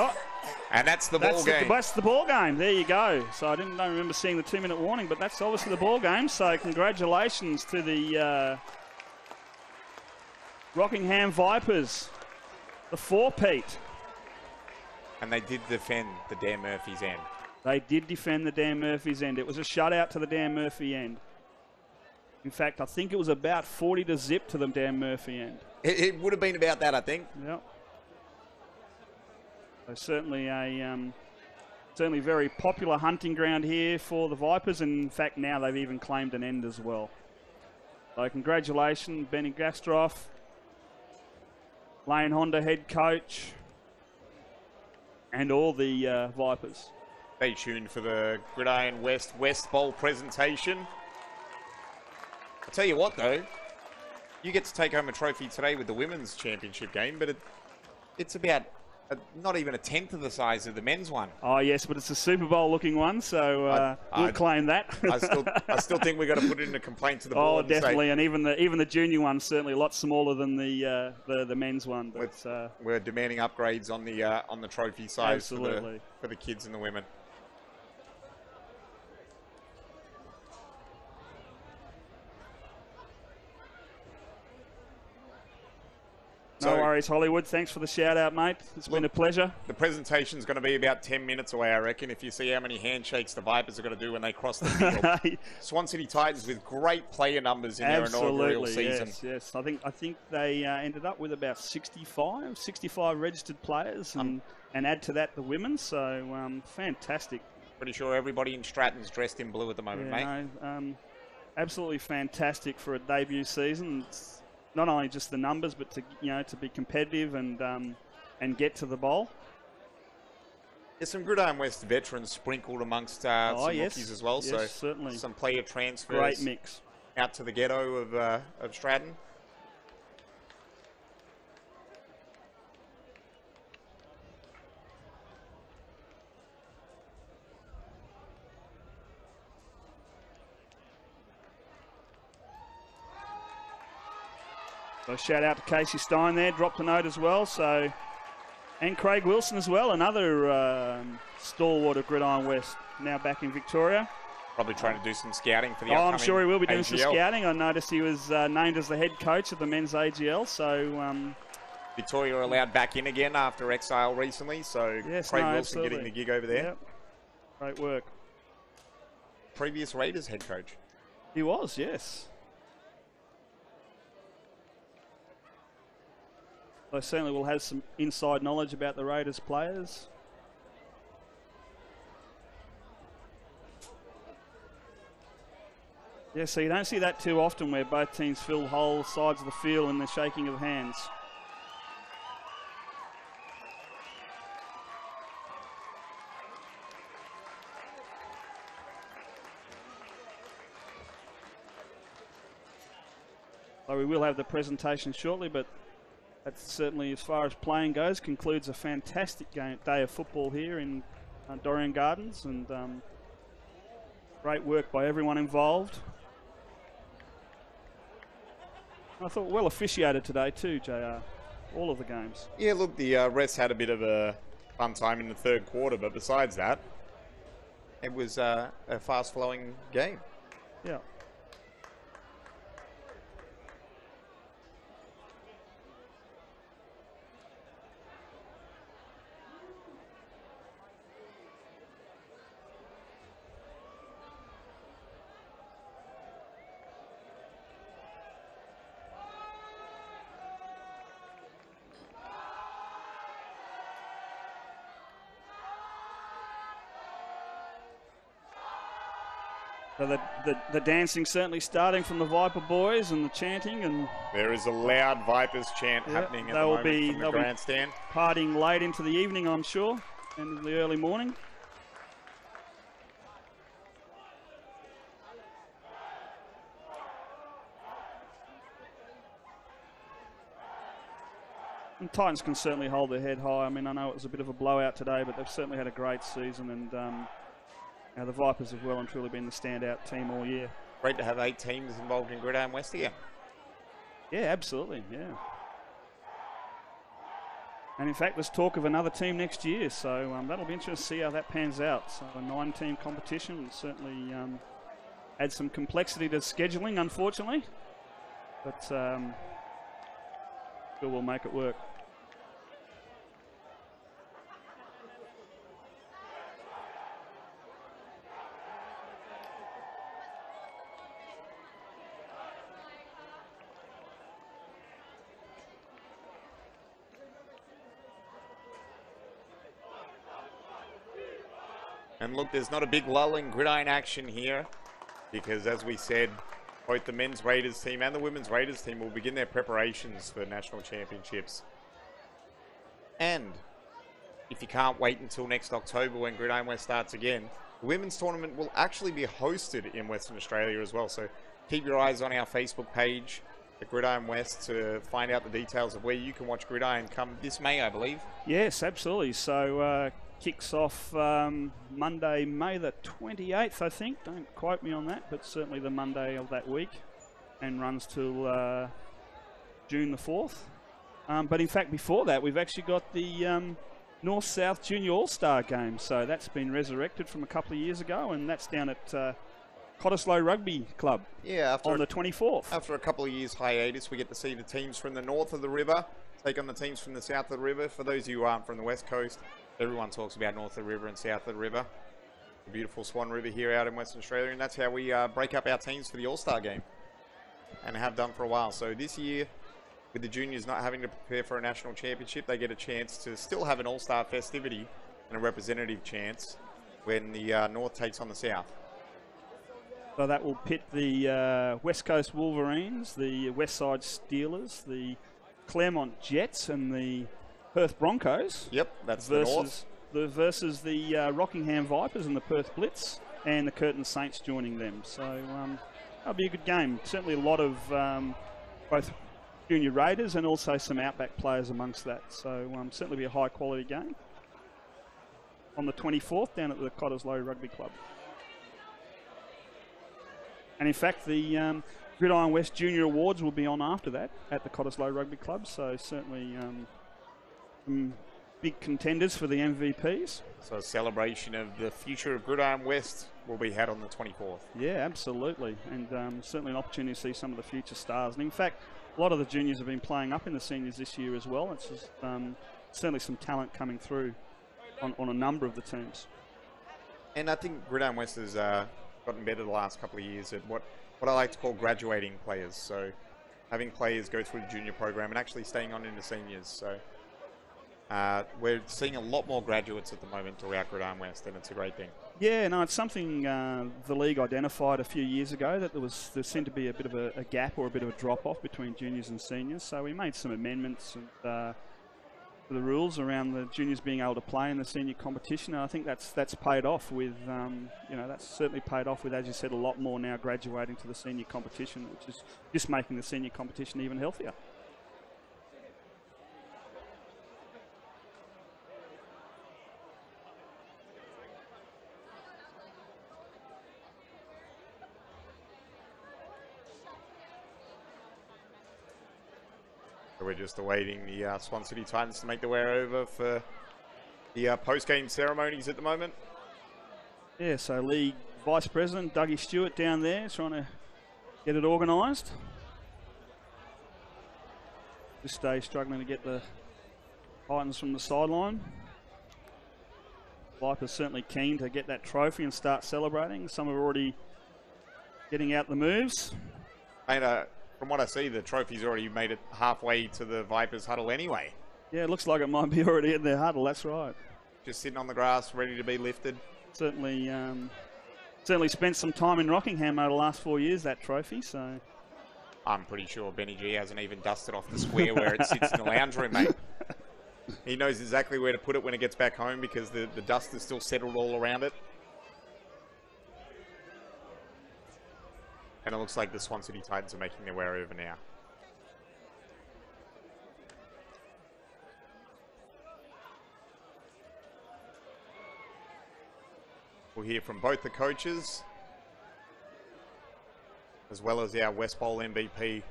and that's the ball game. That's the ball game. There you go. So I don't remember seeing the 2-minute warning, but that's obviously the ball game. So congratulations to the Rockingham Vipers, the four-peat. And they did defend the Dan Murphy's end. They did defend the Dan Murphy's end. It was a shutout to the Dan Murphy end. In fact, I think it was about 40-0 to the Dan Murphy end. It would have been about that, I think. Yep. So certainly certainly very popular hunting ground here for the Vipers, and in fact now they've even claimed an end as well. So congratulations, Benny Gastroff, Lane Honda head coach, and all the Vipers. Stay tuned for the Gridiron West Bowl presentation. I'll tell you what though, you get to take home a trophy today with the women's championship game, but it's about not even a tenth of the size of the men's one. Oh yes, but it's a Super Bowl looking one, so we'll claim that. I still think we've got to put it in a complaint to the board. Oh, definitely, and even the junior one's certainly a lot smaller than the men's one. But we're demanding upgrades on the trophy size for the kids and the women. No worries, Hollywood. Thanks for the shout-out, mate. It's been a pleasure. The presentation's going to be about 10 minutes away, I reckon, if you see how many handshakes the Vipers are going to do when they cross the field. Swan City Titans with great player numbers in their inaugural season. Yes. I think they ended up with about 65 registered players, and add to that the women. So fantastic. Pretty sure everybody in Stratton's dressed in blue at the moment, mate. No, absolutely fantastic for a debut season. It's not only just the numbers, but to be competitive and get to the bowl. There's some Gridiron West veterans sprinkled amongst some rookies as well. Yes, so certainly. Some player transfers. Great mix. Out to the ghetto of Stratton. So shout out to Casey Stein there, dropped a note as well. So, and Craig Wilson as well, another stalwart of Gridiron West, now back in Victoria. Probably trying to do some scouting for the I'm sure he will be doing AGL. some scouting. I noticed he was named as the head coach of the men's AGL. So Victoria allowed back in again after XXIII recently. So yes, Craig Wilson absolutely. getting the gig over there. Yep. Great work. Previous Raiders head coach. He was, yes. So certainly we'll have some inside knowledge about the Raiders players. Yeah, so you don't see that too often where both teams fill whole sides of the field in the shaking of hands. So we will have the presentation shortly, but that's certainly, as far as playing goes, concludes a fantastic day of football here in Dorrien Gardens, and great work by everyone involved. I thought well officiated today too, JR, all of the games. Yeah, look, the refs had a bit of a fun time in the third quarter, but besides that, it was a fast-flowing game. Yeah. So the dancing certainly starting from the Viper boys and the chanting, and there is a loud Vipers chant happening at the moment from the grandstand. Partying late into the evening, I'm sure, and in the early morning. And Titans can certainly hold their head high. I mean, I know it was a bit of a blowout today, but they've certainly had a great season, and the Vipers have well and truly been the standout team all year. Great to have 8 teams involved in Gridiron West again. Yeah, absolutely, yeah. And in fact, there's talk of another team next year, so that'll be interesting to see how that pans out. So a 9-team competition will certainly add some complexity to scheduling, unfortunately, but still will make it work. And look, there's not a big lull in gridiron action here because, as we said, both the men's Raiders team and the women's Raiders team will begin their preparations for national championships. And if you can't wait until next October when Gridiron West starts again, the women's tournament will actually be hosted in Western Australia as well. So keep your eyes on our Facebook page, the Gridiron West, to find out the details of where you can watch Gridiron come this May, I believe. Yes, absolutely. So kicks off Monday, May the 28th, I think. Don't quote me on that, but certainly the Monday of that week, and runs till June the 4th. But in fact, before that, we've actually got the North-South Junior All-Star game. So that's been resurrected from a couple of years ago, and that's down at Cottesloe Rugby Club. Yeah, on the 24th. After a couple of years hiatus, we get to see the teams from the north of the river take on the teams from the south of the river. For those of you who aren't from the West Coast, everyone talks about north of the river and south of the river. The beautiful Swan River here out in Western Australia, and that's how we break up our teams for the All-Star game, and have done for a while. So this year, with the juniors not having to prepare for a national championship, they get a chance to still have an All-Star festivity and a representative chance when the North takes on the South. So that will pit the West Coast Wolverines, the Westside Steelers, the Claremont Jets, and the Perth Broncos. Yep, that's the North. Versus the Rockingham Vipers and the Perth Blitz, and the Curtin Saints joining them. So that'll be a good game. Certainly a lot of both junior Raiders and also some Outback players amongst that. So certainly be a high quality game on the 24th down at the Cottesloe Rugby Club. And in fact, the Gridiron West Junior Awards will be on after that at the Cottesloe Rugby Club, so certainly some big contenders for the MVPs. So a celebration of the future of Gridiron West will be had on the 24th. Yeah, absolutely, and certainly an opportunity to see some of the future stars. And in fact, a lot of the juniors have been playing up in the seniors this year as well. It's just, certainly some talent coming through on a number of the teams. And I think Gridiron West has gotten better the last couple of years at what I like to call graduating players. So having players go through the junior program and actually staying on into seniors. So we're seeing a lot more graduates at the moment throughout Gridiron West, and it's a great thing. Yeah, no, it's something the league identified a few years ago, that there seemed to be a bit of a gap or a bit of a drop-off between juniors and seniors. So we made some amendments and, to the rules around the juniors being able to play in the senior competition, and I think that's paid off with, that's certainly paid off with, as you said, a lot more now graduating to the senior competition, which is just making the senior competition even healthier. We're just awaiting the Swan City Titans to make their way over for the post-game ceremonies at the moment. Yeah, so League Vice President Dougie Stewart down there trying to get it organised. This stage struggling to get the Titans from the sideline. Vipers certainly keen to get that trophy and start celebrating. Some are already getting out the moves. And, from what I see, the trophy's already made it halfway to the Vipers huddle anyway. Yeah, it looks like it might be already in their huddle, that's right. Just sitting on the grass, ready to be lifted. Certainly spent some time in Rockingham over the last 4 years, that trophy, so... I'm pretty sure Benny G hasn't even dusted off the square where it sits in the lounge room, mate. He knows exactly where to put it when it gets back home because the dust is still settled all around it. And it looks like the Swan City Titans are making their way over now. We'll hear from both the coaches, as well as our West Bowl MVP.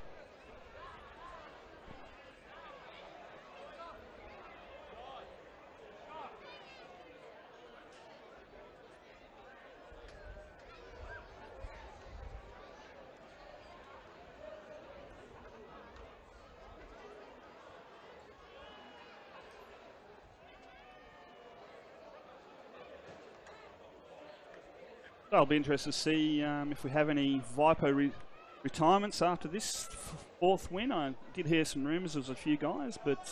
I'll be interested to see if we have any Vipo retirements after this fourth win. I did hear some rumours, there was a few guys, but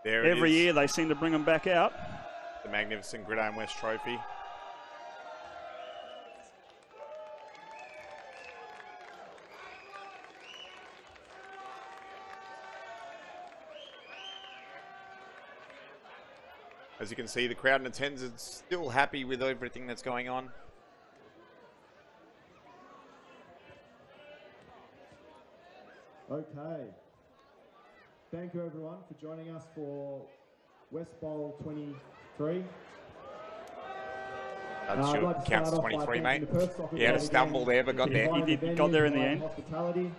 every year they seem to bring them back out. The magnificent Gridiron West trophy. As you can see, the crowd in attendance is still happy with everything that's going on. Okay. Thank you everyone for joining us for West Bowl 23. That counts 23, mate. He had a stumble there, but got there. He got there in the end. Hospitality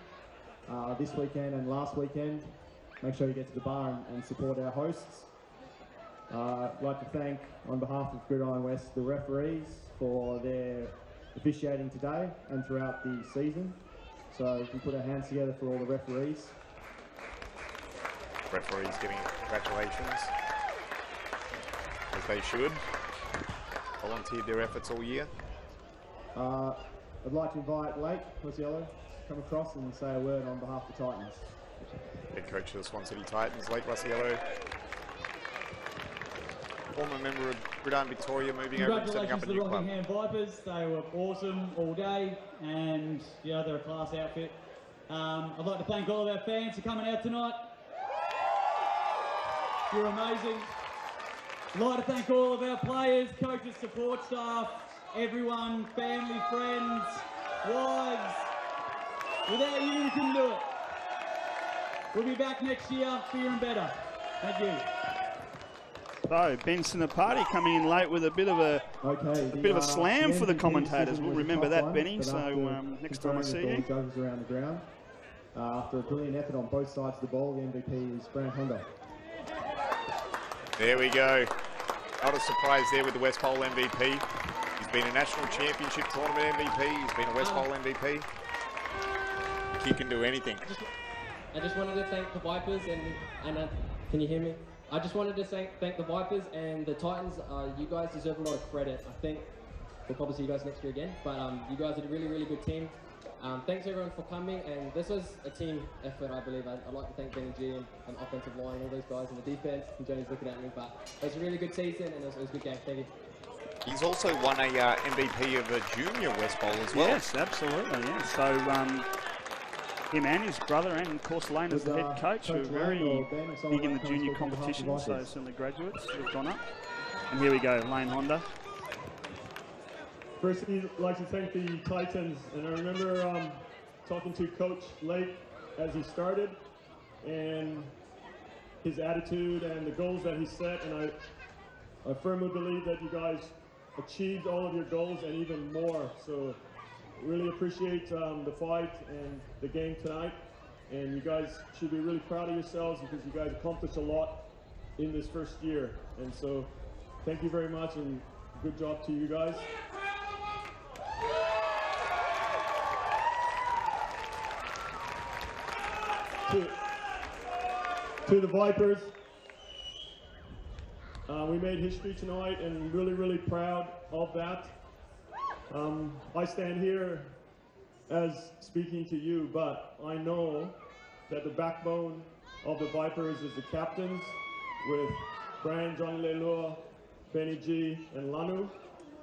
this weekend and last weekend. Make sure you get to the bar and support our hosts. I'd like to thank, on behalf of Gridiron West, the referees for their officiating today and throughout the season. So we can put our hands together for all the referees. Referees getting congratulations, as they should. Volunteered their efforts all year. I'd like to invite Lake Rosiello to come across and say a word on behalf of the Titans. Head coach of the Swan City Titans, Lake Rosiello. Former member of Gridiron Victoria, moving over and setting up a new club. Congratulations to the Rockingham Vipers. They were awesome all day, and they're a class outfit. I'd like to thank all of our fans for coming out tonight. You're amazing. I'd like to thank all of our players, coaches, support staff, everyone, family, friends, wives. Without you, we couldn't do it. We'll be back next year, bigger and better. Thank you. So Ben Sinapati coming in late with a bit of a slam for the commentators. We'll remember that, Benny. So next time I see you. Judges around the ground. After a brilliant effort on both sides of the ball, the MVP is Brand Honda. There we go. Not a surprise there with the West Pole MVP. He's been a national championship tournament MVP. He's been a West Pole MVP. He can do anything. I just wanted to thank the Vipers and can you hear me? I just wanted to thank the Vipers and the Titans. You guys deserve a lot of credit. I think we'll probably see you guys next year again, but you guys are a really, really good team. Thanks everyone for coming, and this was a team effort, I believe. I'd like to thank Benny G and offensive line, all those guys in the defense. And Johnny's looking at me, but it was a really good season and it was a good game. Thank you. He's also won a MVP of a junior West Bowl as well. Yes, absolutely. Yeah. So him and his brother, and of course Lane as the head coach, were very big in the junior competition. So certainly graduates have gone up. And here we go, Lane Honda. Firstly, I'd like to thank the Titans, and I remember talking to Coach Lake as he started, and his attitude and the goals that he set, and I firmly believe that you guys achieved all of your goals and even more. So really appreciate the fight and the game tonight, and you guys should be really proud of yourselves because you guys accomplished a lot in this first year. And so thank you very much, and good job to you guys. To the Vipers, we made history tonight and really, really proud of that. I stand here as speaking to you, but I know that the backbone of the Vipers is the captains with Brian, Johnny Leilua, Benny G, and Lanu.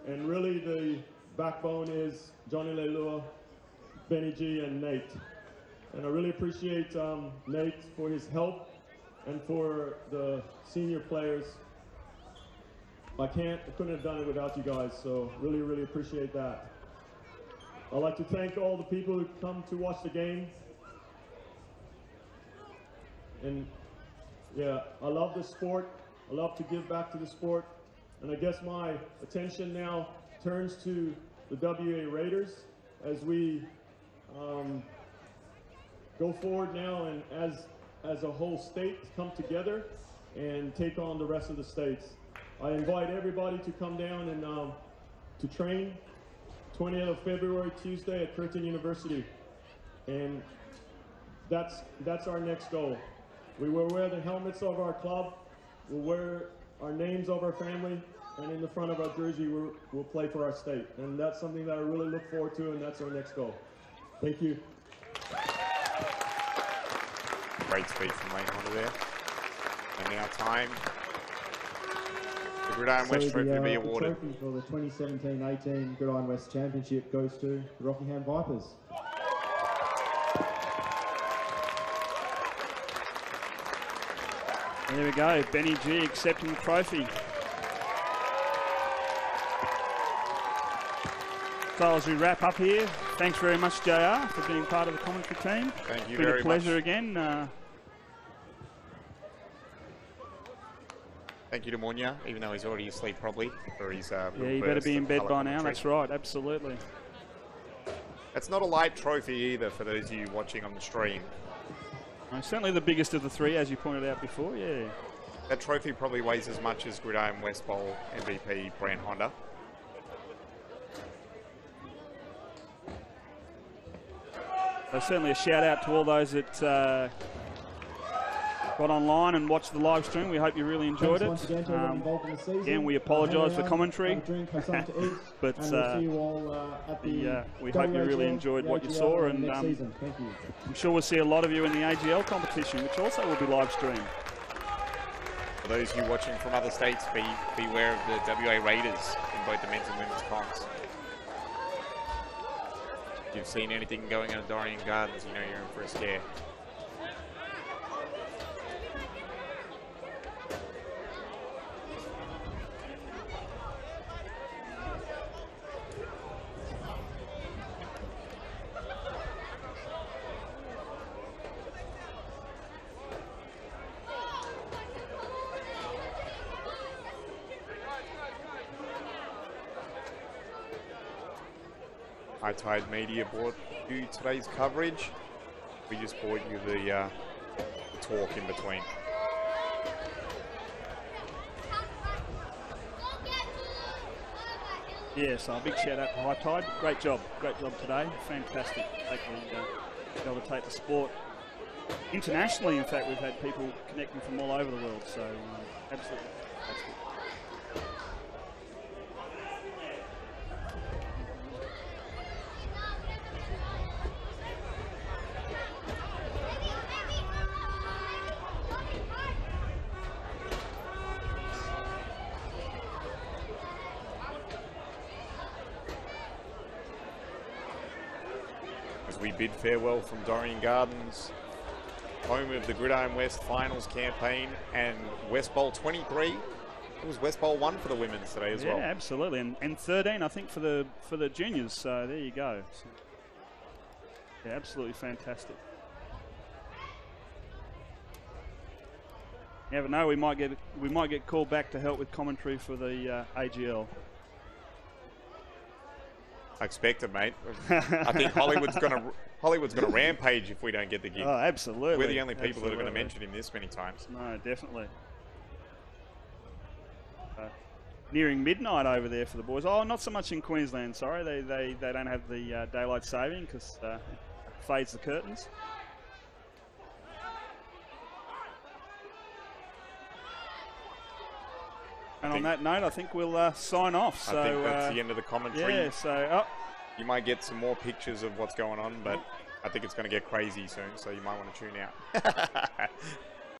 And really the backbone is Johnny Leilua, Benny G, and Nate. And I really appreciate Nate for his help and for the senior players. I couldn't have done it without you guys, so really, really appreciate that. I'd like to thank all the people who come to watch the game. And yeah, I love the sport. I love to give back to the sport. And I guess my attention now turns to the WA Raiders as we go forward now and as a whole state come together and take on the rest of the states. I invite everybody to come down and to train 20th of February, Tuesday at Curtin University. And that's our next goal. We will wear the helmets of our club, we'll wear our names of our family, and in the front of our jersey we'll play for our state. And that's something that I really look forward to, and that's our next goal. Thank you. Great speech from Lane Honda there. And now time. The Gridiron West Trophy to be awarded. The trophy for the 2017-18 Gridiron West Championship goes to the Rockingham Vipers. There we go, Benny G accepting the trophy. So as we wrap up here, thanks very much, JR, for being part of the commentary team. Thank you very much. It's been a pleasure again. Thank you to Munya, even though he's already asleep probably. For his, yeah, you better be in bed by now, that's right, absolutely. It's not a light trophy either for those of you watching on the stream. Certainly the biggest of the three, as you pointed out before, yeah. That trophy probably weighs as much as Gridiron West Bowl MVP Brand Honda. So certainly a shout out to all those that got online and watched the live stream. We hope you really enjoyed it. Again, we apologise for commentary, but we hope you really enjoyed what you saw, and I'm sure we'll see a lot of you in the AGL competition, which also will be live streamed. For those of you watching from other states, beware of the WA Raiders in both the men's and women's comps. If you've seen anything going on at Dorrien Gardens, you know you're in for a scare. High Tide Media brought you today's coverage. We just brought you the talk in between. Yeah, so a big shout out to High Tide. Great job today. Fantastic. Be able to take the sport internationally. In fact, we've had people connecting from all over the world, so absolutely fantastic. We bid farewell from Dorrien Gardens, home of the Gridiron West Finals campaign and West Bowl 23. It was West Bowl 1 for the women's today as well. Yeah, absolutely, and 13 I think for the juniors. So there you go. So, yeah, absolutely fantastic. You never know, we might get called back to help with commentary for the AGL. I expect it, mate. I think Hollywood's gonna rampage if we don't get the gig. Oh, absolutely. We're the only people that are going to mention him this many times. No, definitely. Nearing midnight over there for the boys. Oh, not so much in Queensland. Sorry, they don't have the daylight saving because it fades the curtains. And on that note, I think we'll sign off. So, I think that's the end of the commentary. Yeah, so... You might get some more pictures of what's going on, but I think it's going to get crazy soon, so you might want to tune out.